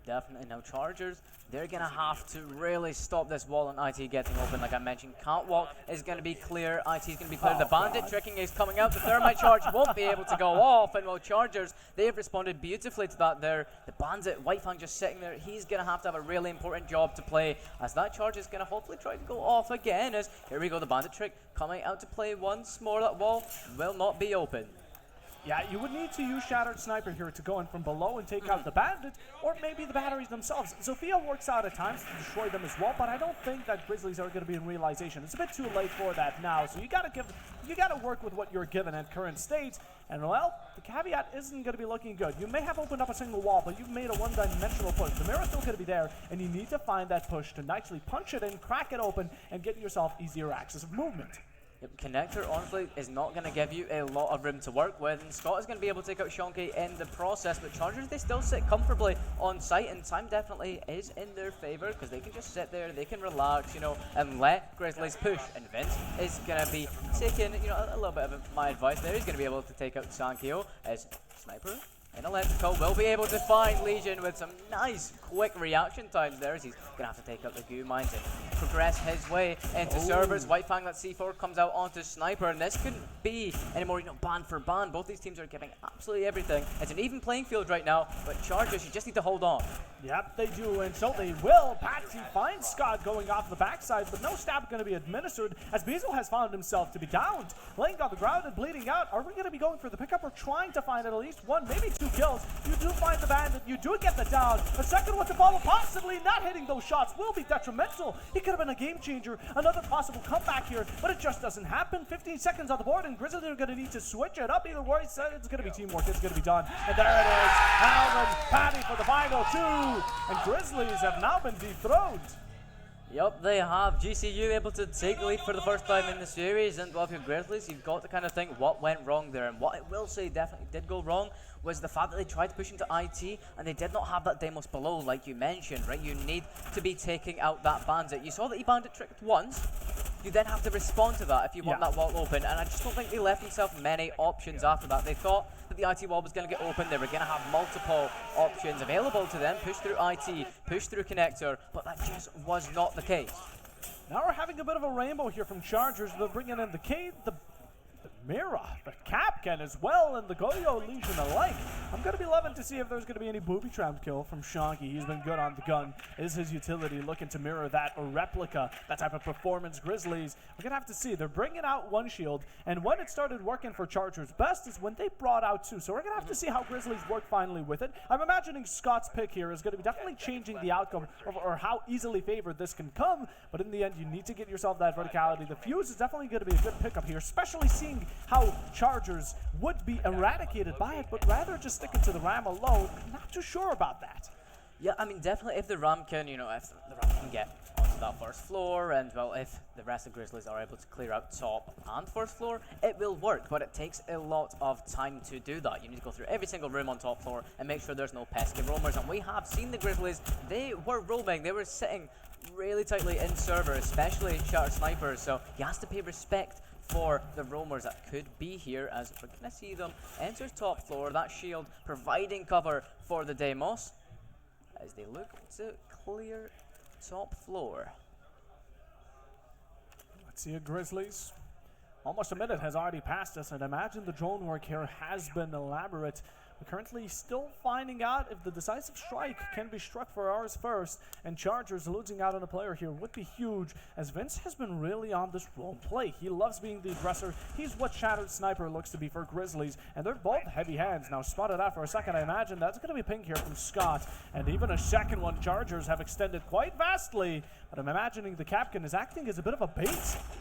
Definitely. Now Chargers, they're going to have to really stop this wall and IT getting open. Like I mentioned, Catwalk is going to be clear, IT is going to be clear. The Bandit tricking is coming out. The Thermite charge won't be able to go off. And while Chargers, they've responded beautifully to that there. The Bandit, Whitefang just sitting there. He's going to have a really important job to play, as that charge is going to hopefully try to go off again. As here we go, the Bandit trick coming out to play once more. That wall will not be open. Yeah, you would need to use Shattered Sniper here to go in from below and take out the Bandit, or maybe the batteries themselves. Zofia works out at times to destroy them as well, but I don't think that Grizzlies are going to be in realization. It's a bit too late for that now, so you got to work with what you're given at current state. And well, the caveat isn't going to be looking good. You may have opened up a single wall, but you've made a one-dimensional push. The mirror's still going to be there, and you need to find that push to nicely punch it in, crack it open, and get yourself easier access of movement. Yep, Connector honestly is not going to give you a lot of room to work with, and Scott is going to be able to take out Shonky in the process, but Chargers, they still sit comfortably on site, and time definitely is in their favor because they can just sit there, they can relax, you know, and let Grizzlies push, and Vince is going to be taking, you know, a little bit of my advice there. He's going to be able to take out Sankyo as Sniper in electrical will be able to find Legion with some nice quick reaction times there, as he's gonna have to take out the goo mines and progress his way into servers. White Fang, that C4 comes out onto Sniper, and this couldn't be any more, you know, band for band. Both these teams are giving absolutely everything. It's an even playing field right now, but Chargers, you just need to hold on. Yep, they do, and so they will. Patsy finds Scott going off the backside, but no stab going to be administered as Beazle has found himself to be downed. Laying on the ground and bleeding out. Are we going to be going for the pickup or trying to find at least one, maybe two kills? You do find the bandit, you do get the down. A second one to follow, possibly not hitting those shots will be detrimental. He could have been a game changer, another possible comeback here, but it just doesn't happen. 15 seconds on the board, and Grizzlies are going to need to switch it up. Either way, it's going to be teamwork, it's going to be done. And there it is, Alvin, Patty for the final two. And Grizzlies have now been dethroned. Yep, they have. GCU able to take the lead for the first time in the series, and well, if you're Grizzlies, you've got to kind of think what went wrong there. And what I will say definitely did go wrong was the fact that they tried to push into IT, and they did not have that Deimos below, like you mentioned, right? You need to be taking out that bandit. You saw that he bandit tricked once. You then have to respond to that if you want that wall open, and I just don't think they left themselves many options after that. They thought that the IT wall was going to get open, they were going to have multiple options available to them, push through IT, push through connector, but that just was not the case. Now we're having a bit of a rainbow here from Chargers. They're bringing in the Cade, the Mira, the Capcan as well, and the Goyo Legion alike. I'm going to be loving to see if there's going to be any booby-trapped kill from Shonky. He's been good on the gun. Is his utility looking to mirror that or replica, that type of performance Grizzlies? We're going to have to see. They're bringing out one shield, and when it started working for Chargers best is when they brought out two. So we're going to have to see how Grizzlies work finally with it. I'm imagining Scott's pick here is going to be definitely changing the outcome or how easily favored this can come, but in the end, you need to get yourself that verticality. The Fuse is definitely going to be a good pickup here, especially seeing how Chargers would be eradicated by it, but rather just sticking to the Ram alone. Not too sure about that. Yeah, I mean, definitely if the Ram can, you know, if the Ram can get onto that first floor, and well, if the rest of Grizzlies are able to clear out top and first floor, it will work, but it takes a lot of time to do that. You need to go through every single room on top floor and make sure there's no pesky roamers, and we have seen the Grizzlies, they were roaming, they were sitting really tightly in server, especially Shatter Snipers, so he has to pay respect for the roamers that could be here, as we're going to see them enter top floor, that shield providing cover for the Deimos as they look to clear top floor. Let's see a Grizzlies. Almost a minute has already passed us, and imagine the drone work here has been elaborate. We're currently still finding out if the decisive strike can be struck for ours first, and Chargers losing out on a player here would be huge, as Vince has been really on this role play. He loves being the aggressor. He's what Shattered Sniper looks to be for Grizzlies, and they're both heavy hands. Now spotted out for a second, I imagine that's going to be a ping here from Scott, and even a second one. Chargers have extended quite vastly, but I'm imagining the Capcan is acting as a bit of a bait.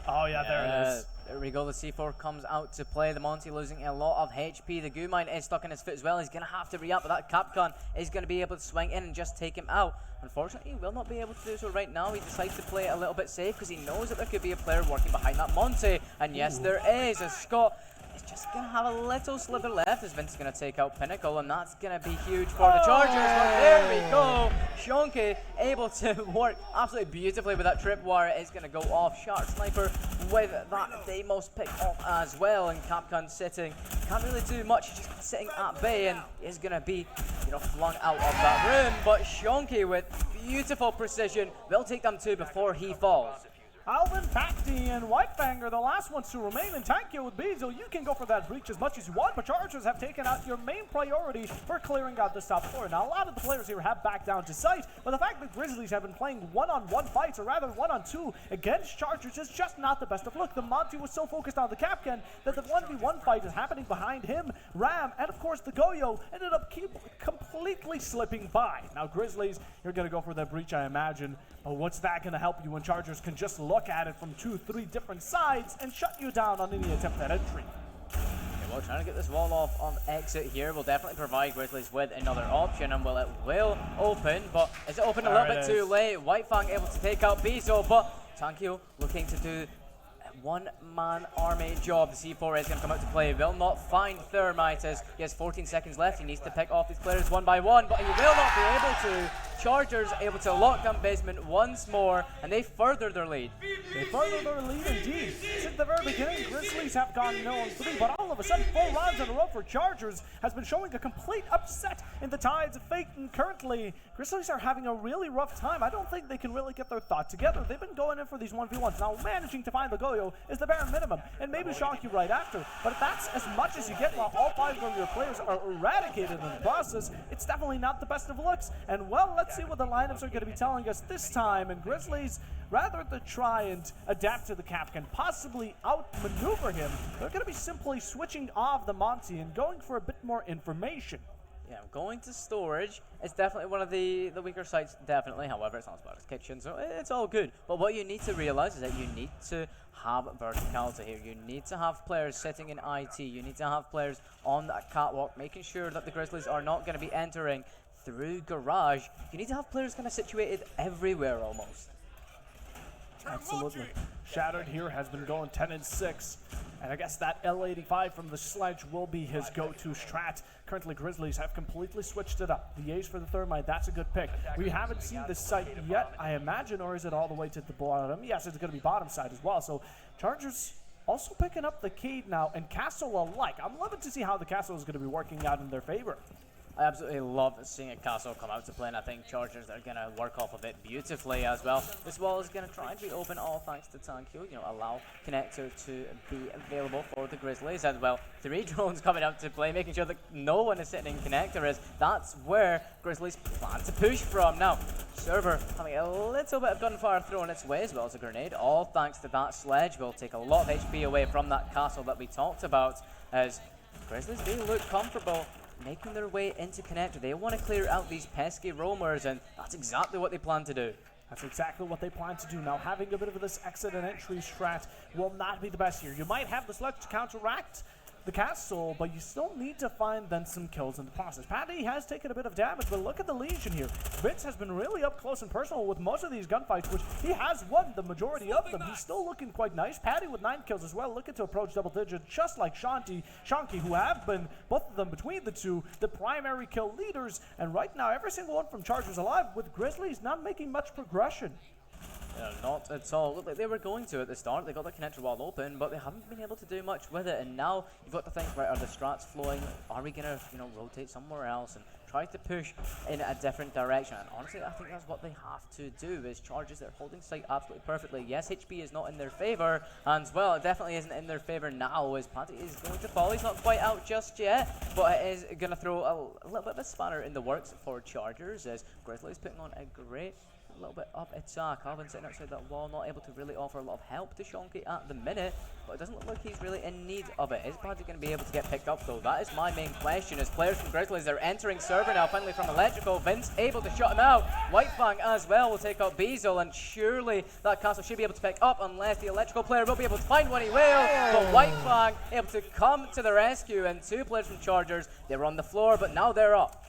Oh yeah, there it is. There we go, the C4 comes out to play. The Monty losing a lot of HP. The Goo Mine is stuck in his foot as well. He's going to have to re-up, but that Capcan is going to be able to swing in and just take him out. Unfortunately, he will not be able to do so right now. He decides to play a little bit safe because he knows that there could be a player working behind that Monty. And yes, there is. As Scott is just going to have a little slither left as Vince is going to take out Pinnacle, and that's going to be huge for the Chargers. But there we go. Shonky able to work absolutely beautifully with that tripwire. It's going to go off. Shark Sniper with that Deimos pick off as well, and Capcan sitting. Can't really do much. He's just sitting at bay and is going to be, you know, flung out of that room. But Shonky with beautiful precision will take them two before he falls. Alvin, Pacty, and Whitefang are the last ones to remain in tank here with Beazle. You can go for that breach as much as you want, but Chargers have taken out your main priority for clearing out this top floor. Now, a lot of the players here have backed down to sight, but the fact that Grizzlies have been playing one-on-one fights, or rather one-on-two, against Chargers is just not the best of luck. The Monty was so focused on the Capcan that the 1v1 fight is happening behind him. Ram, and of course the Goyo ended up completely slipping by. Now, Grizzlies, you're going to go for that breach, I imagine. But what's that going to help you when Chargers can just look at it from 2-3 different sides and shut you down on any attempt at entry? Okay, well, trying to get this wall off on exit here will definitely provide Grizzlies with another option, and well, it will open, but is it open a little bit too late? Whitefang able to take out Bezo, but Tankyo looking to do one-man army job. The C4 is going to come out to play. Will not find Thermite as he has 14 seconds left. He needs to pick off these players one by one, but he will not be able to. Chargers able to lock down basement once more, and they further their lead. They further their lead indeed. Since the very beginning, Grizzlies have gone 0-3, but all of a sudden, 4 rounds in a row for Chargers has been showing a complete upset in the tides of fate, and currently, Grizzlies are having a really rough time. I don't think they can really get their thought together. They've been going in for these 1v1s. Now, managing to find the Goyo is the bare minimum, and maybe shock you right after, but that's as much as you get while all 5 of your players are eradicated in the process. It's definitely not the best of looks, and well, let's see what the lineups are going to be telling us this time, and Grizzlies, rather than try and adapt to the cap, can possibly outmaneuver him. They're going to be simply switching off the Monty and going for a bit more information. Yeah, going to storage is definitely one of the weaker sites, definitely. However, it's not as bad as kitchen, so it's all good. But what you need to realize is that you need to have verticality here. You need to have players sitting in IT. You need to have players on that catwalk, making sure that the Grizzlies are not going to be entering through garage. You need to have players kind of situated everywhere almost. Absolutely. Shattered here has been going 10-6, and I guess that L85 from the sledge will be his go-to strat. Currently, Grizzlies have completely switched it up. The Ace for the Thermite, that's a good pick. We haven't seen this site yet, I imagine, or is it all the way to the bottom? Yes, it's going to be bottom side as well, so Chargers also picking up the Cade now, and Castle alike. I'm loving to see how the Castle is going to be working out in their favor. I absolutely love seeing a Castle come out to play, and I think Chargers are going to work off of it beautifully as well. This wall is going to try and be open, all thanks to Tankyo, allow Connector to be available for the Grizzlies as well. 3 drones coming out to play, making sure that no one is sitting in Connector, as that's where Grizzlies plan to push from. Now, Server having a little bit of gunfire thrown its way as well as a grenade, all thanks to that sledge. Will take a lot of HP away from that Castle that we talked about, as Grizzlies do look comfortable making their way into Connector. They want to clear out these pesky roamers, and that's exactly what they plan to do. That's exactly what they plan to do. Now, having a bit of this exit and entry strat will not be the best here. You might have the sledge to counteract the Castle, but you still need to find then some kills in the process. Paddy has taken a bit of damage, but look at the Legion here. Vince has been really up close and personal with most of these gunfights, which he has won the majority of them. He's still looking quite nice. Paddy with 9 kills as well, looking to approach double digits, just like Shanky, who have been, both of them between the two, the primary kill leaders. And right now, every single one from Chargers alive, with Grizzlies not making much progression. Yeah, not at all. Looked like they were going to at the start. They got the connector wall open, but they haven't been able to do much with it. And now you've got to think, right, are the strats flowing? Are we going to, rotate somewhere else and try to push in a different direction? And honestly, I think that's what they have to do, is Chargers. They're holding site absolutely perfectly. Yes, HP is not in their favor, and well, it definitely isn't in their favor now, as Paddy is going to fall. He's not quite out just yet, but it is going to throw a little bit of a spanner in the works for Chargers, as Grizzlies putting on a great little bit of attack. Alvin sitting outside that wall, not able to really offer a lot of help to Shonky at the minute, but it doesn't look like he's really in need of it. Is Paddy going to be able to get picked up though? That is my main question, as players from Grizzlies are entering server now, finally from Electrical. Vince able to shut him out. Whitefang as well will take out Beazle, and surely that Castle should be able to pick up, unless the Electrical player will be able to find one. He will, but Whitefang able to come to the rescue, and 2 players from Chargers, they were on the floor, but now they're up.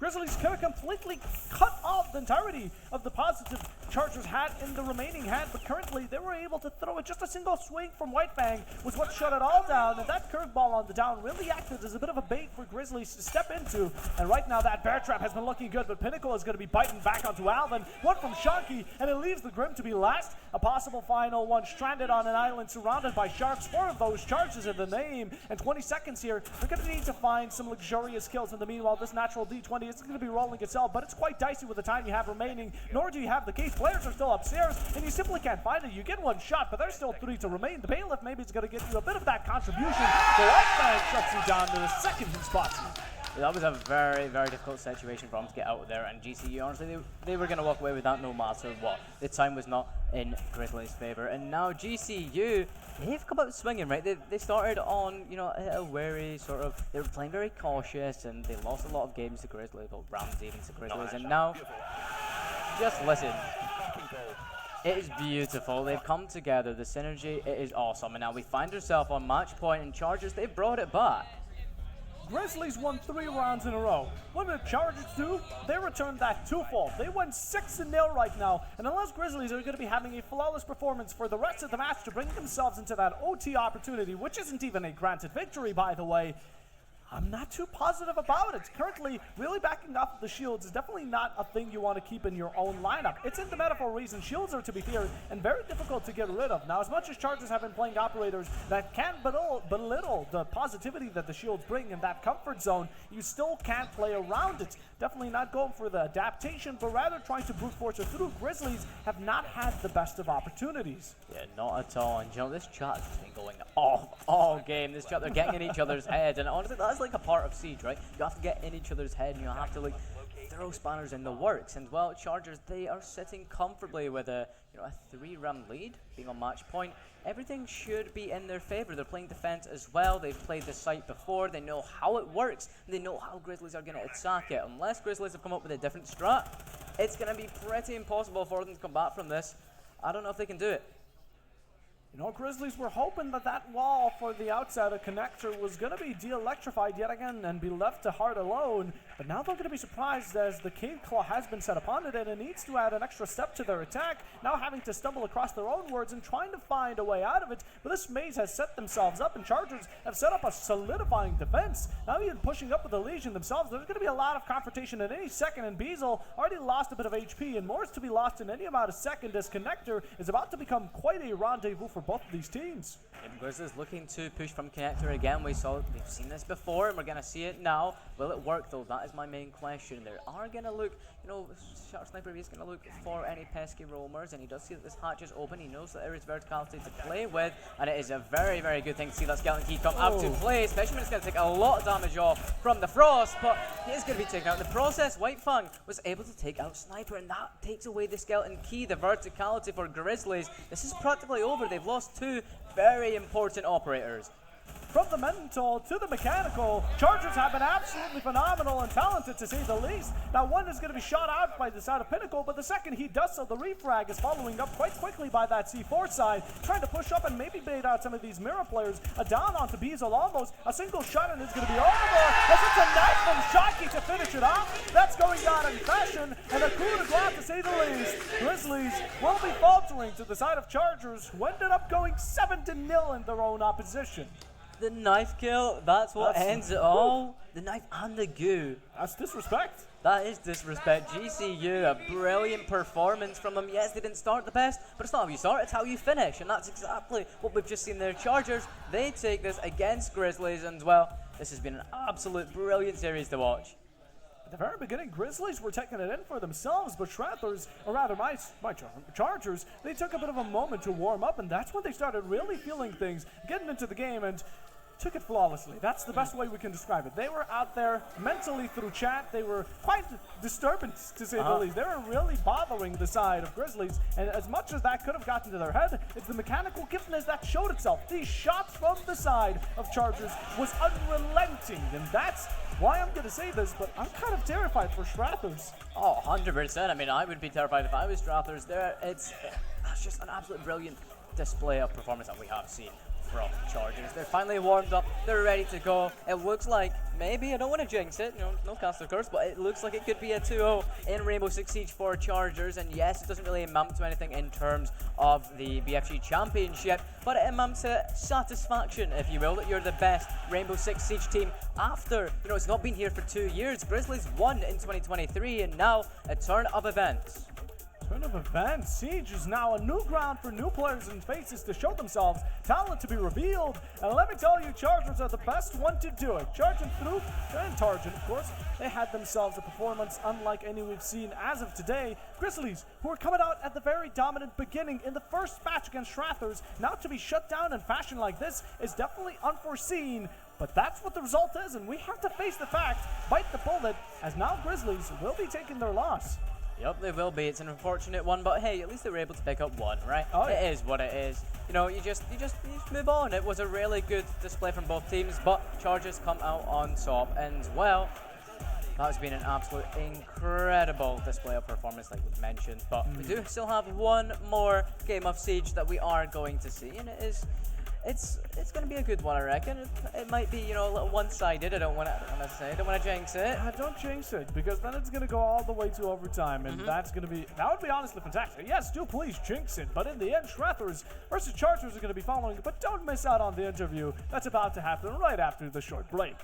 Grizzlies could have completely cut off the entirety of the positive Chargers had in the remaining hand, but currently they were able to throw it. Just a single swing from Whitefang was what shut it all down, and that curveball on the down really acted as a bit of a bait for Grizzlies to step into. And right now that bear trap has been looking good, but Pinnacle is going to be biting back onto Alvin. One from Shonky, and it leaves the Grim to be last. A possible final one, stranded on an island surrounded by sharks. 4 of those charges in the name, and 20 seconds here. They're going to need to find some luxurious kills. In the meanwhile, this natural D20 is going to be rolling itself, but it's quite dicey with the time you have remaining, nor do you have the case. Players are still upstairs, and you simply can't find it. You get 1 shot, but there's still 3 to remain. The Bailiff maybe is going to get you a bit of that contribution. The Whitefang shuts you down to the second he spots you. That was a very, very difficult situation for him to get out of there, and GCU, honestly, they were going to walk away with that no matter what. The time was not in Grizzlies' favor, and now GCU, they've come out swinging, right? They started on, a wary sort of, they were playing very cautious, and they lost a lot of games to Grizzlies, well, rounds even to Grizzlies, and now, just listen. It is beautiful. They've come together. The synergy, it is awesome, and now we find ourselves on match point, and Chargers, they've brought it back. Grizzlies won 3 rounds in a row. What did the Chargers do? They returned that twofold. They went 6-0 right now, and unless Grizzlies are going to be having a flawless performance for the rest of the match to bring themselves into that OT opportunity, which isn't even a granted victory, by the way, I'm not too positive about it. Currently, really backing off the shields is definitely not a thing you want to keep in your own lineup. It's in the meta for a reason. Shields are to be feared and very difficult to get rid of. Now, as much as Chargers have been playing operators that can belittle the positivity that the shields bring in that comfort zone, you still can't play around it. Definitely not going for the adaptation, but rather trying to brute force it through. Grizzlies have not had the best of opportunities. Yeah, not at all. And you know, this chat has been going off all game. This chat, they're getting in each other's heads, and honestly, that's like a part of Siege, right? You have to get in each other's head, and you have to like throw spanners in the works. And well, Chargers, they are sitting comfortably with a 3-round lead, being on match point. Everything should be in their favor. They're playing defense as well. They've played this site before. They know how it works. They know how Grizzlies are going to attack it. Unless Grizzlies have come up with a different strat, it's going to be pretty impossible for them to come back from this. I don't know if they can do it. You know, Grizzlies were hoping that that wall for the outside of connector was going to be de-electrified yet again and be left to Heart alone. But now they're going to be surprised as the Cave Claw has been set upon it and it needs to add an extra step to their attack. Now having to stumble across their own words and trying to find a way out of it. But this maze has set themselves up and Chargers have set up a solidifying defense. Now even pushing up with the Legion themselves, there's going to be a lot of confrontation at any second. And Beazle already lost a bit of HP and more is to be lost in any amount of second as connector is about to become quite a rendezvous for both of these teams. Grizzlies looking to push from connector again. We've seen this before and we're going to see it now. Will it work though? That is my main question. They are going to look, Sharp Sniper is going to look for any pesky roamers, and he does see that this hatch is open. He knows that there is verticality to play with, and it is a very, very good thing to see that Skeleton Key come up to play, especially when it's going to take a lot of damage off from the Frost, but he is going to be taken out in the process. White Fang was able to take out Sniper, and that takes away the Skeleton Key, the verticality for Grizzlies. This is practically over. They've lost 2 very important operators. From the mental to the mechanical, Chargers have been absolutely phenomenal and talented to say the least. Now one is going to be shot out by the side of Pinnacle, but the second he does so, the refrag is following up quite quickly by that C4 side, trying to push up and maybe bait out some of these mirror players. A down onto Beazle almost, a single shot and it's going to be over, as it's a knife from Shocky to finish it off. That's going down in fashion, and a coup de grace to say the least. Grizzlies will be faltering to the side of Chargers, who ended up going 7-0 in their own opposition. The knife kill, that's what ends it all. The knife and the goo. That's disrespect. That is disrespect. GCU, a brilliant performance from them. Yes, they didn't start the best, but it's not how you start, it's how you finish. And that's exactly what we've just seen there. Chargers, they take this against Grizzlies, and well, this has been an absolute brilliant series to watch. At the very beginning, Grizzlies were taking it in for themselves, but Shrathers, or rather my Chargers, they took a bit of a moment to warm up, and that's when they started really feeling things, getting into the game, and took it flawlessly. That's the best way we can describe it. They were out there mentally through chat. They were quite disturbing, to say the least. They were really bothering the side of Grizzlies, and as much as that could have gotten to their head, it's the mechanical giftedness that showed itself. These shots from the side of Chargers was unrelenting, and that's why I'm going to say this, but I'm kind of terrified for Strathers. Oh, 100%. I mean, I would be terrified if I was Strathers. That's just an absolute brilliant display of performance that we have seen from Chargers. They're finally warmed up, they're ready to go. It looks like, maybe, I don't want to jinx it, no caster curse, but it looks like it could be a 2-0 in Rainbow Six Siege for Chargers, and yes, it doesn't really amount to anything in terms of the BFG Championship, but it amounts to satisfaction, if you will, that you're the best Rainbow Six Siege team after, it's not been here for 2 years. Grizzlies won in 2023, and now a turn of events. Turn of events. Siege is now a new ground for new players and faces to show themselves, talent to be revealed, and let me tell you, Chargers are the best one to do it. Chargent through, and Targent, of course, they had themselves a performance unlike any we've seen as of today. Grizzlies, who are coming out at the very dominant beginning in the first match against Strathers, now to be shut down in fashion like this is definitely unforeseen. But that's what the result is, and we have to face the fact, bite the bullet, as now Grizzlies will be taking their loss. Yep, they will be. It's an unfortunate one, but hey, at least they were able to pick up one, right? Oh, yeah. It is what it is. You just move on. It was a really good display from both teams, but Chargers come out on top, and well, that has been an absolute incredible display of performance, like we've mentioned. But we do still have one more game of Siege that we are going to see, and it is It's going to be a good one, I reckon. It might be, a little one-sided. I don't want to jinx it. Don't jinx it, because then it's going to go all the way to overtime, and that would be honestly fantastic. Yes, do please jinx it, but in the end, Shrathers versus Chargers are going to be following, but don't miss out on the interview that's about to happen right after the short break.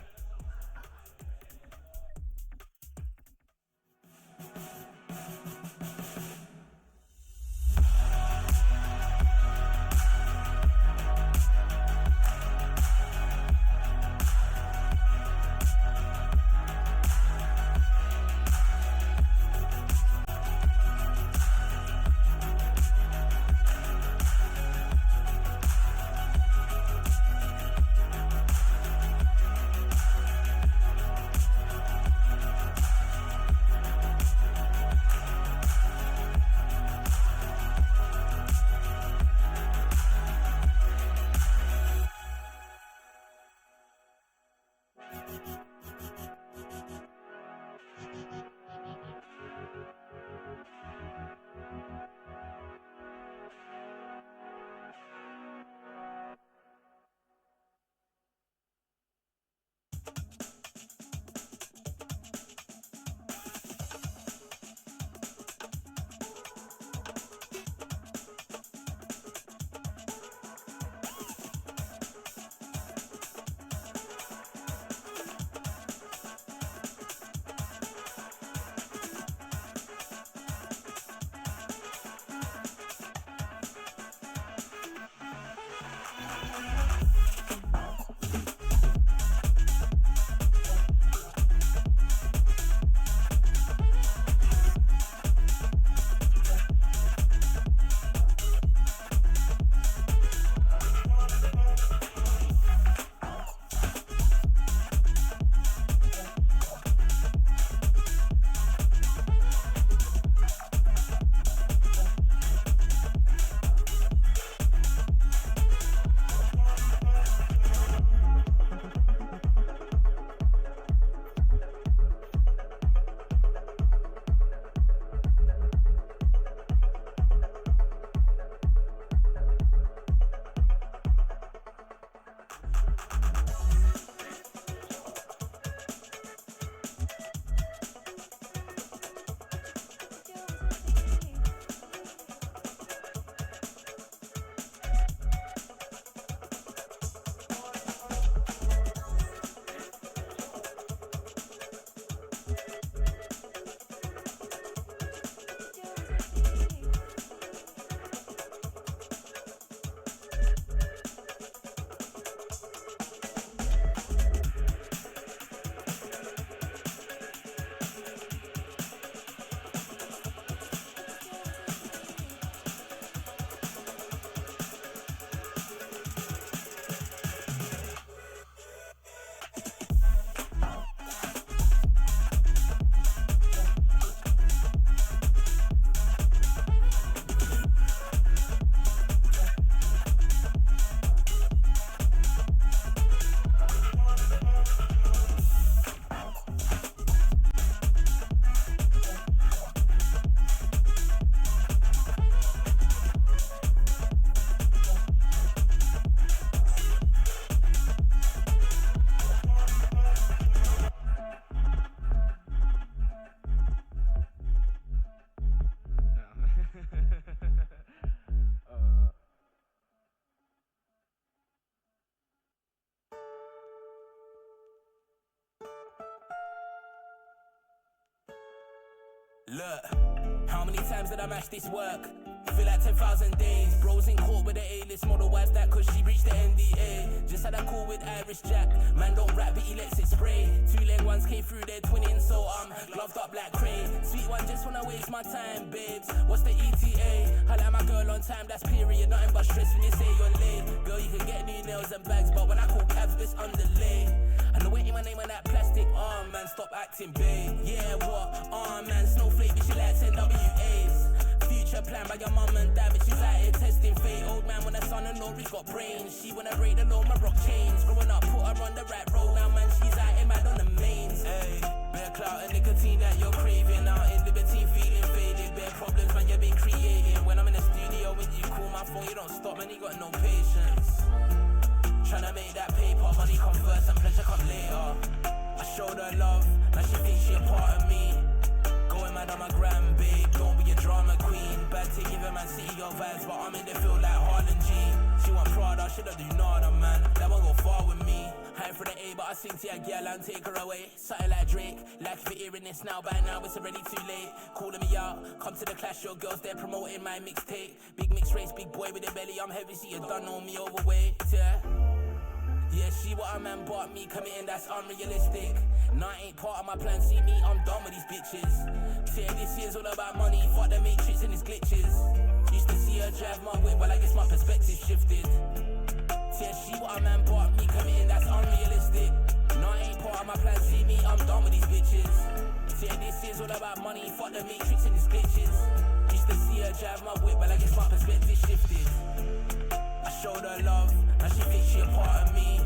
Look, how many times did I match this work? Feel like 10,000 days. Bros in court with the A-list model. Why's that? Cause she reached the NDA. Just had a call with Irish Jack. Man don't rap but he lets it spray. 2-leg ones came through their twinning, so I'm gloved up like Cray. Sweet one just wanna waste my time, babes. What's the ETA? I like my girl on time, that's period. Nothing but stress when you say you're late. Girl, you can get new nails and bags, but when I call cabs, it's underlay. And the waiting my name on that plastic arm, man, stop acting babe. Yeah, what? Arm, man, snowflake, bitch, you like 10 WAs. Future plan by your mum and dad, but she's out here testing fate. Old man, when her son and Nori's got brains. She wanna break the law, my rock chains. Growing up, put her on the right road. Now, man, she's out here mad on the mains. Hey, bare clout and nicotine that you're craving. Out in libertine, feeling faded. Bare problems, man, you've been creating. When I'm in the studio, when you call my phone, you don't stop, man, you got no patience. Tryna make that paper, money come first and pleasure come later. I showed her love, now she thinks she a part of me. Going mad on my gram, babe, don't be a drama queen. Bad to give a man city girl vibes, but I'm in the field like Harlan G. She want Prada, she don't do nada, man. That won't go far with me. High for the A, but I sing to a girl and take her away. Something like Drake, like if you're hearing this now, by now it's already too late. Calling me out, come to the clash, your girls, they're promoting my mixtape. Big mixed race, big boy with a belly, I'm heavy, so you don't know me overweight, yeah. Yeah, she what a man bought me, committing, that's unrealistic. Nah, ain't part of my plan, see me, I'm done with these bitches. Say this year's all about money, fuck the matrix and its glitches. Used to see her drive my whip, but I guess my perspective shifted. Yeah, she what a man bought me, committing, that's unrealistic. Nah, ain't part of my plan, see me, I'm done with these bitches. Say this year's all about money, fuck the matrix and its glitches. Used to see her drive my whip, but I guess my perspective shifted. I showed her love, now she thinks she a part of me.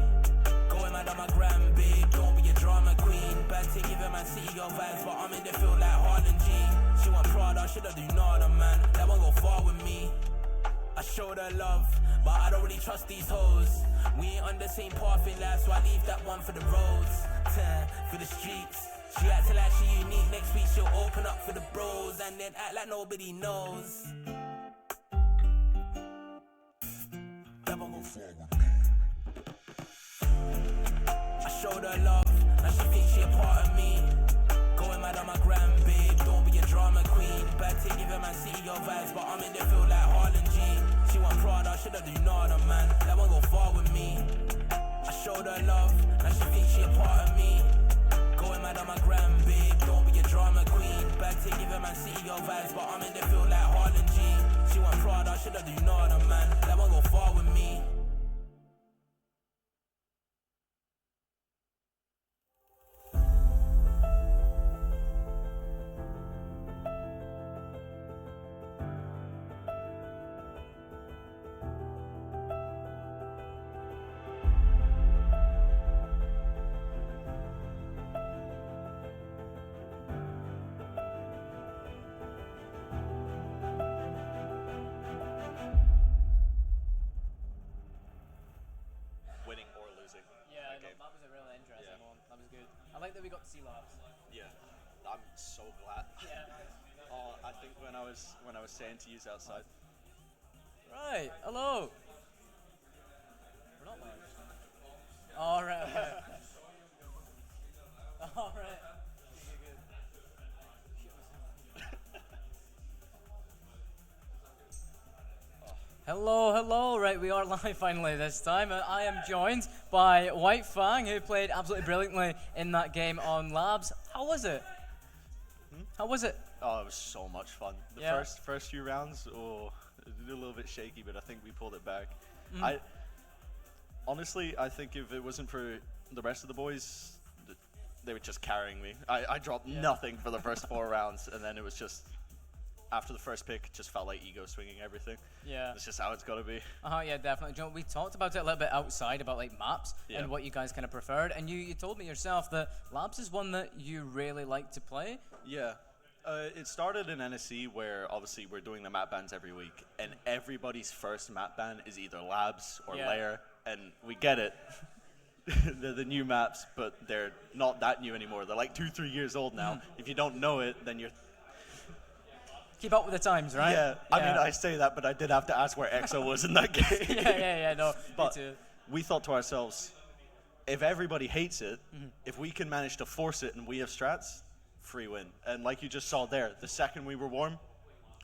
Going mad on my gram, babe, don't be a drama queen. Bad to give a man city girl vibes, but I'm in the field like Harlan G. She want Prada, she don't do nada, man. That won't go far with me. I showed her love, but I don't really trust these hoes. We ain't on the same path in life, so I leave that one for the roads. For the streets. She acting like she unique, next week she'll open up for the bros and then act like nobody knows. That won't go far with me. I showed her love, now she thinks she a part of me. Going mad on my gram, babe, don't be a drama queen. Bad to give a man city girl vibes, but I'm in the field like Harlan G. She want Prada, she don't do nada, man. That won't go far with me. I showed her love, now she thinks she a part of me. Going mad on my gram, babe, don't be a drama queen. Bad to give a man city girl vibes, but I'm in the field like Harlan G. She want Prada, she don't do nada, man. That won't go far with me. That was a really interesting one. That was good. I like that we got to see Labs. Yeah, I'm so glad. Yeah. Oh, I think when I was saying to use outside. Right. Hello. We're not live. All right. Okay. All right. Good. Hello. Right, we are live finally this time. I am joined by White Fang, who played absolutely brilliantly in that game on Labs. How was it? How was it? Oh, it was so much fun. The first few rounds, it was a little bit shaky, but I think we pulled it back. Honestly, I think if it wasn't for the rest of the boys, they were just carrying me. I dropped nothing for the first 4 rounds, and then it was just, after the first pick, just felt like ego swinging everything. Yeah. It's just how it's got to be. Yeah, definitely. You know, we talked about it a little bit outside about like maps and what you guys kind of preferred, and you told me yourself that Labs is one that you really like to play. Yeah. It started in NSC where obviously we're doing the map bans every week, and everybody's first map ban is either Labs or Lair, and we get it. They're the new maps, but they're not that new anymore. They're like 2-3 years old now. If you don't know it, then you're... Keep up with the times, right? Yeah. I mean, I say that, but I did have to ask where EXO was in that game. yeah, no, but me too. We thought to ourselves, if everybody hates it, if we can manage to force it and we have strats, free win. And like you just saw there, the second we were warm,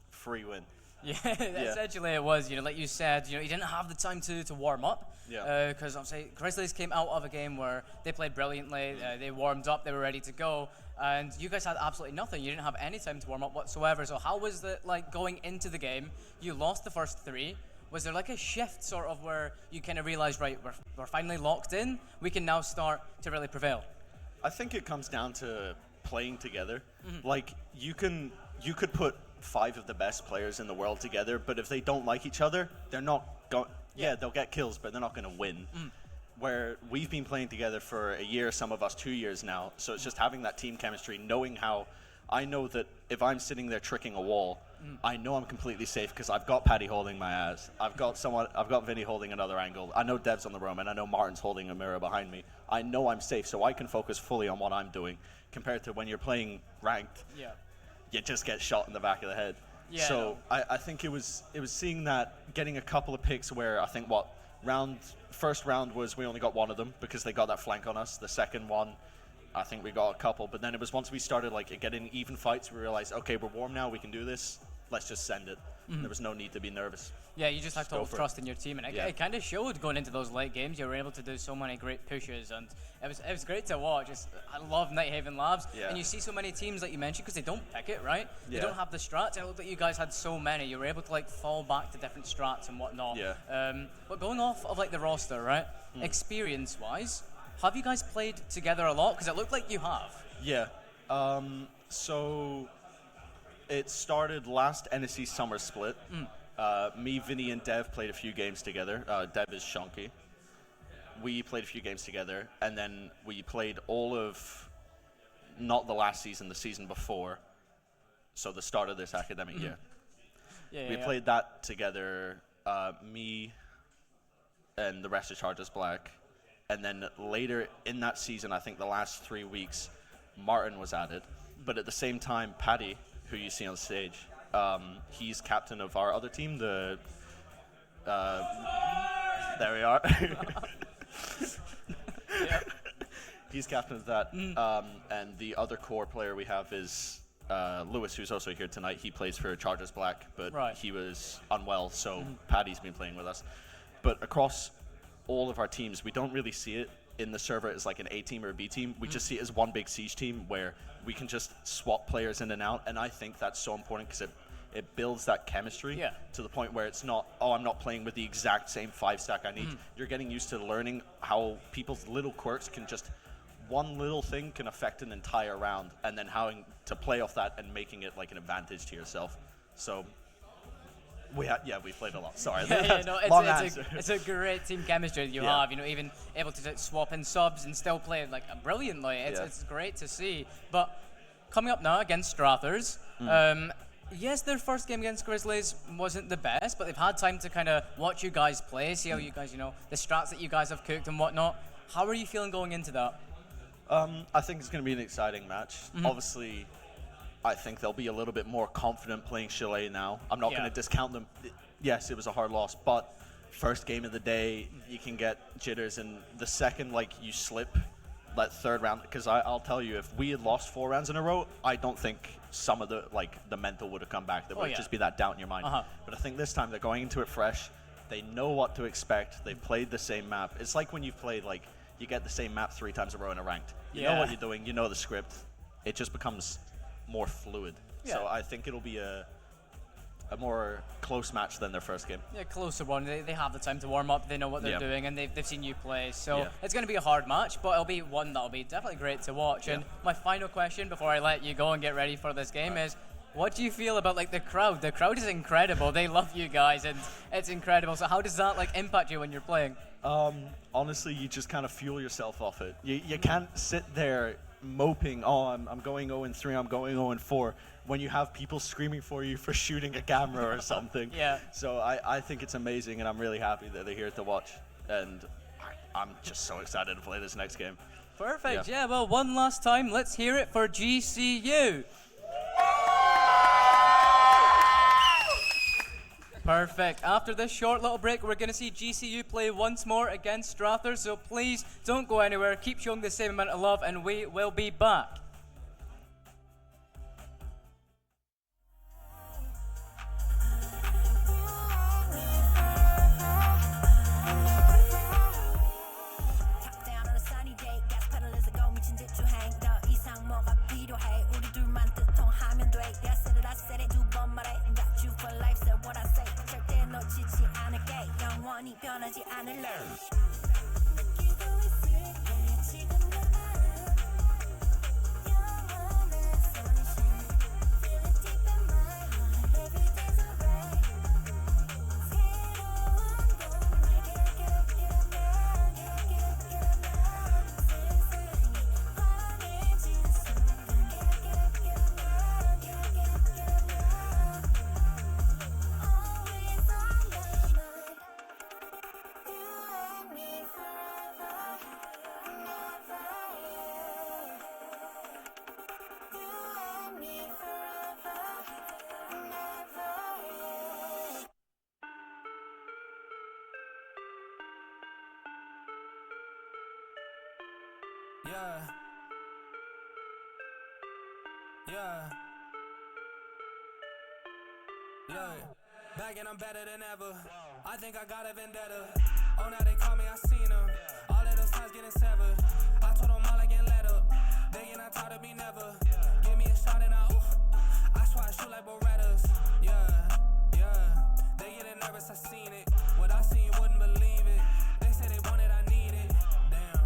free win. Yeah, essentially it was, like you said, you didn't have the time to warm up. Yeah. Because obviously Grizzlies came out of a game where they played brilliantly, they warmed up, they were ready to go, and you guys had absolutely nothing. You didn't have any time to warm up whatsoever. So how was it like going into the game? You lost the first 3. Was there like a shift sort of where you kind of realized, right, we're finally locked in, we can now start to really prevail? I think it comes down to playing together. Like you could put 5 of the best players in the world together, but if they don't like each other, they're not going. Yeah, they'll get kills, but they're not going to win. Where we've been playing together for a year, some of us 2 years now, so it's just having that team chemistry, knowing how I know that if I'm sitting there tricking a wall, I know I'm completely safe because I've got Paddy holding my ass. I've got Vinny holding another angle. I know Dev's on the roam, and I know Martin's holding a mirror behind me. I know I'm safe, so I can focus fully on what I'm doing. Compared to when you're playing ranked, you just get shot in the back of the head. Yeah, So I think it was seeing that, getting a couple of picks where I think first round was we only got one of them because they got that flank on us. The second one, I think we got a couple, but then it was once we started like getting even fights, we realized, okay, we're warm now, we can do this. Let's just send it. There was no need to be nervous. Yeah, you just have go total for trust in your team, and it kind of showed going into those late games. You were able to do so many great pushes, and it was great to watch. I love Nighthaven Labs, and you see so many teams like you mentioned because they don't pick it, right? They don't have the strats. And it looked like you guys had so many. You were able to like fall back to different strats and whatnot. But going off of like the roster, right? Experience-wise, have you guys played together a lot? Because it looked like you have. Yeah. So it started last NSC summer split. Me, Vinny, and Dev played a few games together. Dev is Shonky. We played a few games together, and then we played all of, not the last season, the season before, so the start of this academic year. We played that together, me and the rest of Chargers Black, and then later in that season, I think the last 3 weeks, Martin was added, but at the same time, Paddy, who you see on stage, he's captain of our other team, there we are. He's captain of that. And the other core player we have is Lewis, who's also here tonight. He plays for Chargers Black, but he was unwell, so Paddy's been playing with us. But across all of our teams, we don't really see it in the server as like an A team or a B team. We just see it as one big siege team where we can just swap players in and out, and I think that's so important because it builds that chemistry to the point where it's not, oh, I'm not playing with the exact same 5-stack I need. You're getting used to learning how people's little quirks can just, one little thing can affect an entire round, and then having to play off that and making it like an advantage to yourself. So we played a lot. Sorry, it's a great team chemistry that you have. You know, even able to swap in subs and still play like brilliantly. It's great to see. But coming up now against Strathers, yes, their first game against Grizzlies wasn't the best, but they've had time to kind of watch you guys play, see how you guys, you know, the strats that you guys have cooked and whatnot. How are you feeling going into that? I think it's going to be an exciting match. Obviously, I think they'll be a little bit more confident playing Chalet now. I'm not going to discount them. Yes, it was a hard loss, but first game of the day, you can get jitters, and the second you slip that third round, because I'll tell you, if we had lost 4 rounds in a row, I don't think some of the mental would have come back. There would just be that doubt in your mind. But I think this time they're going into it fresh. They know what to expect. They've played the same map. It's like when you've played, you get the same map 3 times in a row in a ranked. You know what you're doing. You know the script. It just becomes more fluid. So I think it'll be a more close match than their first game. Yeah, closer one. They have the time to warm up. They know what they're doing, and they've seen you play. So it's going to be a hard match, but it'll be one that'll be definitely great to watch. And my final question before I let you go and get ready for this game is, what do you feel about the crowd? The crowd is incredible. They love you guys, and it's incredible. So how does that impact you when you're playing? Honestly, you just kind of fuel yourself off it. You can't sit there moping, oh, I'm going 0-3, I'm going 0-4, when you have people screaming for you for shooting a camera or something. So I think it's amazing, and I'm really happy that they're here to watch. And I'm just so excited to play this next game. Perfect. Yeah, well, one last time, let's hear it for GCU. Perfect. After this short little break, we're going to see GCU play once more against Strathers, so please don't go anywhere. Keep showing the same amount of love, and we will be back. 변하지 않을래. Yeah. Yeah. Look, back and I'm better than ever. I think I got a vendetta. Oh, now they call me, I seen them. All of those times getting severed. I told them all I get let up. They ain't not tired of me never. Give me a shot and I swear I shoot like Berettas. Yeah, yeah. They getting nervous, I seen it. What I seen, you wouldn't believe it. They say they want it, I need it. Damn,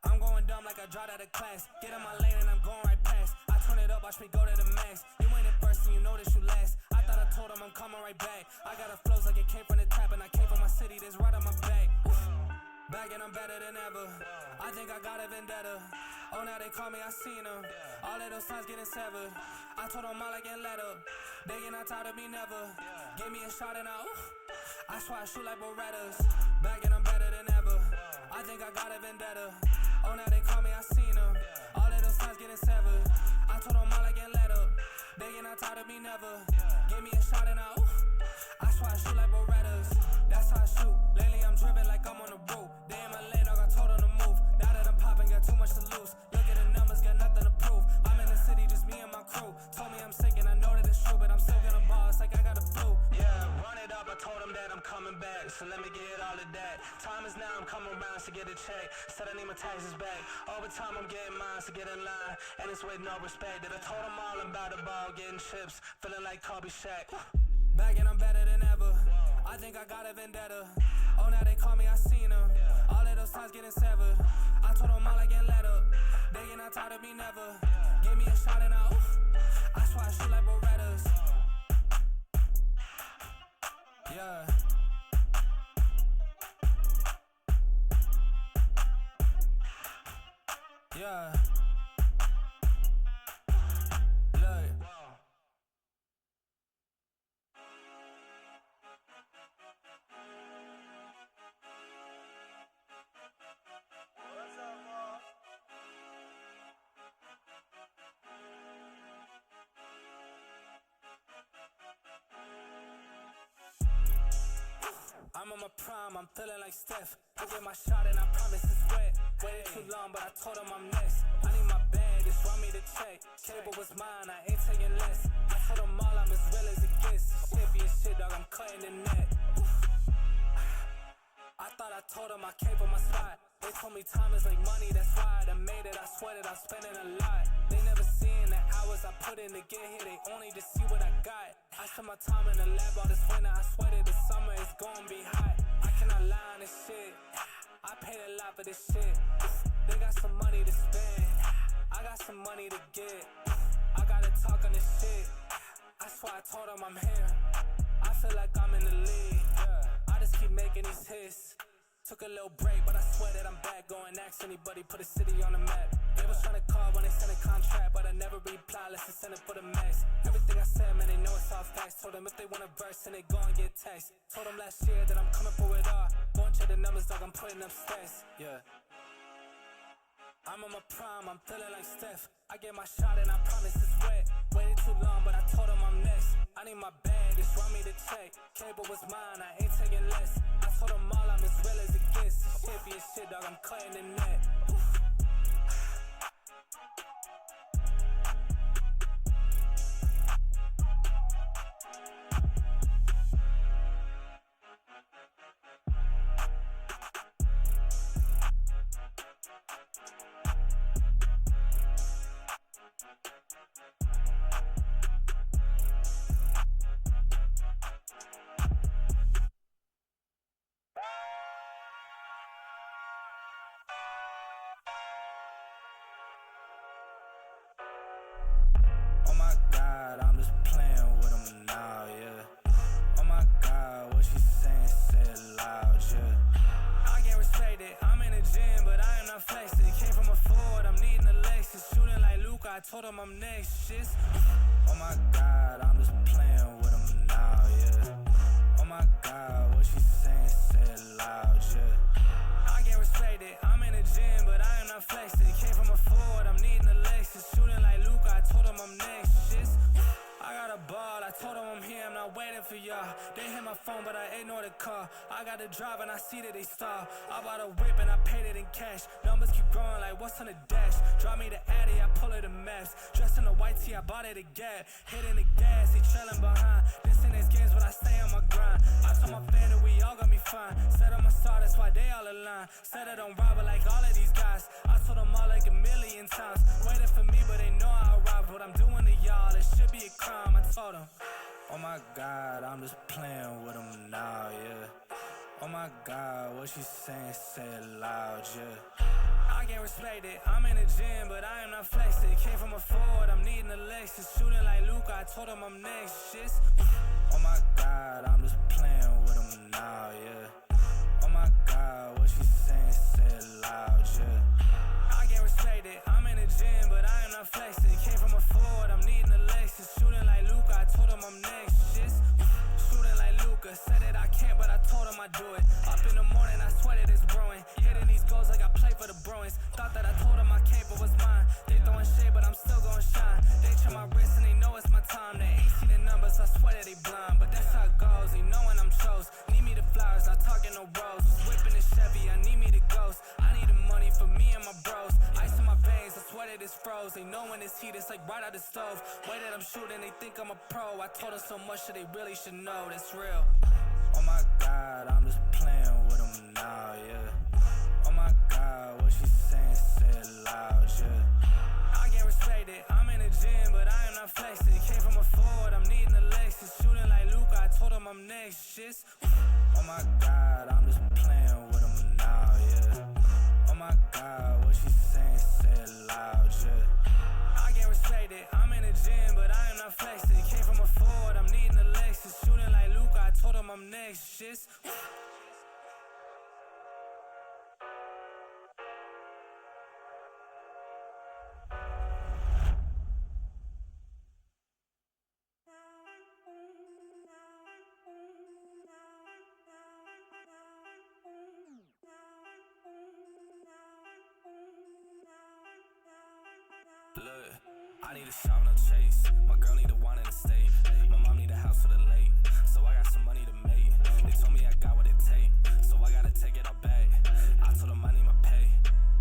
I'm going dumb like I dropped out of class. Get in my lane and I'm going right past. I turn it up, watch me go to the max. You ain't it first and you know that you last. I thought I told them I'm coming right back. I got a flows like it came from the tap and I came from my city, that's right on my back. Back and I'm better than ever. I think I got a vendetta. Oh, now they call me, I seen them. All of those times getting severed. I told them all I get let up. They ain't not tired of me never. Give me a shot and I swear I shoot like Berettas. Back and I'm better than ever. I think I got a vendetta. Oh, now they call me, I seen them. All of those times getting severed. I told them all I get let up. They ain't not tired of me never. Give me a shot and I swear I shoot like Berettas. That's how I shoot. Lately I'm driven like I'm on the road. They in my lane, dog, I told them to move. Now that I'm popping, got too much to lose. Look at the numbers, got nothing to prove. I'm in the city, just me and my crew. Told me I'm sick and I know that it's true, but I'm still gonna ball, it's like I got a flu. Yeah, run it up, I told them that I'm coming back. So let me get all of that. Time is now, I'm coming around to get a check. Said I need my taxes back. Over time, I'm getting mine to get in line. And it's with no respect. That I told them all about the ball, getting chips. Feeling like Kobe Shaq. Back and I'm better than ever. I think I got a vendetta. Oh, now they call me, I seen them. All of those times getting severed. I told them all I get let up. They ain't not tired of me never. Give me a shot and I swear I shoot like Berettas. Yeah. Yeah. Look. I'm on my prime, I'm feeling like Steph. I get my shot and I promise it's wet. Waited too long, but I told him I'm next. I need my bag, just want me to check. Cable was mine, I ain't taking less. I told them all I'm as real as it gets. Champion shit, dog, I'm cutting the net. I thought I told them I came from my spot. They told me time is like money, that's why I done made it. I sweat it, I'm spending a lot. They never seen the hours I put in to get here. They only just see what I got. I spent my time in the lab all this winter. I sweated this summer, it's gonna be hot. I cannot lie on this shit. I paid a lot for this shit. They got some money to spend. I got some money to get. I gotta talk on this shit. I swear I told them I'm here. I feel like I'm in the league. I just keep making these hits. Took a little break, but I swear that I'm back. Go and ask anybody, put a city on the map. They was trying to call when they sent a contract, but I never reply unless they send it for the max. Everything I said, man, they know it's all facts. Told them if they want a verse, then they go and get text. Told them last year that I'm coming for it all. Go and check the numbers, dog, I'm putting up stats. Yeah. I'm on my prime, I'm feeling like Steph. I get my shot and I promise it's wet. Waited too long, but I told them I'm next. I need my bag, just want me to check. Cable was mine, I ain't taking less. I told them all I'm as real as it gets. Champion shit, dog, I'm cutting the net. Oh my God, I'm just playing with them now, yeah. Oh my God, what she saying, say it loud, yeah. I can't respect it, I'm in the gym, but I am not flexing. Came from a Ford, I'm needing a Lexus. Shooting like Luca, I told him I'm next, shit. Oh my God, I'm just playing with them now, yeah. Oh my God, what she saying, say it loud, yeah. I can't respect it, I'm in the gym, but I am not flexing. Came from a Ford, I'm needing a Lexus. Shooting like Luca, I told him I'm next, shit. I got a ball, I told them I'm here, I'm not waiting for y'all. They hit my phone, but I ignore the call. I got to drive and I see that they stall. I bought a whip and I paid it in cash. Numbers keep growing like what's on the dash. Drop me the Addy, I pull it a mess. Dressed in a white tee, I bought it a Gap. Hitting the gas, he trailing behind. This in his games, but I stay on my grind. I told my fan that we all got me fine. Said I'm a star, that's why they all align. Said I don't rob it like all of these guys. I told them all like a million times. Waiting for me, but they know I arrived. What I'm doing to y'all, it should be a crime. I told them, oh my God, I'm just playing with them now, yeah. Oh my God, what she saying, say it loud, yeah. I can't respect it, I'm in the gym, but I am not flexing. Came from a Ford, I'm needing a Lexus. Shooting like Luca, I told him I'm next, shit. Oh my God, I'm just playing with them now, yeah. Oh my God, what she saying, say it loud, yeah. I can't respect it, I'm in the gym, but I am not flexing. Came from a Ford, I'm needing a Lexus. Shooting like Luca, I told him I'm next, shit. Shooting like Luca, said that I can't, but I told him I do it. Up in the morning, I sweat it, it's brewing. Hitting these goals like I play for the Bruins. Thought that I told them I can't, but was mine. They throwing shade, but I'm still gonna shine. They check my wrist and they know it's my time. They ain't see the numbers, I swear that they blind. But that's how it goes, they know when I'm chose. Need me the flowers, not talking no rose. Was whipping the Chevy, I need me the ghost. I need the money for me and my bros. Ice in my veins, I swear that it's froze. They know when it's heat, it's like right out the stove. Way that I'm shooting, they think I'm a pro. I told them so much that they really should know that's real. Oh my God, I'm just playing with them now, yeah. Oh my God, what she saying, say it loud, yeah. I can't respect it, I'm in the gym, but I am not flexing. Came from a Ford, I'm needing a Lexus. Shooting like Luca, I told him I'm next, shit. Oh my God, I'm just playing with them now, yeah. Oh my God, what she saying, say it loud, yeah. I can't respect it, I'm in the gym, but I am not flexing. Came from a Ford, I'm needing a Lexus. Shooting like Luca, I told him I'm next, shit. Look, I need a shower, no chase. My girl need a wine in the state. My mom need a house for the late. So I got some money to make. They told me I got what it take. So I gotta take it all back. I told them I need my pay.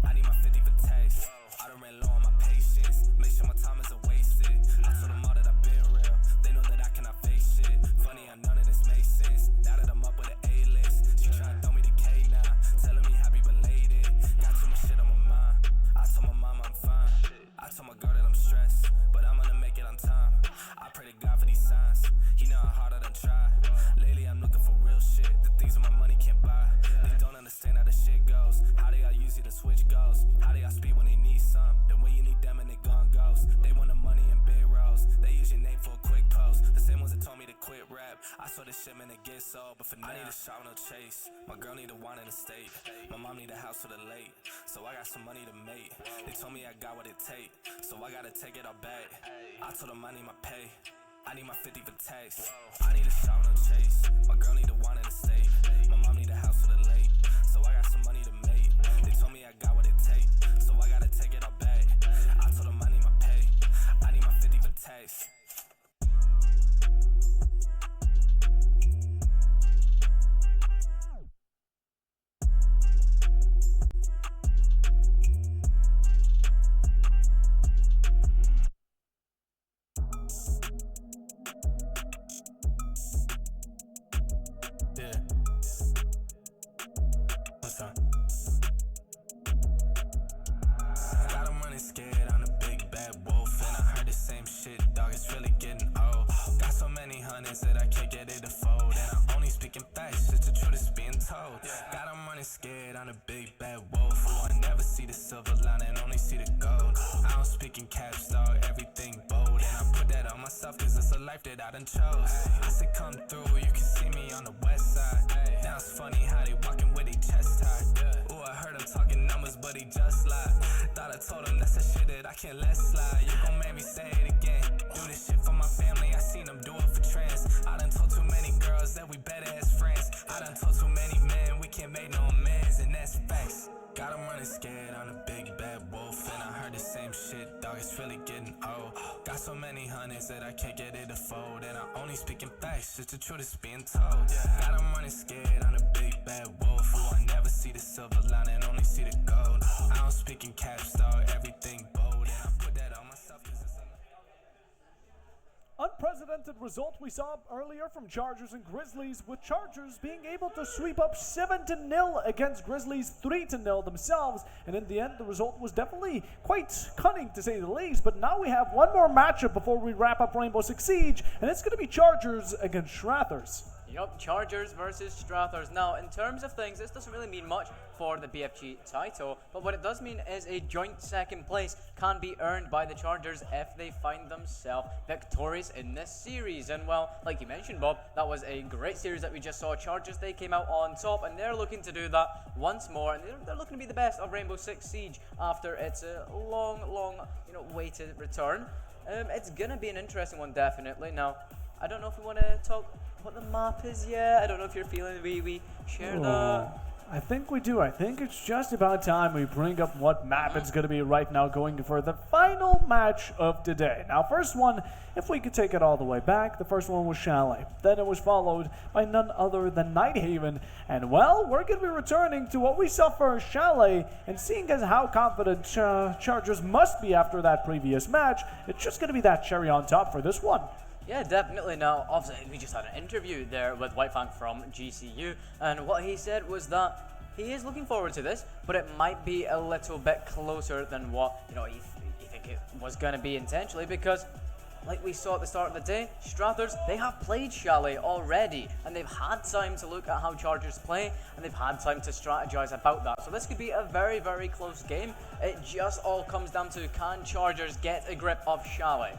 I need my 50 for tax. I done ran low on my patience. Make sure my time isn't wasted. I told them all that I've been real. They know that I cannot face shit. Funny how none of this makes sense. Now that I'm up with an A-list. She tryna throw me the K now. Telling me happy belated. Got too much shit on my mind. I told my mom I'm fine. I told my girl that I'm stressed, but I'm gonna make it on time. I pray to God for these signs. He know how hard I done tried. Lately I'm looking for real shit, the things that my money can't buy. They don't understand how the shit goes. How they all use it to switch goals. How they all speed when they need some. Then when you need them and they gone ghost. They want the money in big rolls. They use your name for a quick post. The same ones that told me to quit rap. I saw this shit, man, it gets sold. But for now, I need a shower, no chase. My girl need a wine in the state. My mom need a house for the late. So I got some money to make. They told me I got what it take. So I gotta take it all back. I told them I need my pay. I need my 50 for tax. I need a shower, no chase. My girl need a wine in the state. My mom need a house for the late. So I got some money to make. They told me I got what it take. So I gotta take it all back. I told them I need my pay. I need my 50 for tax. Yeah. What's up? Got them running scared, I'm a big bad wolf. And I heard the same shit, dog, it's really getting old. Got so many hundreds that I can't get it to fold. And I'm only speaking facts, just the truth is being told. Got them running scared, I'm a big bad wolf. Who I never see the silver lining, only see the gold. I don't speak in caps, dog, everything bold. And I put that on myself, cause it's a life that I done chose. I said come through, you can see me on the west side. Now it's funny how they walking with their chest tight. Ooh, I heard him talking numbers, but he just lied. Thought I told him that's the shit that I can't let slide. You gon' make me say it again. Do this shit for my family, I seen them do it for trends. I done told too many girls that we better as friends. I done told too many men we can't make no amends, and that's facts. Got them running scared, I'm a big bad wolf. And I heard the same same shit, dog, it's really getting old. Got so many hundreds that I can't get it to fold. And I only speaking facts, just the truth is being told. Got them running scared, I'm the big bad wolf. Who I never see the silver lining, only see the gold. I don't speak in caps, dog, everything bold. And I put that on myself cause it's Unprecedented result we saw earlier from Chargers and Grizzlies, with Chargers being able to sweep up 7-0 against Grizzlies 3-0 themselves, and in the end the result was definitely quite cunning to say the least. But now we have one more matchup before we wrap up Rainbow Six Siege, and it's going to be Chargers against Strathers. Yup, Chargers versus Strathers. Now, in terms of things, this doesn't really mean much for the BFG title, but what it does mean is a joint second place can be earned by the Chargers if they find themselves victorious in this series. And well, like you mentioned, Bob, that was a great series that we just saw. Chargers, they came out on top, and they're looking to do that once more, and they're looking to be the best of Rainbow Six Siege after its long waited return. It's gonna be an interesting one, definitely. Now, I don't know if we want to talk what the map is yet. I don't know if you're feeling we share that. I think we do. I think it's just about time we bring up what map it's going to be right now, going for the final match of today. Now, first one, if we could take it all the way back, the first one was Chalet. Then it was followed by none other than Nighthaven. And well, we're going to be returning to what we saw for Chalet, and seeing as how confident Chargers must be after that previous match, it's just going to be that cherry on top for this one. Yeah, definitely. Now, obviously, we just had an interview there with Whitefang from GCU, and what he said was that he is looking forward to this, but it might be a little bit closer than what you think it was going to be intentionally, because like we saw at the start of the day, Strathers, they have played Chalet already, and they've had time to look at how Chargers play, and they've had time to strategize about that. So this could be a very, very close game. It just all comes down to, can Chargers get a grip of Chalet?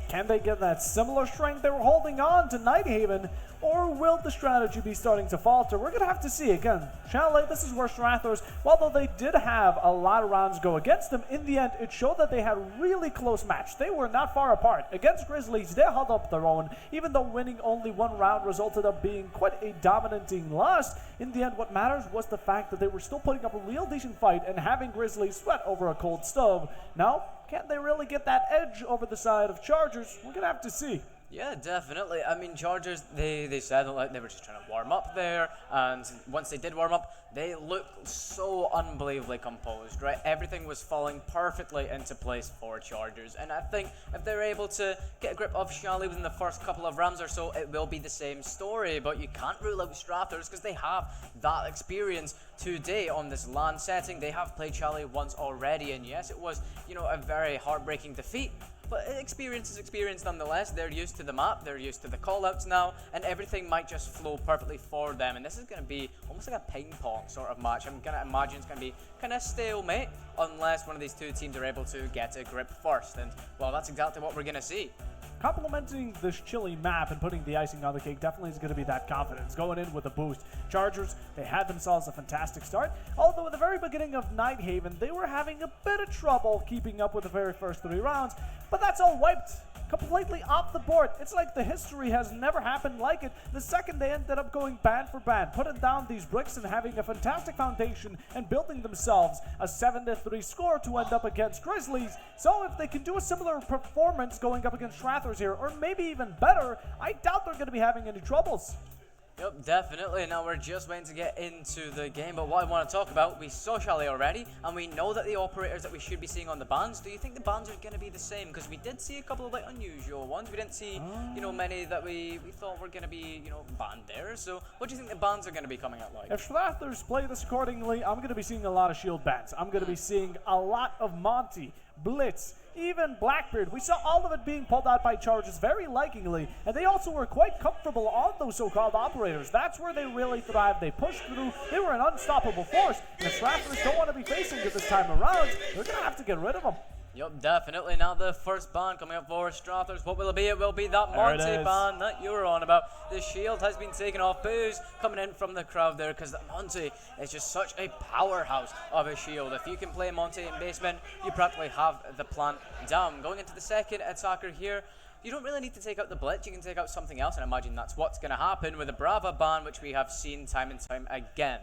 Can they get that similar strength they were holding on to Nighthaven, or will the strategy be starting to falter? We're going to have to see. Again, Chalet, this is where Strathers, although they did have a lot of rounds go against them, in the end, it showed that they had a really close match. They were not far apart. Against Grizzlies, they held up their own, even though winning only one round resulted in being quite a dominating loss. In the end, what matters was the fact that they were still putting up a real decent fight and having Grizzlies sweat over a cold stove. Now, can they really get that edge over the side of Chargers? We're going to have to see. Yeah, definitely. I mean, Chargers, they said like they were just trying to warm up there, and once they did warm up, they looked so unbelievably composed, right? Everything was falling perfectly into place for Chargers, and I think if they're able to get a grip of Chalet within the first couple of rounds or so, it will be the same story. But you can't rule out Strathers because they have that experience today on this LAN setting. They have played Chalet once already, and yes, it was, a very heartbreaking defeat. But experience is experience nonetheless. They're used to the map, they're used to the callouts now, and everything might just flow perfectly for them. And this is going to be almost like a ping pong sort of match. I'm going to imagine it's going to be kind of stalemate unless one of these two teams are able to get a grip first. And, well, that's exactly what we're going to see. Complementing this chilly map and putting the icing on the cake definitely is going to be that confidence. Going in with a boost. Chargers, they had themselves a fantastic start, although at the very beginning of Nighthaven, they were having a bit of trouble keeping up with the very first 3 rounds, but that's all wiped completely off the board. It's like the history has never happened like it. The second they ended up going band for band, putting down these bricks and having a fantastic foundation and building themselves a 7-3 score to end up against Grizzlies. So if they can do a similar performance going up against Strathers here, or maybe even better, I doubt they're going to be having any troubles. Yep, definitely. Now we're just waiting to get into the game, but what I want to talk about, we saw Chalet already, and we know that the operators that we should be seeing on the bans, do you think the bans are going to be the same? Because we did see a couple of unusual ones. We didn't see, many that we thought were going to be, banned there. So what do you think the bans are going to be coming out like? If Strathers play this accordingly, I'm going to be seeing a lot of shield bans. I'm going to be seeing a lot of Monty, Blitz, even Blackbeard. We saw all of it being pulled out by Chargers very likingly, and they also were quite comfortable on those so-called operators. That's where they really thrived. They pushed through. They were an unstoppable force, and if Strathers don't want to be facing it this time around, they're going to have to get rid of them. Yep, definitely. Now the first ban coming up for Strathers. What will it be? It will be that Monty ban that you were on about. The shield has been taken off. Boos coming in from the crowd there because that Monty is just such a powerhouse of a shield. If you can play Monty in basement, you practically have the plant down. Going into the second attacker here, you don't really need to take out the Blitz. You can take out something else, and I imagine that's what's going to happen with the Brava ban, which we have seen time and time again.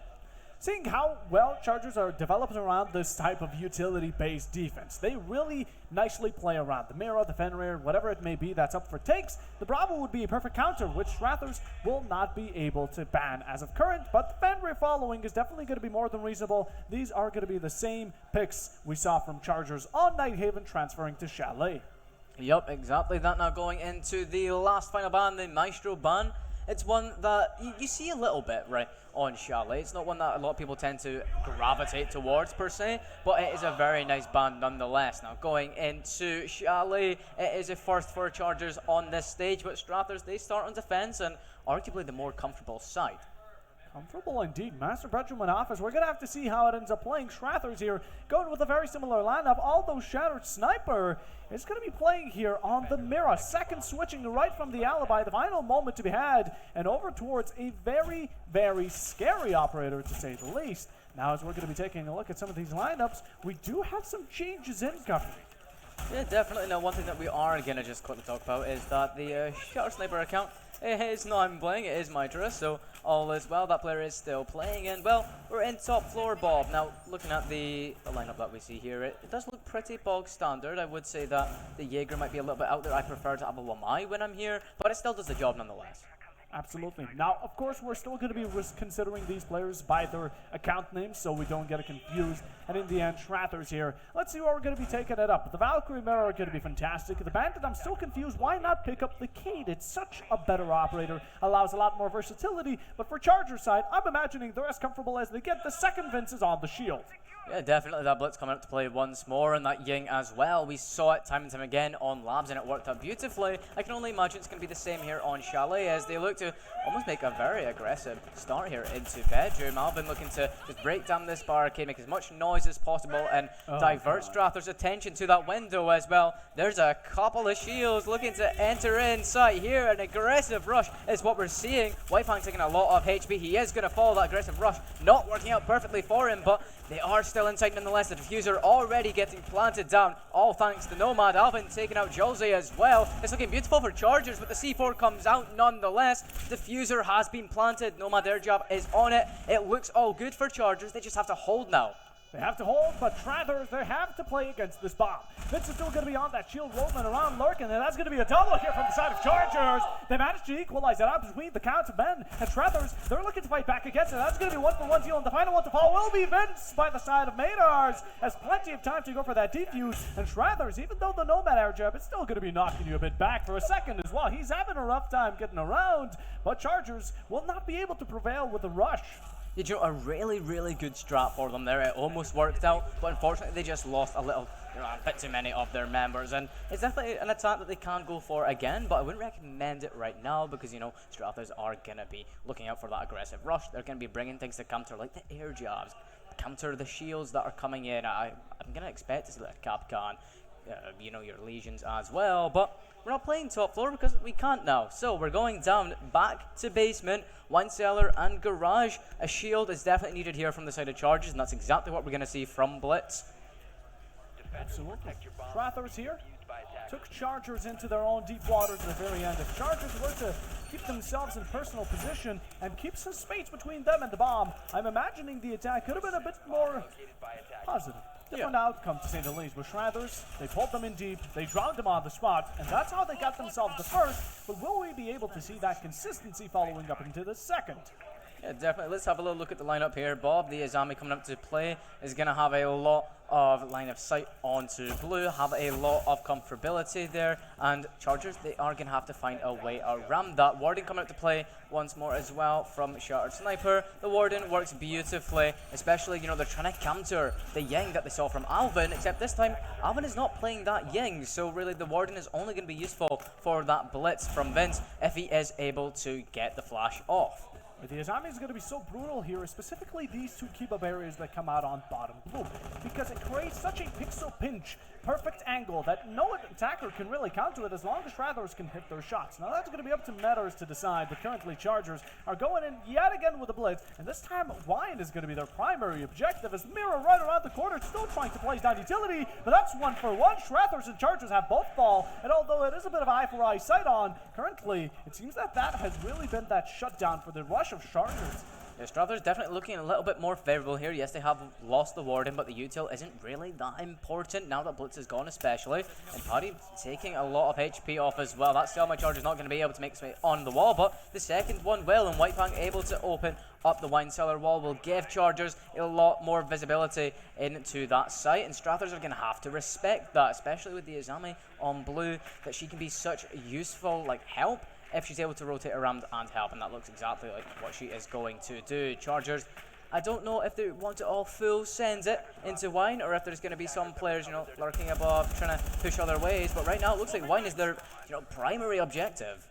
seeing how well Chargers are developing around this type of utility-based defense. They really nicely play around the Mira, the Fenrir, whatever it may be that's up for takes. The Bravo would be a perfect counter, which Strathers will not be able to ban as of current, but the Fenrir following is definitely going to be more than reasonable. These are going to be the same picks we saw from Chargers on Nighthaven transferring to Chalet. Yep, exactly that. Now going into the last final ban, the Maestro ban. It's one that you see a little bit, right, on Chalet. It's not one that a lot of people tend to gravitate towards, per se, but it is a very nice ban nonetheless. Now, going into Chalet, it is a first for Chargers on this stage, but Strathers, they start on defense and arguably the more comfortable side. Comfortable indeed. Master Bedroom and Office. We're going to have to see how it ends up playing. Strathers here going with a very similar lineup, although Shattered Sniper is going to be playing here on the Mira. Second switching right from the Alibi. The final moment to be had, and over towards a very, very scary operator, to say the least. Now, as we're going to be taking a look at some of these lineups, we do have some changes incoming. Yeah, definitely. Now, one thing that we are going to just quickly talk about is that the Shattered Sniper account, it is not him playing, it is Mitra, so all is well. That player is still playing, and well, we're in top floor, Bob. Now, looking at the lineup that we see here, it does look pretty bog standard. I would say that the Jaeger might be a little bit out there. I prefer to have a Lamai when I'm here, but it still does the job nonetheless. Absolutely. Now, of course, we're still going to be considering these players by their account names so we don't get it confused. And in the end, Strathers here. Let's see where we're going to be taking it up. The Valkyrie Mirror are going to be fantastic. The Bandit, I'm still confused. Why not pick up the Cade? It's such a better operator. Allows a lot more versatility. But for Charger side, I'm imagining they're as comfortable as they get. The second Vince is on the shield. Yeah, definitely that Blitz coming up to play once more, and that Ying as well. We saw it time and time again on Labs, and it worked out beautifully. I can only imagine it's going to be the same here on Chalet, as they look to almost make a very aggressive start here into Bedroom. Alvin looking to just break down this barricade, make as much noise as possible, and divert Strathers' attention to that window as well. There's a couple of shields looking to enter inside here. An aggressive rush is what we're seeing. Whitefang taking a lot of HP. He is going to follow that aggressive rush. Not working out perfectly for him, but they are still inside nonetheless. The diffuser already getting planted down, all thanks to Nomad. Alvin taking out Jose as well. It's looking beautiful for Chargers, but the C4 comes out nonetheless. Diffuser has been planted. Nomad, their job is on it. It looks all good for Chargers. They just have to hold now. They have to hold, but Strathers, they have to play against this bomb. Vince is still going to be on that shield rolling around lurking, and that's going to be a double here from the side of Chargers. They managed to equalize it out between the counts of men and Strathers. They're looking to fight back against it. That's going to be 1-for-1 deal, and the final one to fall will be Vince by the side of Maynards. Has plenty of time to go for that defuse, and Strathers, even though the Nomad air jab, it's still going to be knocking you a bit back for a second as well. He's having a rough time getting around, but Chargers will not be able to prevail with the rush. You know, a really, really good strat for them there. It almost worked out, but unfortunately they just lost a bit too many of their members, and it's definitely an attack that they can go for again, but I wouldn't recommend it right now because, you know, Strathers are going to be looking out for that aggressive rush. They're going to be bringing things to counter, like the air jabs, counter the shields that are coming in. I'm going to expect to see like Capcan, you know, your legions as well, but we're not playing top floor because we can't now. So we're going down back to basement, wine cellar and garage. A shield is definitely needed here from the side of Chargers, and that's exactly what we're going to see from Blitz. Absolutely. Strathers here took Chargers into their own deep waters at the very end. If Chargers were to keep themselves in personal position and keep some space between them and the bomb, I'm imagining the attack could have been a bit more positive. Different outcome, to say the least. With Strathers, they pulled them in deep, they drowned them on the spot, and that's how they got themselves the first. But will we be able to see that consistency following up into the second? Yeah, definitely. Let's have a little look at the lineup here. Bob, the Azami coming up to play, is going to have a lot of line of sight onto blue, have a lot of comfortability there, and Chargers, they are going to have to find a way around that. Warden coming up to play once more as well from Shattered Sniper. The Warden works beautifully, especially, you know, they're trying to counter the Ying that they saw from Alvin, except this time, Alvin is not playing that Ying, so really the Warden is only going to be useful for that blitz from Vince if he is able to get the flash off. The Azami is going to be so brutal here, specifically these two Kiba barriers that come out on bottom blue, because it creates such a pixel pinch, perfect angle that no attacker can really counter it as long as Strathers can hit their shots. Now that's going to be up to Metters to decide, but currently Chargers are going in yet again with a blitz, and this time Wine is going to be their primary objective as Mira right around the corner, still trying to place down utility, but that's 1-for-1. Strathers and Chargers have both fall, and although it is a bit of eye for eye sight on, currently it seems that that has really been that shutdown for the rush of Chargers. Yeah, Strathers definitely looking a little bit more favourable here. Yes, they have lost the Warden, but the util isn't really that important now that Blitz is gone especially. And Paddy taking a lot of HP off as well. That Selma charge is not going to be able to make its way on the wall, but the second one will, and White Fang able to open up the wine cellar wall will give Chargers a lot more visibility into that site, and Strathers are going to have to respect that, especially with the Izami on blue, that she can be such a useful help if she's able to rotate around and help, and that looks exactly like what she is going to do. Chargers, I don't know if they want to all full send it into Wine, or if there's going to be some players, lurking above, trying to push other ways, but right now it looks like Wine is their, primary objective.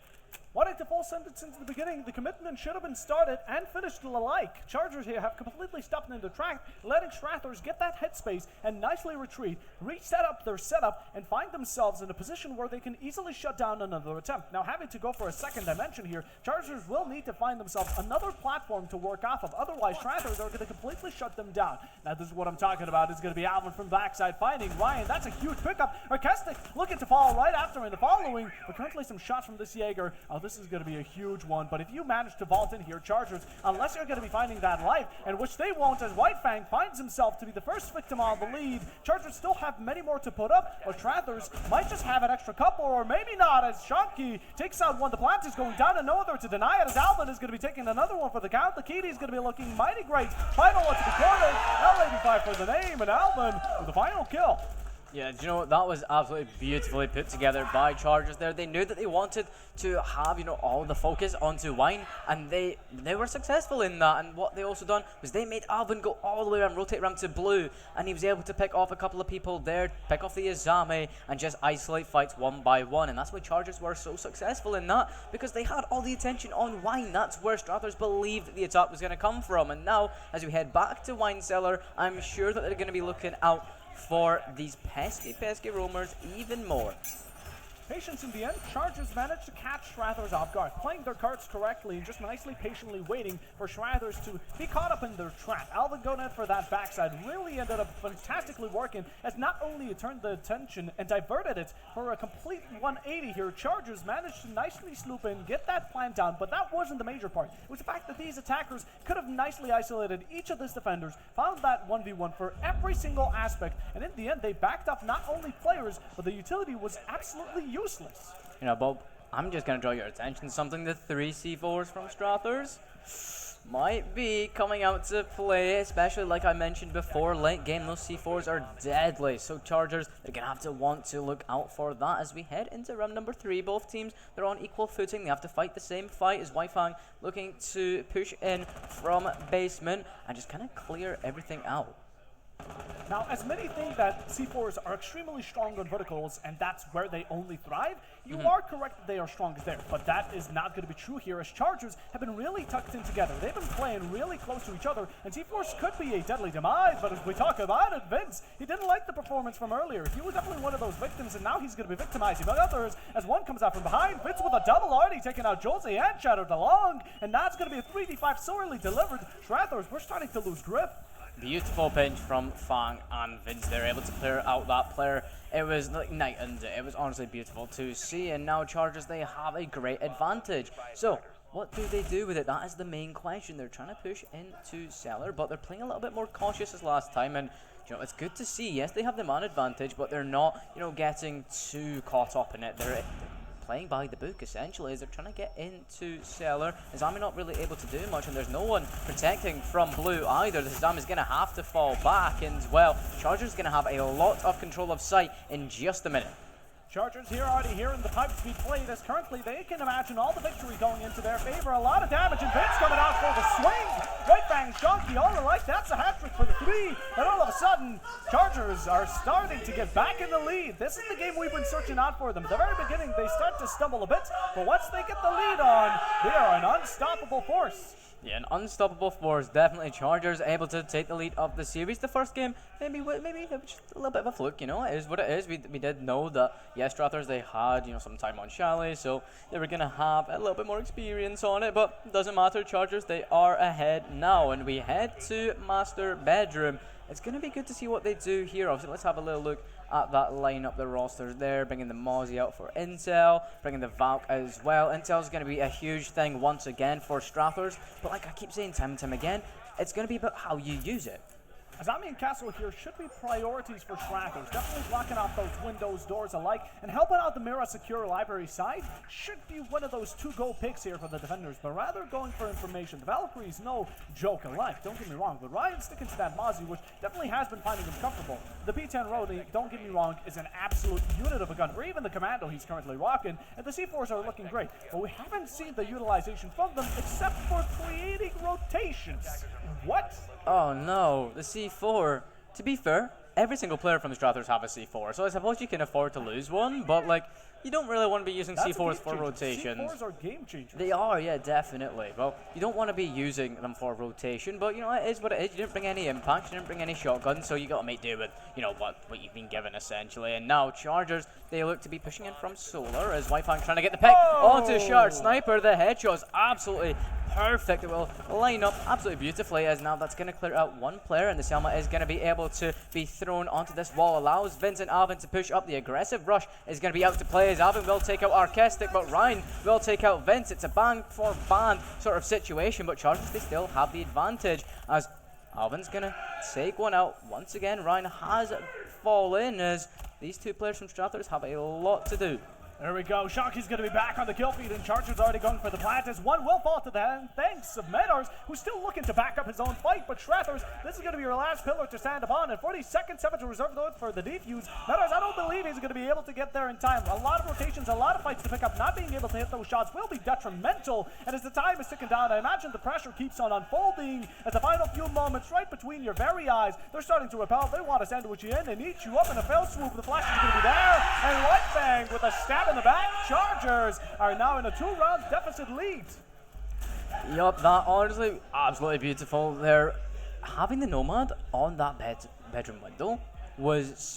Wanting to full send it since the beginning, the commitment should have been started and finished alike. Chargers here have completely stopped in the track, letting Strathers get that headspace and nicely retreat, reset up their setup, and find themselves in a position where they can easily shut down another attempt. Now, having to go for a second dimension here, Chargers will need to find themselves another platform to work off of, otherwise Strathers are going to completely shut them down. Now, this is what I'm talking about. It's going to be Alvin from backside finding Ryan. That's a huge pickup. Orkestic looking to fall right after in the following, but currently some shots from this Jaeger. This is going to be a huge one, but if you manage to vault in here, Chargers, unless you're going to be finding that life, and which they won't, as White Fang finds himself to be the first victim on the lead, Chargers still have many more to put up, but Strathers might just have an extra couple, or maybe not, as Shanky takes out one. The plant is going down, and no other to deny it, as Alvin is going to be taking another one for the count. The Kitty is going to be looking mighty great. Final one to the corner, L85 for the name, and Alvin with the final kill. Yeah, do you know what? That was absolutely beautifully put together by Chargers there. They knew that they wanted to have, all the focus onto Wine, and they were successful in that. And what they also done was they made Alvin go all the way around, rotate around to blue, and he was able to pick off a couple of people there, pick off the Izame, and just isolate fights one by one. And that's why Chargers were so successful in that, because they had all the attention on Wine. That's where Strathers believed that the attack was going to come from. And now, as we head back to Wine Cellar, I'm sure that they're going to be looking out for these pesky roamers even more. Patience in the end, Chargers managed to catch Strathers off guard, playing their cards correctly and just nicely patiently waiting for Strathers to be caught up in their trap. Alvin going in for that backside really ended up fantastically working, as not only it turned the attention and diverted it for a complete 180 here, Chargers managed to nicely sloop in, get that plant down, but that wasn't the major part. It was the fact that these attackers could have nicely isolated each of these defenders, found that 1v1 for every single aspect, and in the end they backed up not only players, but the utility was absolutely useless. Bob, I'm just going to draw your attention to something. The 3 C4s from Strathers might be coming out to play, especially like I mentioned before, late game. Those C4s are deadly, so Chargers, they're going to have to want to look out for that as we head into round number 3. Both teams, they're on equal footing. They have to fight the same fight as Waifang, looking to push in from basement and just kind of clear everything out. Now, as many think that C4s are extremely strong on verticals, and that's where they only thrive, you are correct that they are strongest there, but that is not going to be true here, as Chargers have been really tucked in together. They've been playing really close to each other, and C4s could be a deadly demise, but as we talk about it, Vince, he didn't like the performance from earlier. He was definitely one of those victims, and now he's going to be victimizing others, as one comes out from behind. Vince with a double already taking out Jose and Shadowed along, and that's going to be a 3v5 sorely delivered. Strathers, we're starting to lose grip. Beautiful pinch from Fang and Vince. They're able to clear out that player. It was like night and day. It was honestly beautiful to see. And now Chargers, they have a great advantage. So what do they do with it? That is the main question. They're trying to push into Cellar, but they're playing a little bit more cautious as last time. And it's good to see. Yes, they have the man advantage, but they're not, getting too caught up in it. They're playing by the book, essentially, as they're trying to get into Cellar. Izami not really able to do much, and there's no one protecting from blue either. The Izami's going to have to fall back, and well, Chargers going to have a lot of control of sight in just a minute. Chargers here already hearing the pipes be played, as currently they can imagine all the victory going into their favor. A lot of damage, and Vince coming out for the swing. White Fang, Shonky, all alike. That's a hat-trick for the 3. And all of a sudden, Chargers are starting to get back in the lead. This is the game we've been searching out for them. At the very beginning, they start to stumble a bit, but once they get the lead on, they are an unstoppable force. Yeah, an unstoppable force. Definitely Chargers able to take the lead of the series. The first game, maybe it was just a little bit of a fluke, it is what it is. We did know that, yes, Strathers, they had, some time on Chalet, so they were going to have a little bit more experience on it, but it doesn't matter. Chargers, they are ahead now, and we head to Master Bedroom. it's going to be good to see what they do here. Obviously, let's have a little look at that lineup, the rosters there, bringing the Mozzie out for Intel, bringing the Valk as well. Intel's going to be a huge thing once again for Strathers, but like I keep saying time and time again, it's going to be about how you use it. Azami and Castle here should be priorities for Strathers. Definitely blocking off those windows, doors alike, and helping out the Mira secure library side should be one of those 2-goal picks here for the defenders, but rather going for information. The Valkyrie's no joke alike, don't get me wrong, but Ryan sticking to that Mozzie, which definitely has been finding him comfortable. The P10 Rodney, don't get me wrong, is an absolute unit of a gun, or even the Commando he's currently rocking, and the C4s are looking great, but we haven't seen the utilization from them except for creating rotations. What? Oh no, the C4. To be fair, every single player from the Strathers have a C4, so I suppose you can afford to lose one, but like, you don't really want to be using C4s for rotations. C4s are game changers. They are, yeah, definitely. Well, you don't want to be using them for rotation, but you know, it is what it is. You didn't bring any impacts, you didn't bring any shotguns, so you got to make do with, you know, what you've been given essentially. And now Chargers, they look to be pushing in from Solar as Whitefang trying to get the pick onto Shard Sniper. The headshot is absolutely perfect. It will line up absolutely beautifully, as now that's going to clear out one player, and the Selma is going to be able to be thrown onto this wall. Allows Vincent Alvin to push up. The aggressive rush is going to be out to play, as Alvin will take out Arcestic, but Ryan will take out Vince. It's a bang for bang sort of situation, but Chargers, they still have the advantage, as Alvin's going to take one out. Once again, Ryan has fallen, as these two players from Strathers have a lot to do. There we go. Sharky's going to be back on the kill feed, and Charger's already going for the plant, as one will fall to the hand, thanks of Medars, who's still looking to back up his own fight. But Strathers, this is going to be your last pillar to stand upon, and 40 seconds, 7 to reserve those for the defuse. Medars, I don't believe he's going to be able to get there in time. A lot of rotations, a lot of fights to pick up. Not being able to hit those shots will be detrimental, and as the time is ticking down, I imagine the pressure keeps on unfolding as the final few moments right between your very eyes, they're starting to repel. They want to sandwich you in. They eat you up in a fell swoop. The flash is going to be there, and Whitefang with a stab in the back. Chargers are now in a 2-round deficit lead. Yup, that honestly absolutely beautiful. They're having the Nomad on that bedroom window was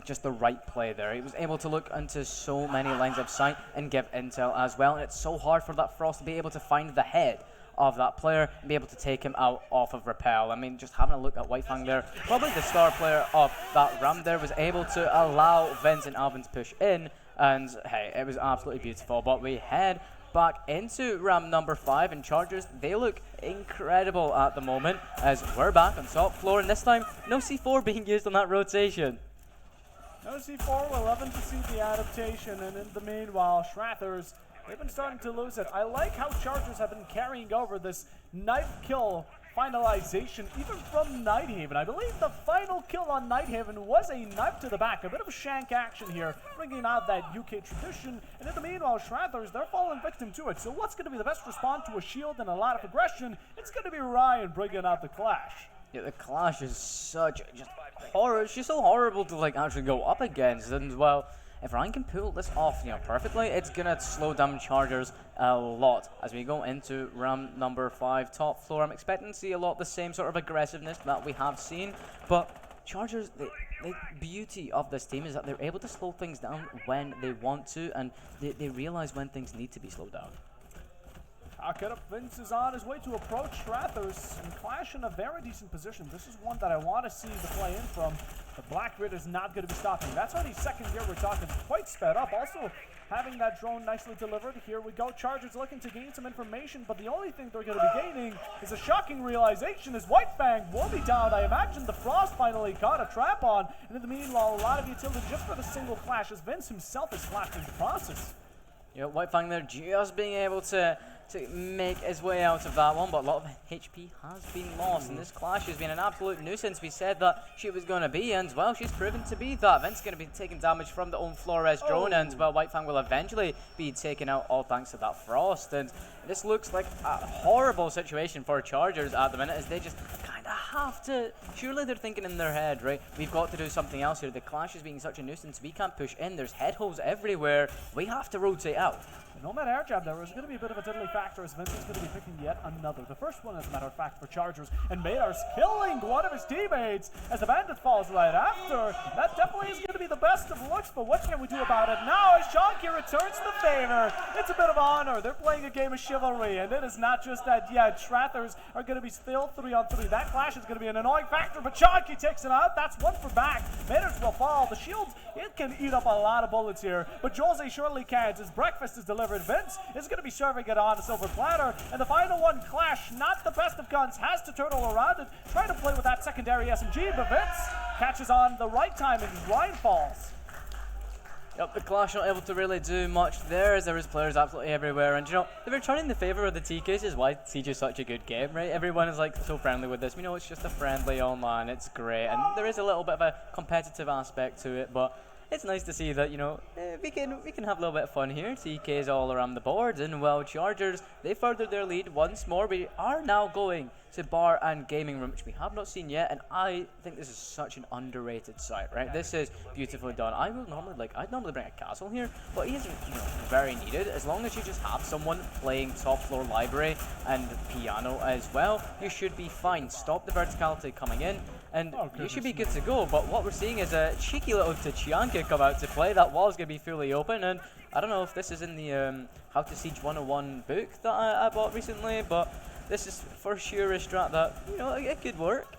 just the right play there. He was able to look into so many lines of sight and give intel as well, and it's so hard for that Frost to be able to find the head of that player and be able to take him out off of rappel. I mean, just having a look at Whitefang there, probably the star player of that round there, was able to allow Vince and Alvin to push in, and hey, it was absolutely beautiful. But we head back into round number 5, and Chargers, they look incredible at the moment, as we're back on top floor, and this time no C4 being used on that rotation. No C4, we're loving to see the adaptation, and in the meanwhile, Strathers, they've been starting to lose it. I like how Chargers have been carrying over this knife kill finalization, even from Nighthaven. I believe the final kill on Nighthaven was a knife to the back, a bit of a shank action here, bringing out that UK tradition. And in the meanwhile, Strathers, they're falling victim to it. So what's going to be the best response to a shield and a lot of aggression? It's going to be Ryan bringing out the Clash. Yeah, the Clash is such just horror. It's just so horrible to like actually go up against, and well, if Ryan can pull this off, you know, perfectly, it's gonna slow down Chargers a lot as we go into round number 5, top floor. I'm expecting to see a lot of the same sort of aggressiveness that we have seen, but Chargers, the beauty of this team is that they're able to slow things down when they want to, and they realize when things need to be slowed down. Vince is on his way to approach Strathers, and Clash in a very decent position. This is one that I want to see the play in from. The Black Grid is not going to be stopping. That's only second gear we're talking, quite sped up. Also, having that drone nicely delivered. Here we go. Chargers looking to gain some information, but the only thing they're going to be gaining is a shocking realization as Whitefang will be down. I imagine the Frost finally caught a trap on, and in the meanwhile, a lot of utility just for the single flash, as Vince himself is flashed in the process. Yeah, Whitefang there just being able to make his way out of that one, but a lot of HP has been lost, and this Clash has been an absolute nuisance. We said that she was going to be, and well, she's proven to be that. Vince's going to be taking damage from the own Flores drone, and well, Whitefang will eventually be taken out, all thanks to that Frost. And this looks like a horrible situation for Chargers at the minute, as they just kind of have to, surely they're thinking in their head, right, we've got to do something else here. The Clash is being such a nuisance, we can't push in, there's head holes everywhere, we have to rotate out. The Nomad air jab there is going to be a bit of a diddly factor, as Vince is going to be picking yet another. The first one, as a matter of fact, for Chargers, and Madar's killing one of his teammates as the Bandit falls right after. That definitely is going to to be the best of looks, but what can we do about it now as Chonky returns the favor? It's a bit of honor. They're playing a game of chivalry, and it is not just that, yeah, Strathers are going to be still 3-on-3. That clash is going to be an annoying factor, but Chonky takes it out. That's one for back. Maynards will fall. The shields, it can eat up a lot of bullets here, but Jose surely can't. His breakfast is delivered. Vince is going to be serving it on a silver platter, and the final one, Clash, not the best of guns, has to turtle around it, try to play with that secondary SMG, but Vince catches on the right time and Ryan falls. Yep, the Clash not able to really do much there as there is players absolutely everywhere, and you know, they're returning the favor of the TKs is why Siege is such a good game, right? Everyone is like so friendly with this. We know it's just a friendly online, it's great, and there is a little bit of a competitive aspect to it, but it's nice to see that, you know, we can have a little bit of fun here. TKs all around the board, and well, Chargers, they furthered their lead once more. We are now going to bar and gaming room, which we have not seen yet, and I think this is such an underrated site, right? This is beautifully done. I'd normally bring a castle here, but he isn't, you know, very needed. As long as you just have someone playing top floor library and piano as well, you should be fine. Stop the verticality coming in, and you should be good to go. But what we're seeing is a cheeky little Tachanka come out to play. That wall is going to be fully open, and I don't know if this is in the How to Siege 101 book that I bought recently, but this is for sure a strat that, you know, it could work.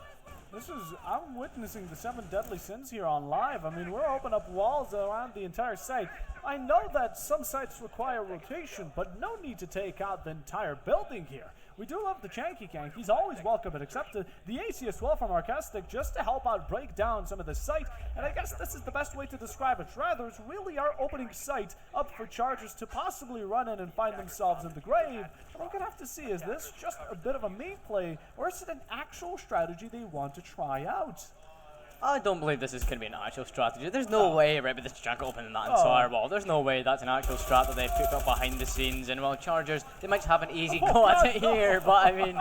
I'm witnessing the 7 deadly sins here on live. I mean, we're opening up walls around the entire site. I know that some sites require rotation, but no need to take out the entire building here. We do love the Chanky Kank. He's always welcome and accepted. The AC as well from Arcastic just to help out break down some of the site. And I guess this is the best way to describe it. Strathers really are opening site up for Chargers to possibly run in and find themselves in the grave. But we're going to have to see, is this just a bit of a meme play, or is it an actual strategy they want to try out? I don't believe this is going to be an actual strategy. There's no way Raibow this Tachanka opening that entire wall. There's no way that's an actual strat that they've picked up behind the scenes. And while Chargers, they might have an easy go at it here, but I mean,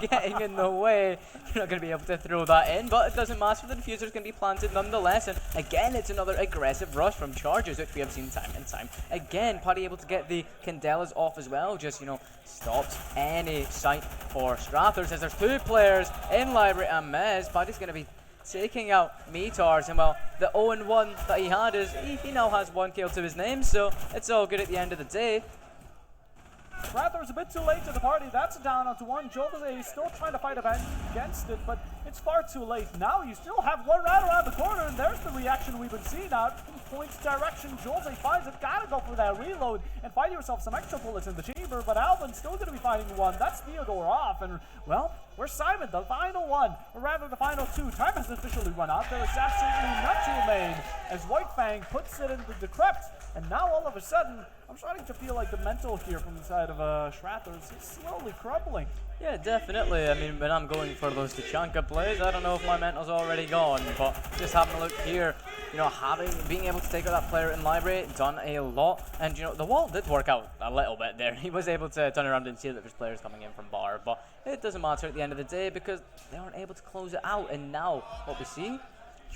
getting in the way, you're not going to be able to throw that in. But it doesn't matter, the diffuser's going to be planted nonetheless. And again, it's another aggressive rush from Chargers, which we have seen time and time again. Paddy able to get the Candelas off as well, just, you know, stops any sight for Strathers as there's 2 players in Library and Mez. Paddy's going to be taking out Meteors, and well, the 0-1 that he had is he now has 1 kill to his name, so it's all good at the end of the day. Strathers a bit too late to the party. That's a down onto 1. Jose is still trying to fight against it, but it's far too late. Now you still have 1 right around the corner, and there's the reaction we've been seeing out in Point's direction. Jose finds it, gotta go for that reload and find yourself some extra bullets in the chamber, but Alvin's still gonna be fighting 1. That's Theodore off, and well, where's Simon? The final 1, or rather the final 2. Time has officially run out. There is absolutely none to remain as White Fang puts it into the decrypt, and now all of a sudden, I'm starting to feel like the mental here from the side of Strathers is slowly crumbling. Yeah, definitely. I mean, when I'm going for those Tachanka plays, I don't know if my mental's already gone, but just having a look here, you know, being able to take out that player in Library, done a lot, and you know, the wall did work out a little bit there. He was able to turn around and see that there's players coming in from bar, but it doesn't matter at the end of the day because they aren't able to close it out, and now what we see,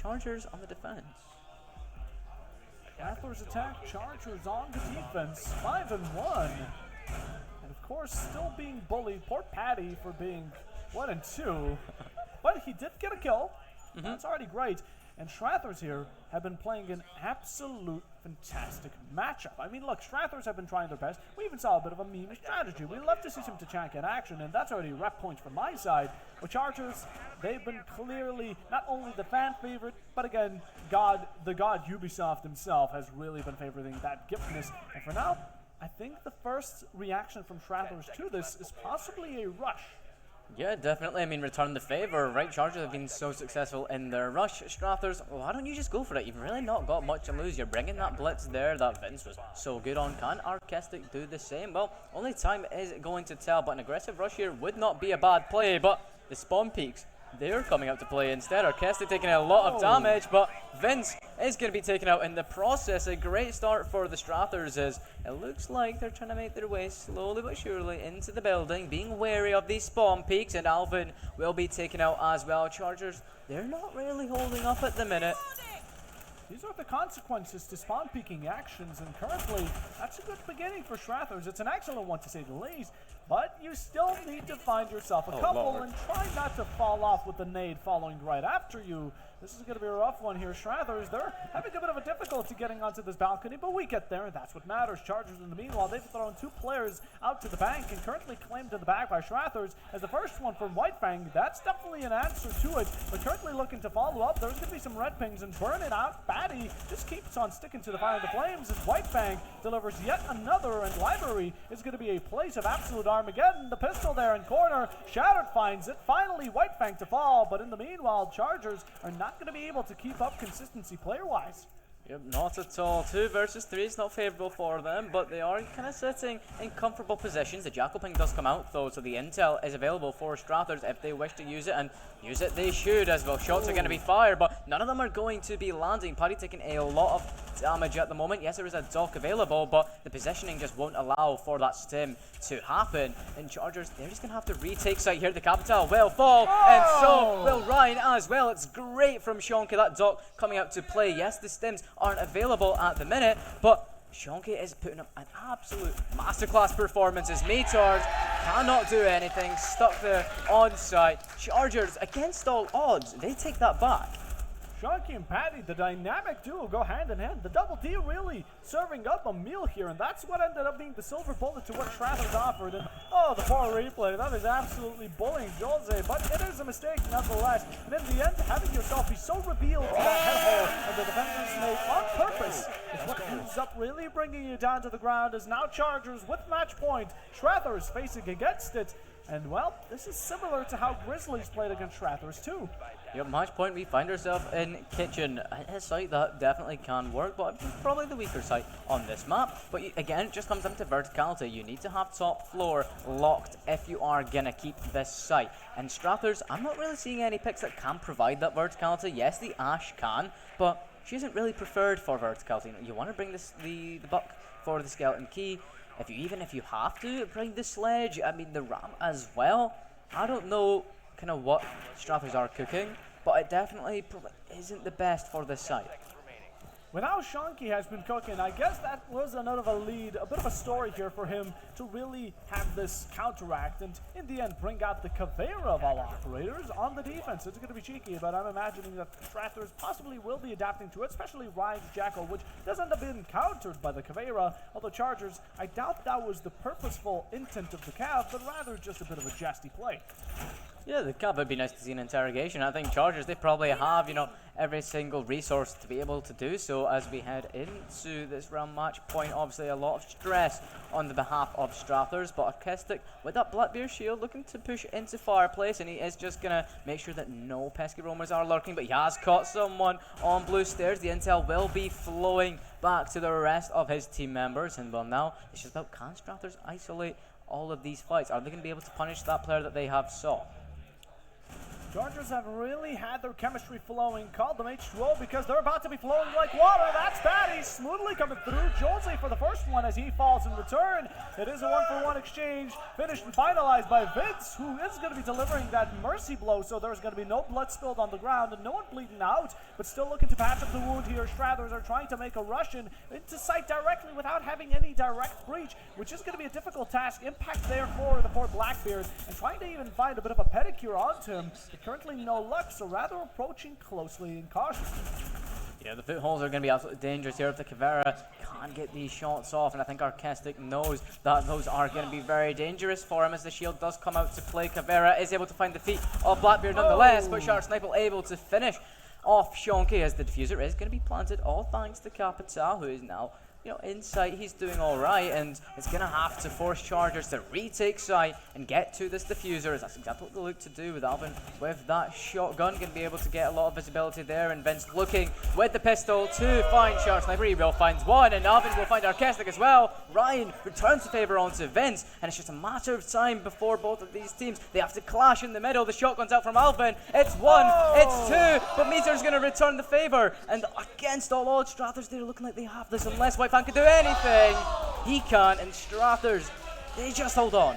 Chargers on the defense. Strathers attack, Chargers on the defense, 5-1. And of course, still being bullied. Poor Patty for being 1-2. But he did get a kill. That's already great. And Strathers here have been playing an absolute fantastic matchup. I mean, look, Strathers have been trying their best. We even saw a bit of a meme strategy. We love to see some Tachanka in action, and that's already rep points from my side. But Chargers, they've been clearly not only the fan favorite, but again, the god Ubisoft himself has really been favoring that giftness. And for now, I think the first reaction from Strathers to this is possibly a rush. Yeah, definitely. I mean, return the favor, right? Chargers have been so successful in their rush. Strathers, why don't you just go for it? You've really not got much to lose. You're bringing that blitz there that Vince was so good on. Can Arcastic do the same? Well, only time is going to tell, but an aggressive rush here would not be a bad play, but the spawn peaks, they're coming out to play instead. Arcastic taking a lot of damage, but Vince is going to be taken out in the process. A great start for the Strathers as it looks like they're trying to make their way slowly but surely into the building, being wary of these spawn peaks, and Alvin will be taken out as well. Chargers, they're not really holding up at the minute. These are the consequences to spawn peeking actions, and currently, that's a good beginning for Strathers. It's an excellent one to say the least, but you still need to find yourself a couple and try not to fall off with the nade following right after you. This is going to be a rough one here. Strathers, they're having a bit of a difficulty getting onto this balcony, but we get there, and that's what matters. Chargers, in the meanwhile, they've thrown 2 players out to the bank and currently claimed to the back by Strathers as the first one from Whitefang. That's definitely an answer to it, but currently looking to follow up. There's going to be some red pings and burn it out. Batty just keeps on sticking to the fire of the flames as Whitefang delivers yet another, and Library is going to be a place of absolute Armageddon. The pistol there in corner. Shattered finds it. Finally, Whitefang to fall, but in the meanwhile, Chargers are not going to be able to keep up consistency player-wise. Yep, not at all. 2 versus 3 is not favourable for them, but they are kind of sitting in comfortable positions. The Jackal Ping does come out though, so the intel is available for Strathers if they wish to use it, and use it they should as well. Shots are going to be fired, but none of them are going to be landing. Paddy taking a lot of damage at the moment. Yes, there is a dock available, but the positioning just won't allow for that stim to happen. And Chargers, they're just going to have to retake site here. The Capital will fall, and so will Ryan as well. It's great from Shonky, that dock coming out to play. Yes, the stims aren't available at the minute, but Shonky is putting up an absolute masterclass performance as Maytars cannot do anything, stuck there on site. Chargers, against all odds, they take that back. Shonky and Patty, the dynamic duo, go hand in hand. The double D really serving up a meal here, and that's what ended up being the silver bullet to what Strathers offered. And oh, the poor replay, that is absolutely bullying Jose, but it is a mistake nonetheless. And in the end, having yourself be so revealed to that head hole and the defenders made on purpose is what ends up really bringing you down to the ground. As now Chargers with match point, Strathers facing against it. And well, this is similar to how Grizzlies played against Strathers too. Yep, match point, we find ourselves in Kitchen. A site that definitely can work, but probably the weaker site on this map. But again, it just comes down to verticality. You need to have top floor locked if you are going to keep this site. And Strathers, I'm not really seeing any picks that can provide that verticality. Yes, the Ashe can, but she isn't really preferred for verticality. You want to bring the buck for the skeleton key. If you have to bring the sledge, I mean the ram as well. I don't know kind of what Strathers are cooking, but it definitely probably isn't the best for this site. With how Shonky has been cooking, I guess that was another of a lead, a bit of a story here for him to really have this counteract and in the end bring out the Caveira of all operators on the defense. It's going to be cheeky, but I'm imagining that Strathers possibly will be adapting to it, especially Ryan's Jackal, which does end up being countered by the Caveira. Although Chargers, I doubt that was the purposeful intent of the Cav, but rather just a bit of a jesty play. Yeah, the Cav would be nice to see an interrogation. I think Chargers, they probably have, every single resource to be able to do so as we head into this round match point. Obviously, a lot of stress on the behalf of Strathers, but Archistic with that Blackbeard shield looking to push into fireplace, and he is just going to make sure that no pesky roamers are lurking, but he has caught someone on blue stairs. The intel will be flowing back to the rest of his team members, and well, now it's just about, can Strathers isolate all of these fights? Are they going to be able to punish that player that they have sought? Chargers have really had their chemistry flowing. Called them H2O because they're about to be flowing like water. That's Batty smoothly coming through. Jose for the first one as he falls in return. It is a 1-for-1 exchange, finished and finalized by Vince, who is going to be delivering that mercy blow, so there's going to be no blood spilled on the ground and no one bleeding out, but still looking to patch up the wound here. Strathers are trying to make a rush into sight directly without having any direct breach, which is going to be a difficult task. Impact there for the poor Blackbeard, and trying to even find a bit of a pedicure onto him. Currently no luck, so rather approaching closely and cautiously. Yeah, the footholds are going to be absolutely dangerous here if the Caveira can't get these shots off, and I think Archistic knows that those are going to be very dangerous for him as the shield does come out to play. Caveira is able to find the feet of Blackbeard nonetheless, but Shark Sniper able to finish off Shonky as the diffuser is going to be planted, all thanks to Capital, who is now in sight. He's doing all right, and it's going to have to force Chargers to retake sight and get to this diffuser, as that's exactly what they look to do with Alvin with that shotgun. Going to be able to get a lot of visibility there, and Vince looking with the pistol to find Shark Sniper. He will find one, and Alvin will find Archistic as well. Ryan returns the favor onto Vince, and it's just a matter of time before both of these teams, they have to clash in the middle. The shotgun's out from Alvin. It's one, it's two, but Meter's going to return the favor, and against all odds, Strathers, they're looking like they have this, unless White Fan can do anything. He can't, and Strathers, they just hold on.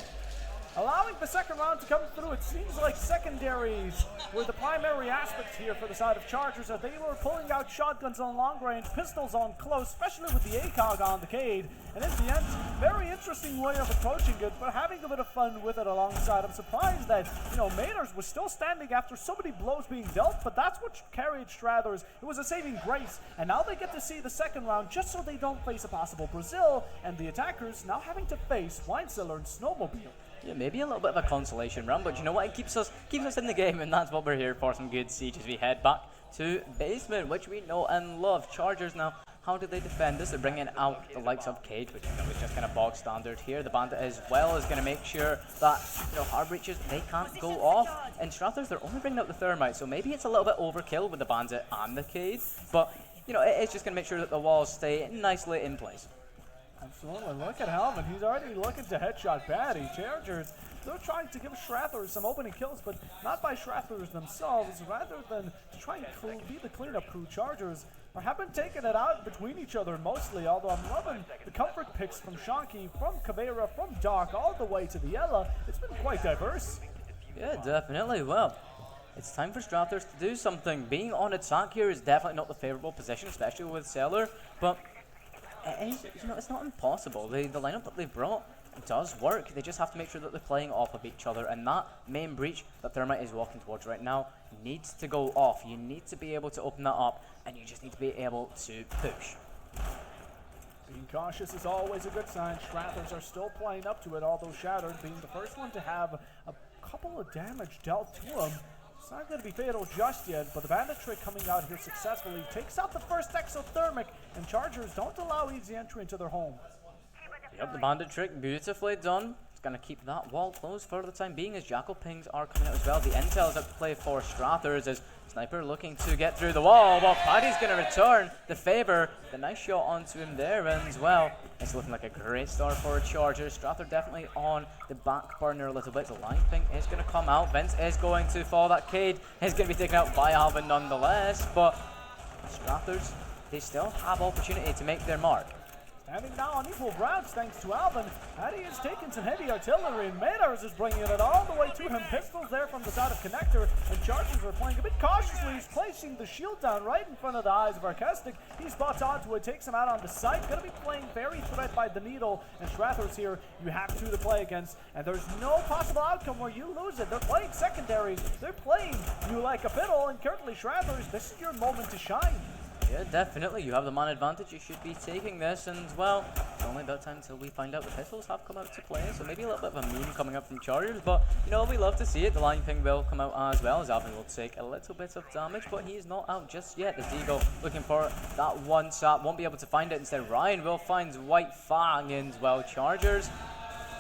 allowing the second round to come through. It seems like secondaries were the primary aspect here for the side of Chargers, as they were pulling out shotguns on long range, pistols on close, especially with the ACOG on the Cade. And in the end, very interesting way of approaching it, but having a bit of fun with it alongside. I'm surprised that, Maynard was still standing after so many blows being dealt, but that's what carried Strathers. It was a saving grace, and now they get to see the second round just so they don't face a possible Brazil, and the attackers now having to face Wine Cellar and Snowmobile. Yeah, maybe a little bit of a consolation round, but you know what? It keeps us in the game, and that's what we're here for. Some good siege as we head back to basement, which we know and love. Chargers now. How do they defend this? They're bringing out the likes of Cage, which is just kind of bog standard here. The Bandit as well is going to make sure that hard breaches, they can't go off. And Strathers, they're only bringing out the Thermite, so maybe it's a little bit overkill with the Bandit and the Cage, but it's just going to make sure that the walls stay nicely in place. Absolutely. Look at Helmet. He's already looking to headshot Batty. Chargers, they're trying to give Strathers some opening kills, but not by Strathers themselves, rather than to try and be the cleanup crew. Chargers have been taking it out between each other mostly, although I'm loving the comfort picks from Shanky, from Caveira, from Dark, all the way to the Ella. It's been quite diverse. Yeah, definitely. Well, it's time for Strathers to do something. Being on attack here is definitely not the favorable position, especially with Cellar, but it's not impossible. The lineup that they've brought does work. They just have to make sure that they're playing off of each other, and that main breach that Thermite is walking towards right now needs to go off. You need to be able to open that up, and you just need to be able to push. Being cautious is always a good sign. Strathers are still playing up to it, although Shattered being the first one to have a couple of damage dealt to him. It's not going to be fatal just yet, but the Bandit trick coming out here successfully takes out the first exothermic, and Chargers don't allow easy entry into their home. Yep, the Bandit trick beautifully done. It's going to keep that wall closed for the time being as Jackal pings are coming out as well. The intel is at play for Strathers as Sniper looking to get through the wall, while Paddy's going to return the favor. The nice shot onto him there as well. It's looking like a great start for Chargers. Strather definitely on the back burner a little bit. The line ping is going to come out. Vince is going to fall. That Cade is going to be taken out by Alvin nonetheless, but Strathers, they still have opportunity to make their mark. Standing now on equal grounds thanks to Alvin. Addy is taking some heavy artillery, and Maynard is bringing it all the way to him. Pistols there from the side of Connector, and Chargers are playing a bit cautiously. He's placing the shield down right in front of the eyes of Arcastic. He spots onto it, takes him out on the site. Gonna be playing very threat by the Needle, and Strathers here, you have two to play against, and there's no possible outcome where you lose it. They're playing secondaries, they're playing you like a fiddle, and currently Strathers, this is your moment to shine. Yeah, definitely. You have the man advantage. You should be taking this, and well, it's only about time until we find out the pistols have come out to play. So maybe a little bit of a meme coming up from Chargers, but we love to see it. The line ping will come out as well, as Alvin will take a little bit of damage, but he's not out just yet. The Deagle looking for that one shot, won't be able to find it. Instead, Ryan will find White Fang, and well, Chargers,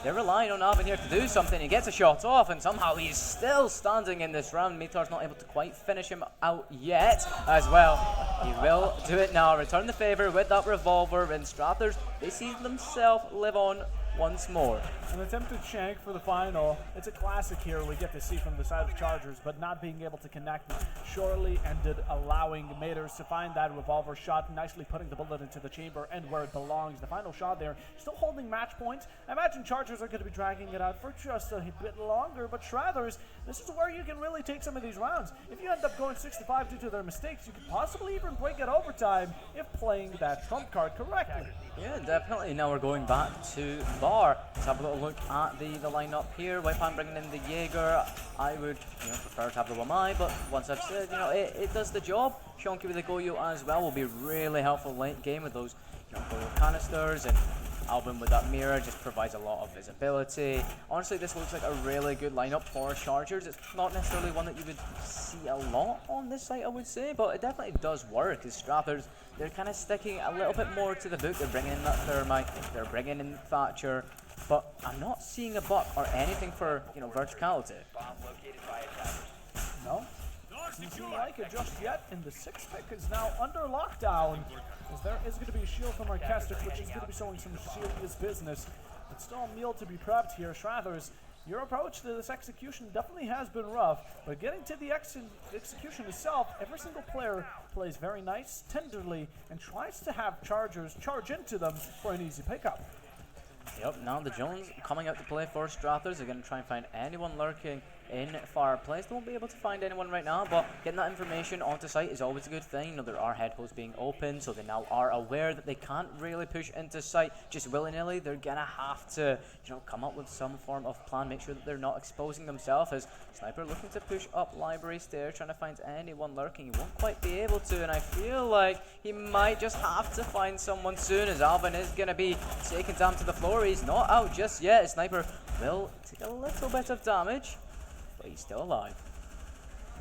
they're relying on Alvin here to do something. He gets a shot off, and somehow he's still standing in this round. Mitar's not able to quite finish him out yet as well. He will do it now. Return the favor with that revolver, and Strathers, they see themselves live on once more. An attempted shank for the final. It's a classic here we get to see from the side of Chargers, but not being able to connect surely ended allowing Maters to find that revolver shot, nicely putting the bullet into the chamber and where it belongs. The final shot there, still holding match points. I imagine Chargers are going to be dragging it out for just a bit longer, but Strathers, this is where you can really take some of these rounds. If you end up going 6-5 due to their mistakes, you could possibly even break it overtime if playing that trump card correctly. Yeah, definitely. Now we're going back to Bar. Let's have a little look at the lineup here. White Pan bringing in the Jaeger. I would prefer to have the Wamai, but once I've said, it does the job. Shonky with the Goyo as well will be really helpful late game with those Goyo canisters, and Alvin with that mirror just provides a lot of visibility. Honestly, this looks like a really good lineup for Chargers. It's not necessarily one that you would see a lot on this site, I would say, but it definitely does work. As Strathers, they're kind of sticking a little bit more to the book. They're bringing in that Thermite, they're bringing in Thatcher, but I'm not seeing a buck or anything for, verticality. No, doesn't seem like it just yet, and the 6-pick is now under lockdown, as there is going to be a shield from Arcastic, which is going to be showing some serious business. But still a meal to be prepped here. Strathers, your approach to this execution definitely has been rough, but getting to the execution itself, every single player plays very nice, tenderly, and tries to have Chargers charge into them for an easy pickup. Yep, now the Jones coming out to play for Strathers. They're going to try and find anyone lurking in far place. They won't be able to find anyone right now, but getting that information onto site is always a good thing. You know, there are head holes being opened, so they now are aware that they can't really push into site just willy-nilly. They're going to have to, you know, come up with some form of plan, make sure that they're not exposing themselves. As Sniper looking to push up Library Stair, trying to find anyone lurking. He won't quite be able to, and I feel like he might just have to find someone soon, as Alvin is going to be taken down to the floor. He's not out just yet. Sniper will take a little bit of damage, but he's still alive.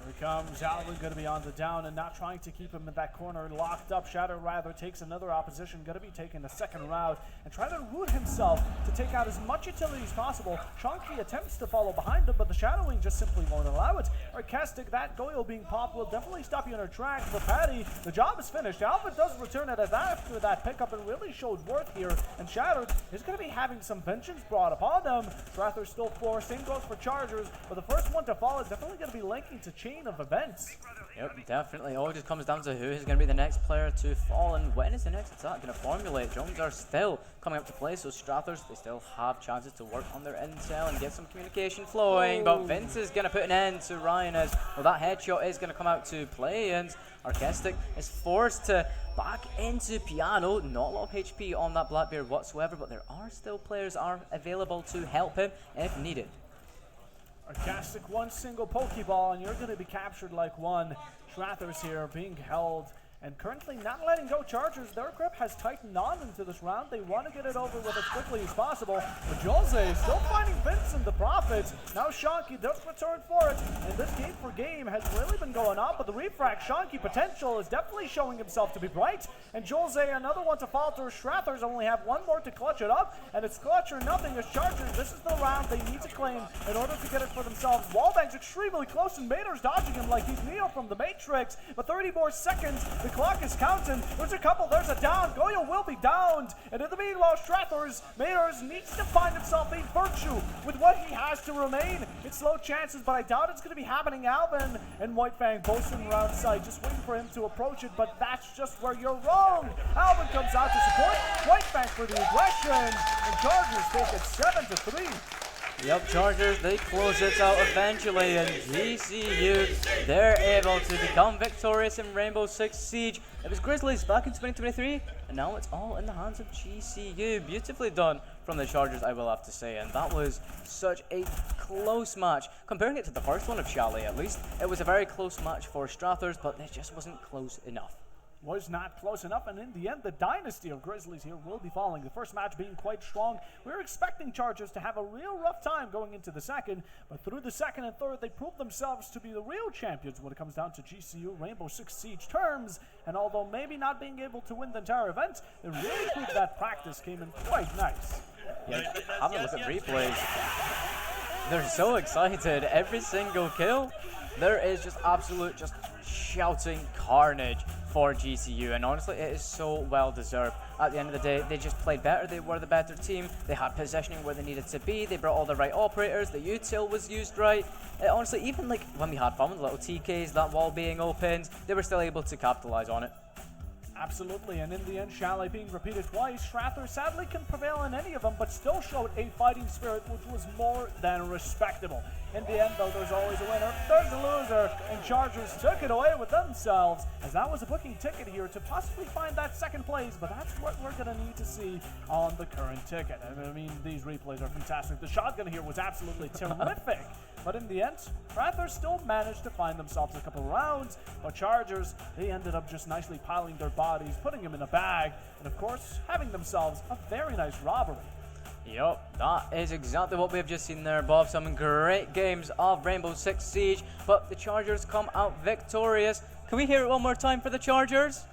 Here he comes. Alvin going to be on the down and not trying to keep him in that corner locked up. Shadow rather takes another opposition, going to be taking the second round and try to root himself to take out as much utility as possible. Chonky attempts to follow behind him, but the Shadowing just simply won't allow it. Arcastic, that Goyle being popped will definitely stop you in her track. For Patty, the job is finished. Alvin does return it as after that pickup and really showed worth here. And Shattered is going to be having some vengeance brought upon them. Strather's still 4. Same goes for Chargers, but the first one to fall is definitely going to be linking to chain of events. Yep, definitely. All just comes down to who is going to be the next player to fall and when is the next attack going to formulate. Jones are still coming up to play, so Strathers, they still have chances to work on their intel and get some communication flowing. But Vince is going to put an end to Ryan as, well, that headshot is going to come out to play, and Arcastic is forced to back into Piano. Not a lot of HP on that Blackbeard whatsoever, but there are still players are available to help him if needed. Arcastic, one single Pokeball, and you're going to be captured like one. Strathers here being held and currently not letting go. Chargers, their grip has tightened on into this round. They want to get it over with as quickly as possible. But Jose still finding Vincent the Prophet. Now Shanky does return for it. And this game for game has really been going on. But the refract Shanky potential is definitely showing himself to be bright. And Jose, another one to falter. Strathers only have one more to clutch it up. And it's clutch or nothing as Chargers. This is the round they need to claim in order to get it for themselves. Wallbang's extremely close and Mater's dodging him like he's Neo from the Matrix. But 30 more seconds. The clock is counting. There's a couple. There's a down. Goyle will be downed. And in the meanwhile, Strathers, Mayors needs to find himself a virtue with what he has to remain. It's low chances, but I doubt it's going to be happening. Alvin and White Fang both sitting around sight, just waiting for him to approach it, but that's just where you're wrong. Alvin comes out to support White Fang for the aggression, and Chargers take it 7-3. Yep, Chargers, they close it out eventually, and GCU, they're able to become victorious in Rainbow Six Siege. It was Grizzlies back in 2023, and now it's all in the hands of GCU. Beautifully done from the Chargers, I will have to say, and that was such a close match. Comparing it to the first one of Chalet, at least, it was a very close match for Strathers, but it just wasn't close enough. Was not close enough, and in the end, the dynasty of Grizzlies here will be falling. The first match being quite strong. We were expecting Chargers to have a real rough time going into the second, but through the second and third, they proved themselves to be the real champions when it comes down to GCU Rainbow Six Siege terms. And although maybe not being able to win the entire event, it really proved that practice came in quite nice. Yeah, have a look at replays. They're so excited. Every single kill, there is just absolute shouting carnage for GCU, and honestly it is so well deserved. At the end of the day, they just played better. They were the better team. They had positioning where they needed to be. They brought all the right operators. The util was used right. Honestly, even like when we had fun with the little TKs, that wall being opened, they were still able to capitalize on it. Absolutely, and in the end, Chalet being repeated twice, Strather sadly couldn't prevail in any of them, but still showed a fighting spirit which was more than respectable. In the end, though, there's always a winner, there's a loser, and Chargers took it away with themselves, as that was a booking ticket here to possibly find that second place, but that's what we're going to need to see on the current ticket. I mean, these replays are fantastic. The shotgun here was absolutely terrific, but in the end, Strather still managed to find themselves a couple rounds, but Chargers, they ended up just nicely piling their bodies, putting them in a bag, and of course, having themselves a very nice robbery. Yep, that is exactly what we have just seen there, Bob. Some great games of Rainbow Six Siege, but the Chargers come out victorious. Can we hear it one more time for the Chargers?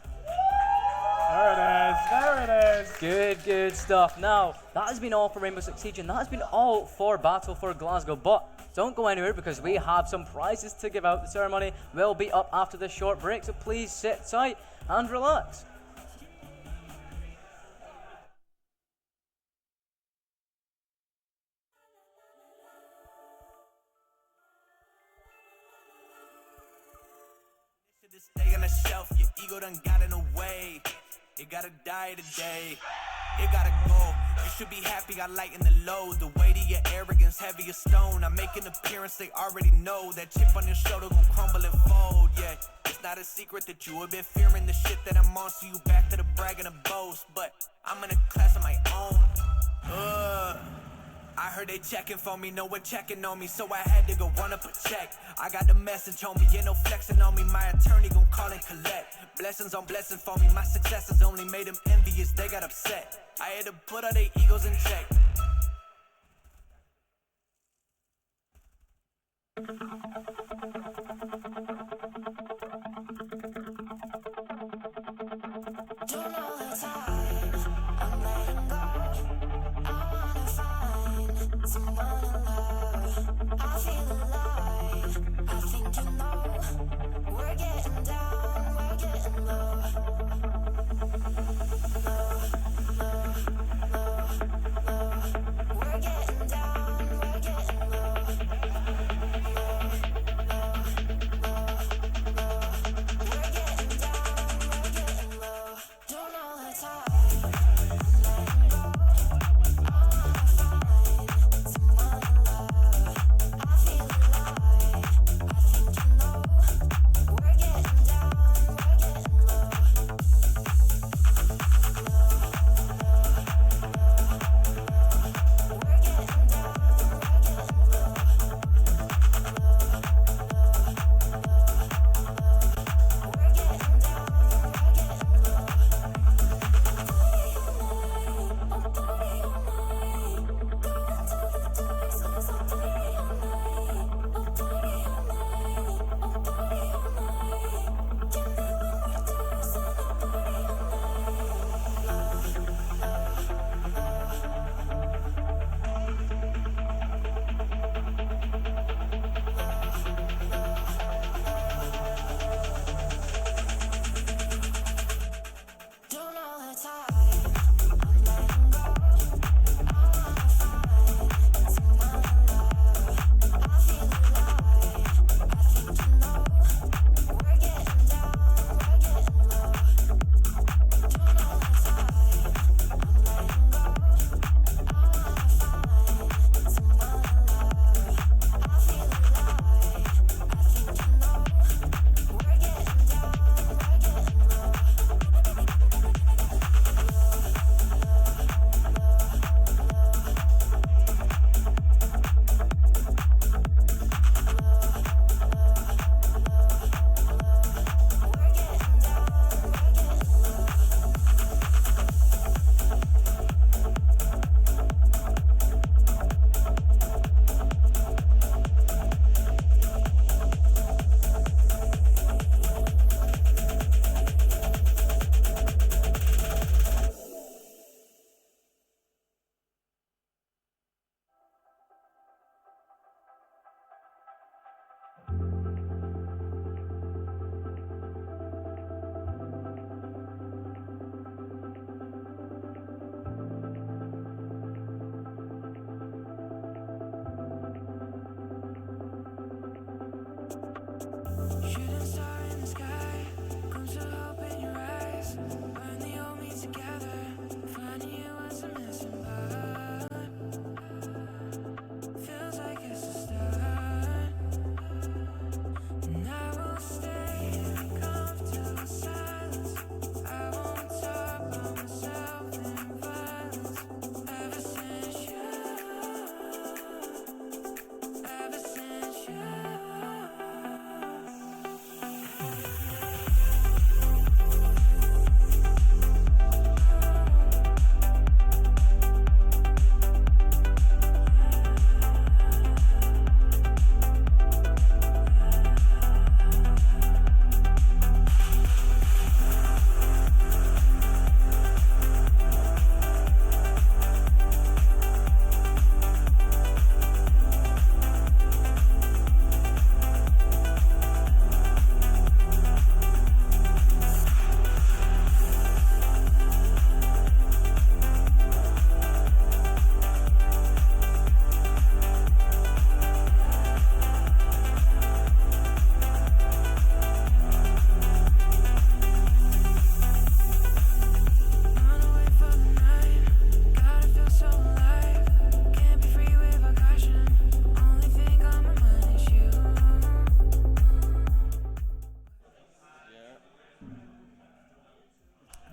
There it is. Good stuff. Now, that has been all for Rainbow Six Siege, and that has been all for Battle for Glasgow, but don't go anywhere because we have some prizes to give out. The ceremony will be up after this short break, so please sit tight and relax. Stay on the shelf, your ego done got in the way. It gotta die today. It gotta go. You should be happy I lighten the load. The weight of your arrogance, heavy as stone. I make an appearance, they already know. That chip on your shoulder gon' crumble and fold, yeah. It's not a secret that you have been fearing the shit that I'm on, so you back to the brag and the boast. But I'm in a class of my own. I heard they checking for me, no one checking on me, so I had to go run up a check. I got the message, homie, ain't no flexing on me. My attorney gon' call and collect. Blessings on blessings for me, my successes only made them envious, they got upset. I had to put all their egos in check. Don't know the time, I'm letting go. I wanna find someone to love. I feel alive, I think you know. We're getting down, we're getting low. We're getting down, we're getting low.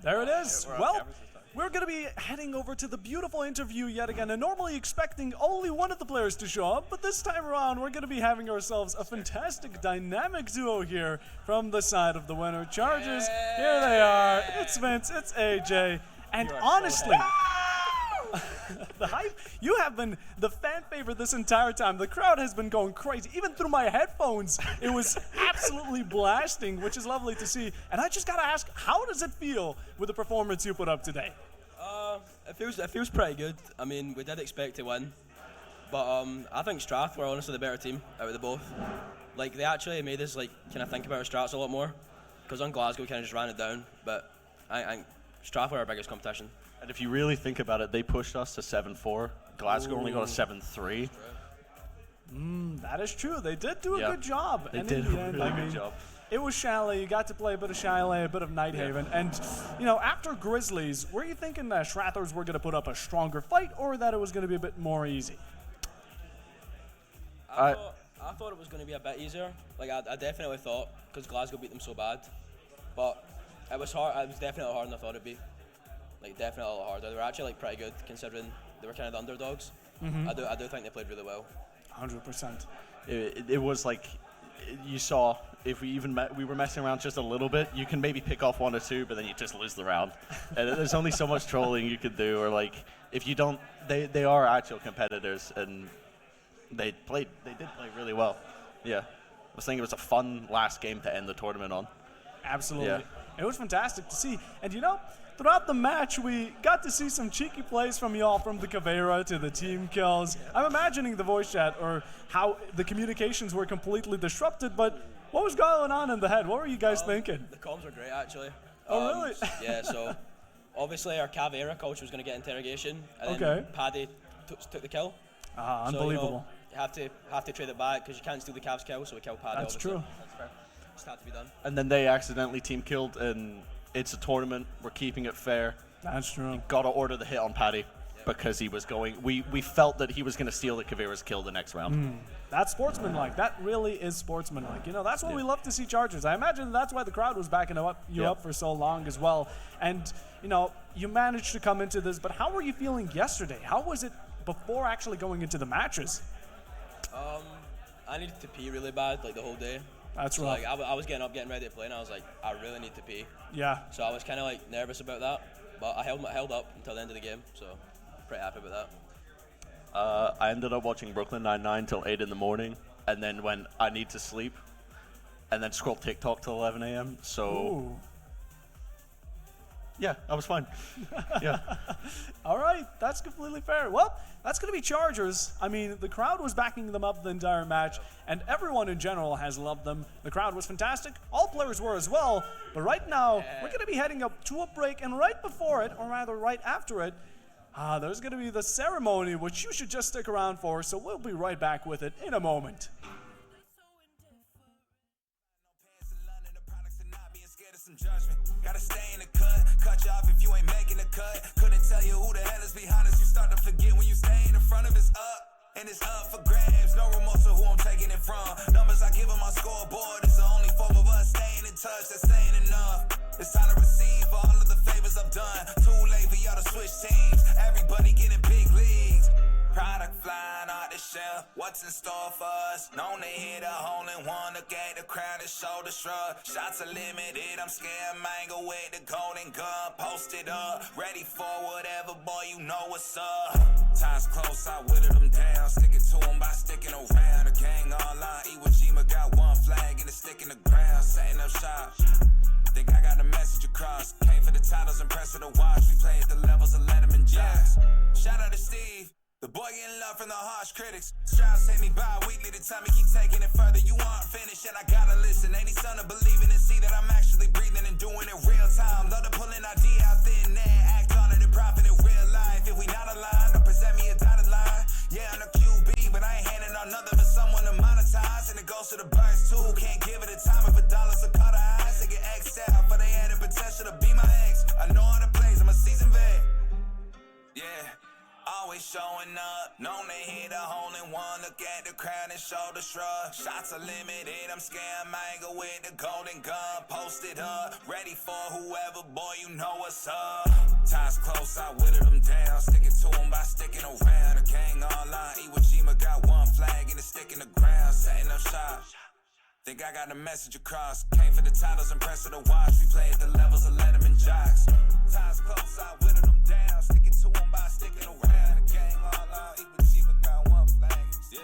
There it is. Well, we're going to be heading over to the beautiful interview yet again, and normally expecting only one of the players to show up, but this time around we're going to be having ourselves a fantastic dynamic duo here from the side of the winner Chargers. Here they are. It's Vince, it's AJ, and honestly, the hype, you have been the fan favorite this entire time. The crowd has been going crazy. Even through my headphones, it was absolutely blasting, which is lovely to see. And I just gotta ask, how does it feel with the performance you put up today? It feels pretty good. I mean, we did expect to win, but I think Strath were honestly the better team out of the both. Like, they actually made us like kind of think about our strats a lot more, because on Glasgow we kind of just ran it down. But I think Strath were our biggest competition. And if you really think about it, they pushed us to 7-4. Glasgow only got a 7-3. That is true. They did do a good job. They and did in the a end, really good job. It was Chalet. You got to play a bit of Chalet, a bit of Nighthaven. And, you know, after Grizzlies, were you thinking that Strathers were going to put up a stronger fight, or that it was going to be a bit more easy? I thought it was going to be a bit easier. Like, I definitely thought, because Glasgow beat them so bad. But it was hard. It was definitely harder than I thought it'd be. Like, definitely a lot harder. They were actually like pretty good considering they were kind of the underdogs. I do think they played really well. 100%. It was like, you saw, if we were messing around just a little bit, you can maybe pick off one or two, but then you just lose the round. And there's only so much trolling you could do, or like, if you don't, they are actual competitors, and they did play really well. Yeah. I was thinking it was a fun last game to end the tournament on. Absolutely. Yeah. It was fantastic to see. And, you know, throughout the match, we got to see some cheeky plays from y'all, from the Caveira to the team kills. I'm imagining the voice chat or how the communications were completely disrupted, but what was going on in the head? What were you guys thinking? The comms were great, actually. Oh, really? Yeah, so obviously our Caveira coach was going to get interrogation, and then Paddy took the kill. Unbelievable. So, you have to trade it back, because you can't steal the Cavs kill, so we killed Paddy. That's obviously. true. That's fair. Just had to be done. And then they accidentally team killed, and it's a tournament. We're keeping it fair. That's true. You got to order the hit on Paddy because he was going. We felt that he was going to steal the Caveira's kill the next round. That's sportsmanlike. That really is sportsmanlike. You know, that's what we love to see Chargers. I imagine that's why the crowd was backing you up for so long as well. And, you know, you managed to come into this, but how were you feeling yesterday? How was it before actually going into the matches? I needed to pee really bad, like, the whole day. That's so, right. Like, I was getting up, getting ready to play, and I was like, I really need to pee. Yeah. So I was kind of like nervous about that, but I held up until the end of the game, so pretty happy with that. I ended up watching Brooklyn Nine-Nine till 8 in the morning, and then when I need to sleep, and then scroll TikTok till 11 a.m. So. Ooh. Yeah, I was fine. Yeah. All right, that's completely fair. Well, that's going to be Chargers. I mean, the crowd was backing them up the entire match, and everyone in general has loved them. The crowd was fantastic. All players were as well. But right now, we're going to be heading up to a break, and right before it, or rather right after it, there's going to be the ceremony, which you should just stick around for, so we'll be right back with it in a moment. Gotta stay in the cut you off if you ain't making the cut. Couldn't tell you who the hell is behind us. You start to forget when you stay in the front of it's up. And it's up for grabs, no remorse for who I'm taking it from. Numbers I give on my scoreboard, it's the only form of us staying in touch, that's saying enough. It's time to receive all of the favors I've done. Too late for y'all to switch teams, everybody getting big leagues. Product flying out the shelf, what's in store for us? Known to hit a hole in one, look at the crowd and shoulder shrug. Shots are limited, I'm scared mango with the golden gun. Posted up, ready for whatever, boy, you know what's up. Time's close, I whittled them down, sticking to them by sticking around. The gang all out, Iwo Jima got one flag and a stick in the ground, setting up shop. Think I got the message across, came for the titles, impressed with the watch. We played the levels of Letterman jazz. Shout out to Steve. The boy getting love from the harsh critics. Strides take me bi-weekly, the time me keep taking it further. You aren't finished and I gotta listen. Ain't he son to believing and see that I'm actually breathing and doing it real time. Love to pull an idea out thin there, act on it and profit in real life. If we not aligned, or present me a dotted line. Yeah, I'm a QB, but I ain't handing out nothing for someone to monetize. And it goes to the birds too, can't give it a time if a dollar's a cut of eyes. They get X'd out, but they had the potential to be my ex. I know all the plays, I'm a seasoned vet. Yeah. Always showing up, known to hit a hole in one. Look at the crowd and shoulder shrug. Shots are limited, I'm scam angle with the golden gun. Posted up, ready for whoever, boy, you know what's up. Time's close, I whittled them down. Sticking to them by sticking around. The gang online, Iwo Jima got one flag and it's sticking the ground. Setting up shop. Think I got the message across. Came for the titles, impressive to watch. We play at the levels of Letterman jocks. Time's close, I whittled them down. Sticking to them by sticking around. The gang online, Iwo Jima got one flag. Yeah.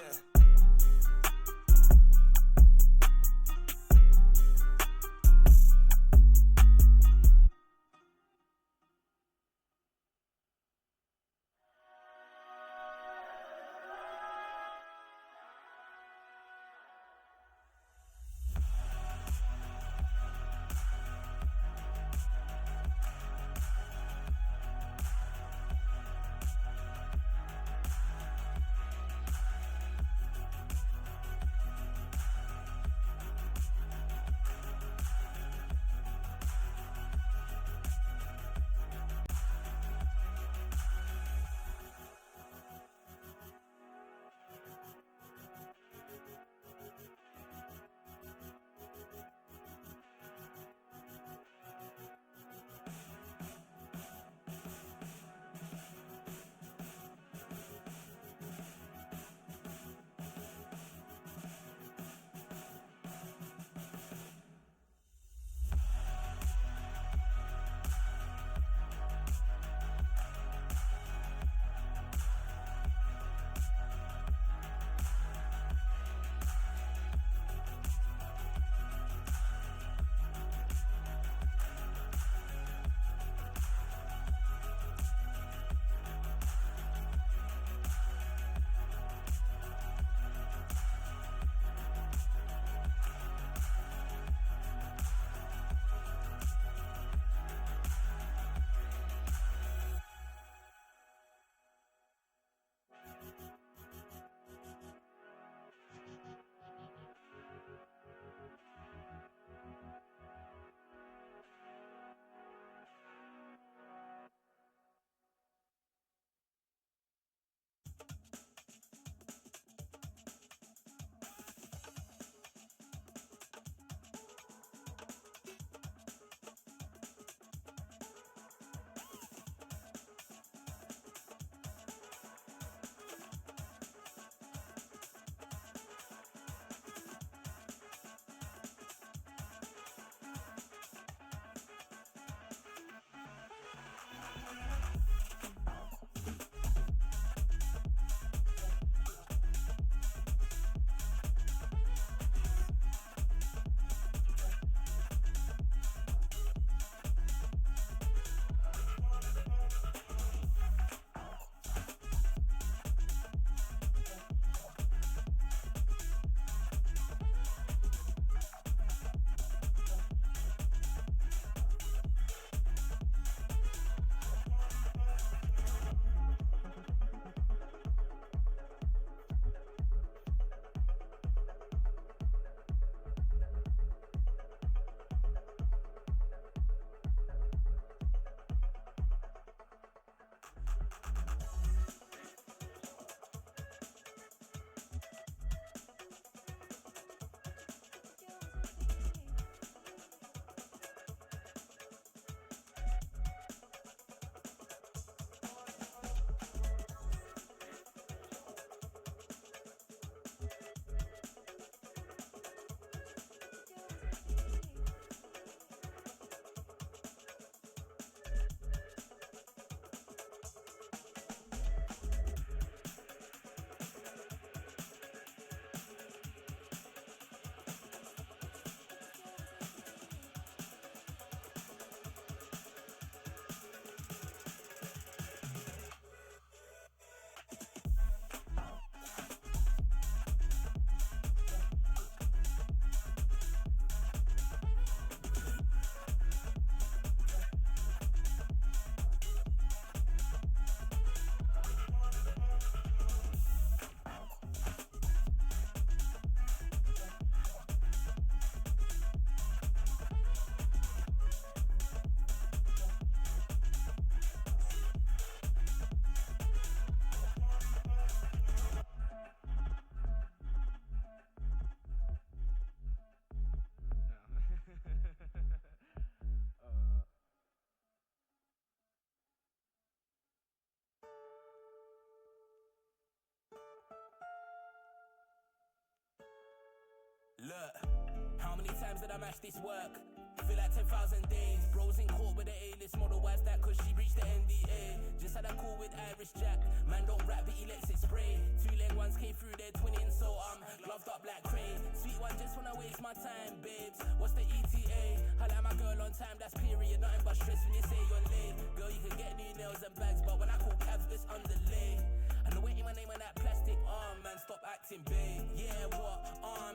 I match this work. Feel like 10,000 days. Bros in court with the A-list model. Why's that? Cause she reached the NDA. Just had a call with Irish Jack. Man don't rap but he lets it spray. 2-leg ones came through their twinning, so I'm gloved up like Cray. Sweet one just wanna waste my time, babes. What's the ETA? I like my girl on time, that's period. Nothing but stress when you say you're late. Girl, you can get new nails and bags, but when I call cabs, bitch, underlay. And the waiting my name on that plastic arm, man, stop acting babe. Yeah, what?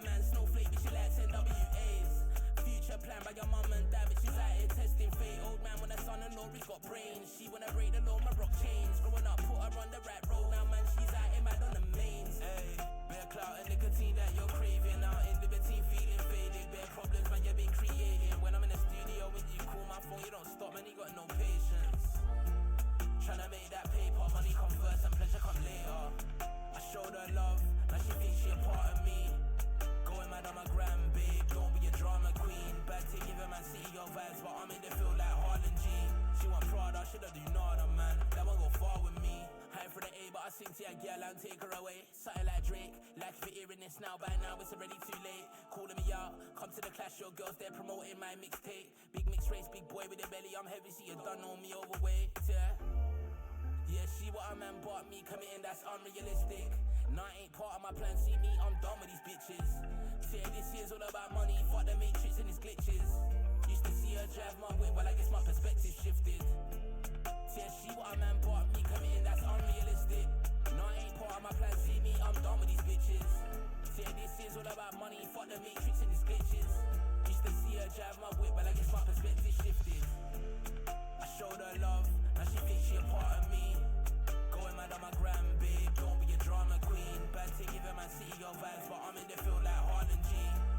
Man, snowflake, bitch, you like 10 WAs. Future plan by your mum and dad, bitch, she's out here testing fate. Old man when her son and Lori's got brains. She wanna break the law, my rock chains. Growing up, put her on the right road. Now, man, she's out here mad on the mains. Hey, bare clout and nicotine that you're craving. Out in libertine, feeling faded. Bare problems, man, you've been creating. When I'm in the studio, when you call my phone, you don't stop, man, you got no patience. Tryna make that paper, money come first and pleasure come later. I showed her love, now she thinks she a part of me. Going mad on my gram, babe, don't be a drama queen. Bad to give a man city girl vibes, but I'm in the feel like Harlan G. She want Prada, shoulda do nada, man. That won't go far with me. High for the A, but I sing to a girl and take her away. Something like Drake, like if you're hearing this now, by now it's already too late. Calling me out, come to the clash, your girls, they're promoting my mixtape. Big mixed race, big boy with a belly, I'm heavy, so you done know me overweight, yeah. Yeah, she what a man bought me, committing, that's unrealistic. Nah, ain't part of my plan, see me, I'm done with these bitches. Say this year's all about money, fuck the matrix and its glitches. Used to see her drive my whip, but I guess my perspective shifted. Say she what a man bought me, committing, that's unrealistic. Nah, ain't part of my plan, see me, I'm done with these bitches. Say this year's all about money, fuck the matrix and its glitches. Used to see her drive my whip, but I guess my perspective shifted. I showed her love, now she thinks she a part of me. Going mad on my gram, babe, don't be a drama queen. Bad to give a man city girl vibes, but I'm in the field like Harlan G.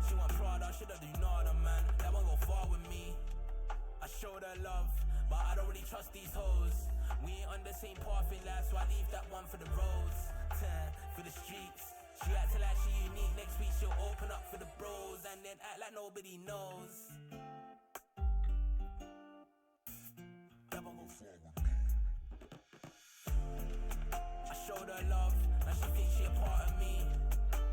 She want Prada, shoulda do nada, man. That won't go far with me. I showed her love, but I don't really trust these hoes. We ain't on the same path in life, so I leave that one for the roads. For the streets. She acting like she unique, next week she'll open up for the bros, and then act like nobody knows. That won't go far with me. I showed her love, now she thinks she a part of me.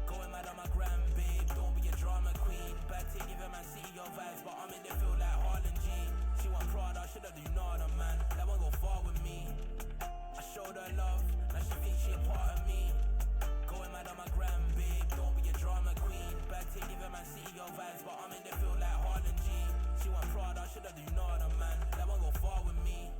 Going mad on my gram, babe, don't be a drama queen. Bad to give a man city girl vibes, but I'm in the field like Harlan G. She want Prada, shoulda do nada, man. That won't go far with me. I showed her love, now she thinks she a part of me. Going mad on my gram, babe, don't be a drama queen. Bad to give a man city girl vibes, but I'm in the field like Harlan G. She want Prada, shoulda do nada, man. That won't go far with me.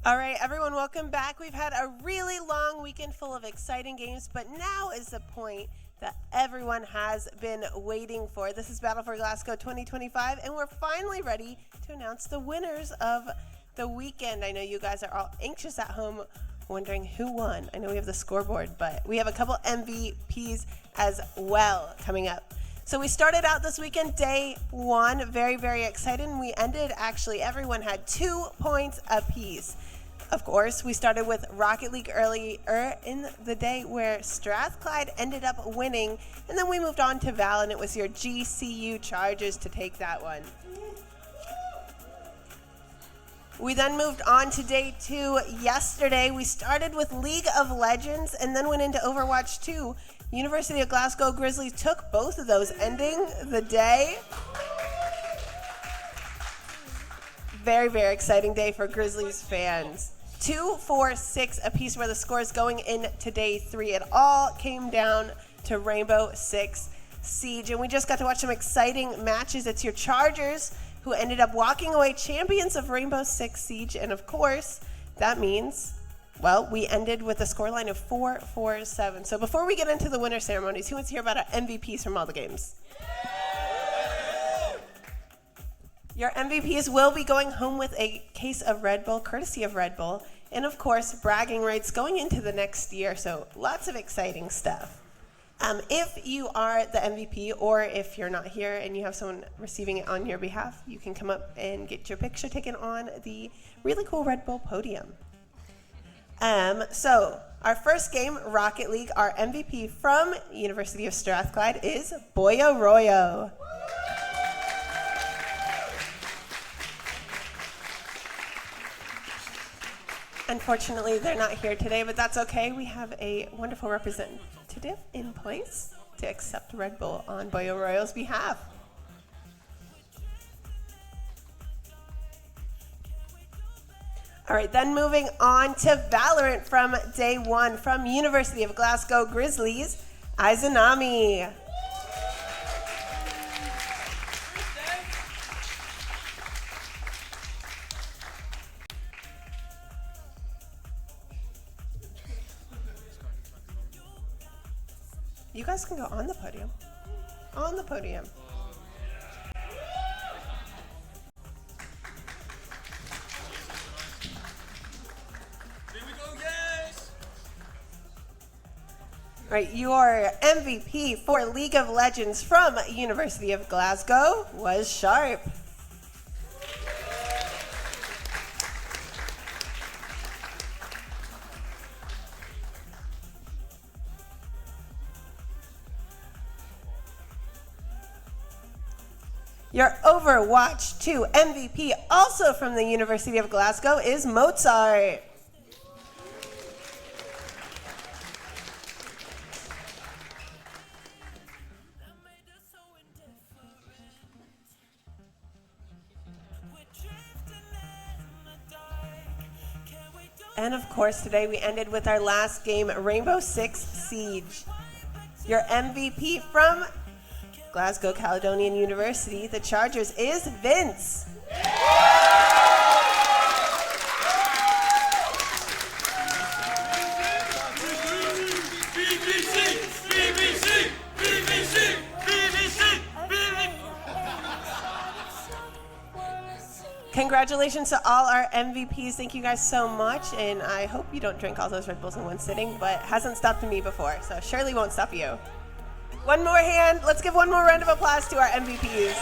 All right, everyone, welcome back. We've had a really long weekend full of exciting games, but now is the point that everyone has been waiting for. This is Battle for Glasgow 2025, and we're finally ready to announce the winners of the weekend. I know you guys are all anxious at home wondering who won. I know we have the scoreboard, but we have a couple MVPs as well coming up. So we started out this weekend, day one, very, very excited, and we ended, actually, everyone had 2 points apiece. Of course, we started with Rocket League earlier in the day where Strathclyde ended up winning, and then we moved on to Val, and it was your GCU Chargers to take that one. We then moved on to day two yesterday. We started with League of Legends and then went into Overwatch 2. University of Glasgow Grizzlies took both of those, ending the day. Very, very exciting day for Grizzlies fans. 2, 4, 6 apiece were the scores going into day three. It all came down to Rainbow Six Siege, and we just got to watch some exciting matches. It's your Chargers who ended up walking away champions of Rainbow Six Siege, and of course, that means, well, we ended with a scoreline of 4-4-7. So before we get into the winter ceremonies, who wants to hear about our MVPs from all the games? Your MVPs will be going home with a case of Red Bull, courtesy of Red Bull, and of course, bragging rights going into the next year, so lots of exciting stuff. If you are the MVP, or if you're not here and you have someone receiving it on your behalf, you can come up and get your picture taken on the really cool Red Bull podium. So, our first game, Rocket League, our MVP from University of Strathclyde is Boyo Royo. Unfortunately, they're not here today, but that's okay. We have a wonderful representative in place to accept Red Bull on Boyo Royo's behalf. All right, then moving on to Valorant from day one from University of Glasgow Grizzlies, Izanami. You guys can go on the podium. On the podium. Right, your MVP for League of Legends from University of Glasgow was Sharp. Your Overwatch 2 MVP, also from the University of Glasgow, is Mozart. And of course, today we ended with our last game, Rainbow Six Siege. Your MVP from Glasgow Caledonian University, the Chargers, is Vince. Congratulations to all our MVPs. Thank you guys so much, and I hope you don't drink all those Red Bulls in one sitting, but it hasn't stopped me before, so surely won't stop you. One more hand. Let's give one more round of applause to our MVPs.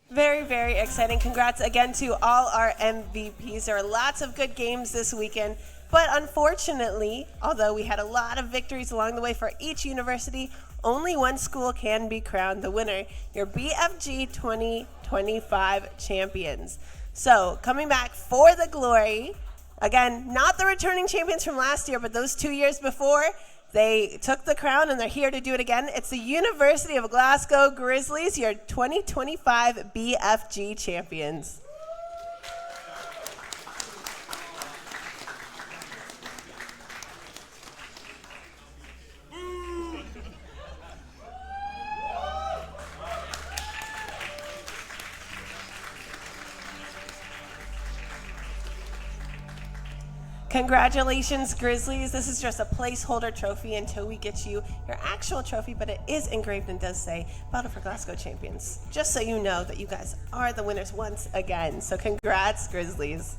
Very, very exciting. Congrats again to all our MVPs. There are lots of good games this weekend, but unfortunately, although we had a lot of victories along the way for each university, only one school can be crowned the winner, your BFG 2025 champions. So, coming back for the glory, Again, not the returning champions from last year, but those 2 years before, they took the crown and they're here to do it again. It's the University of Glasgow Grizzlies, your 2025 BFG champions. Congratulations, Grizzlies. This is just a placeholder trophy until we get you your actual trophy, but it is engraved and does say Battle for Glasgow Champions. Just so you know that you guys are the winners once again. So congrats, Grizzlies.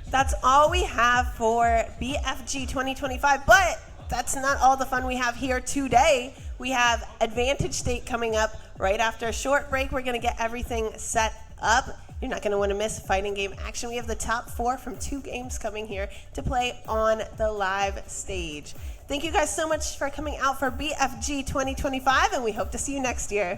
That's all we have for BFG 2025, but that's not all the fun we have here today. We have Advantage State coming up right after a short break. We're going to get everything set up. You're not going to want to miss fighting game action. We have the top 4 from 2 games coming here to play on the live stage. Thank you guys so much for coming out for BFG 2025, and we hope to see you next year.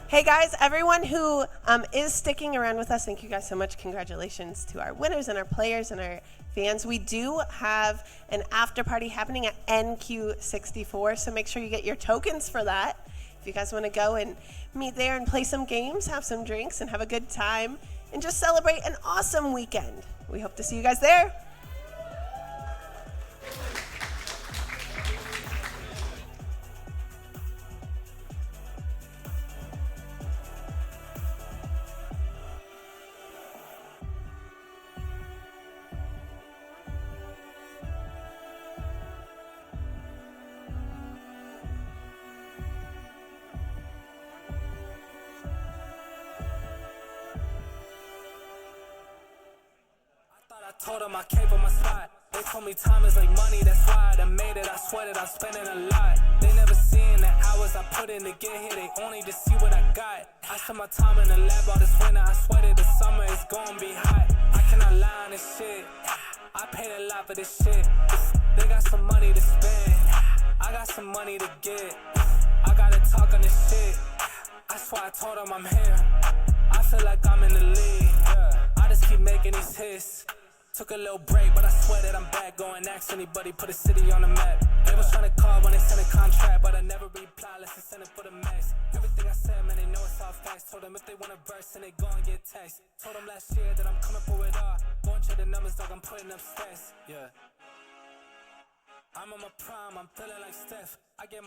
Hey guys, everyone who is sticking around with us, thank you guys so much. Congratulations to our winners and our players and our fans. We do have an after party happening at NQ64, so make sure you get your tokens for that. If you guys want to go and meet there and play some games, have some drinks, and have a good time, and just celebrate an awesome weekend. We hope to see you guys there. I told them I came from my spot. They told me time is like money, that's why I done made it. I sweated, I'm spending a lot. They never seen the hours I put in to get here, they only just see what I got. I spent my time in the lab all this winter, I sweated the summer is gonna be hot. I cannot lie on this shit, I paid a lot for this shit. They got some money to spend, I got some money to get. I gotta talk on this shit, that's why I told them I'm here. I feel like I'm in the league, I just keep making these hits. Took a little break, but I swear that I'm back. Go and ask anybody, put a city on the map. They was trying to call when they sent a contract, but I never reply unless they send it for the max. Everything I said, man, they know it's all facts. Told them if they want a verse, then they go and get text. Told them last year that I'm coming for it all. Go and check the numbers, dog, I'm putting up stats. Yeah. I'm on my prime, I'm feeling like Steph. I get my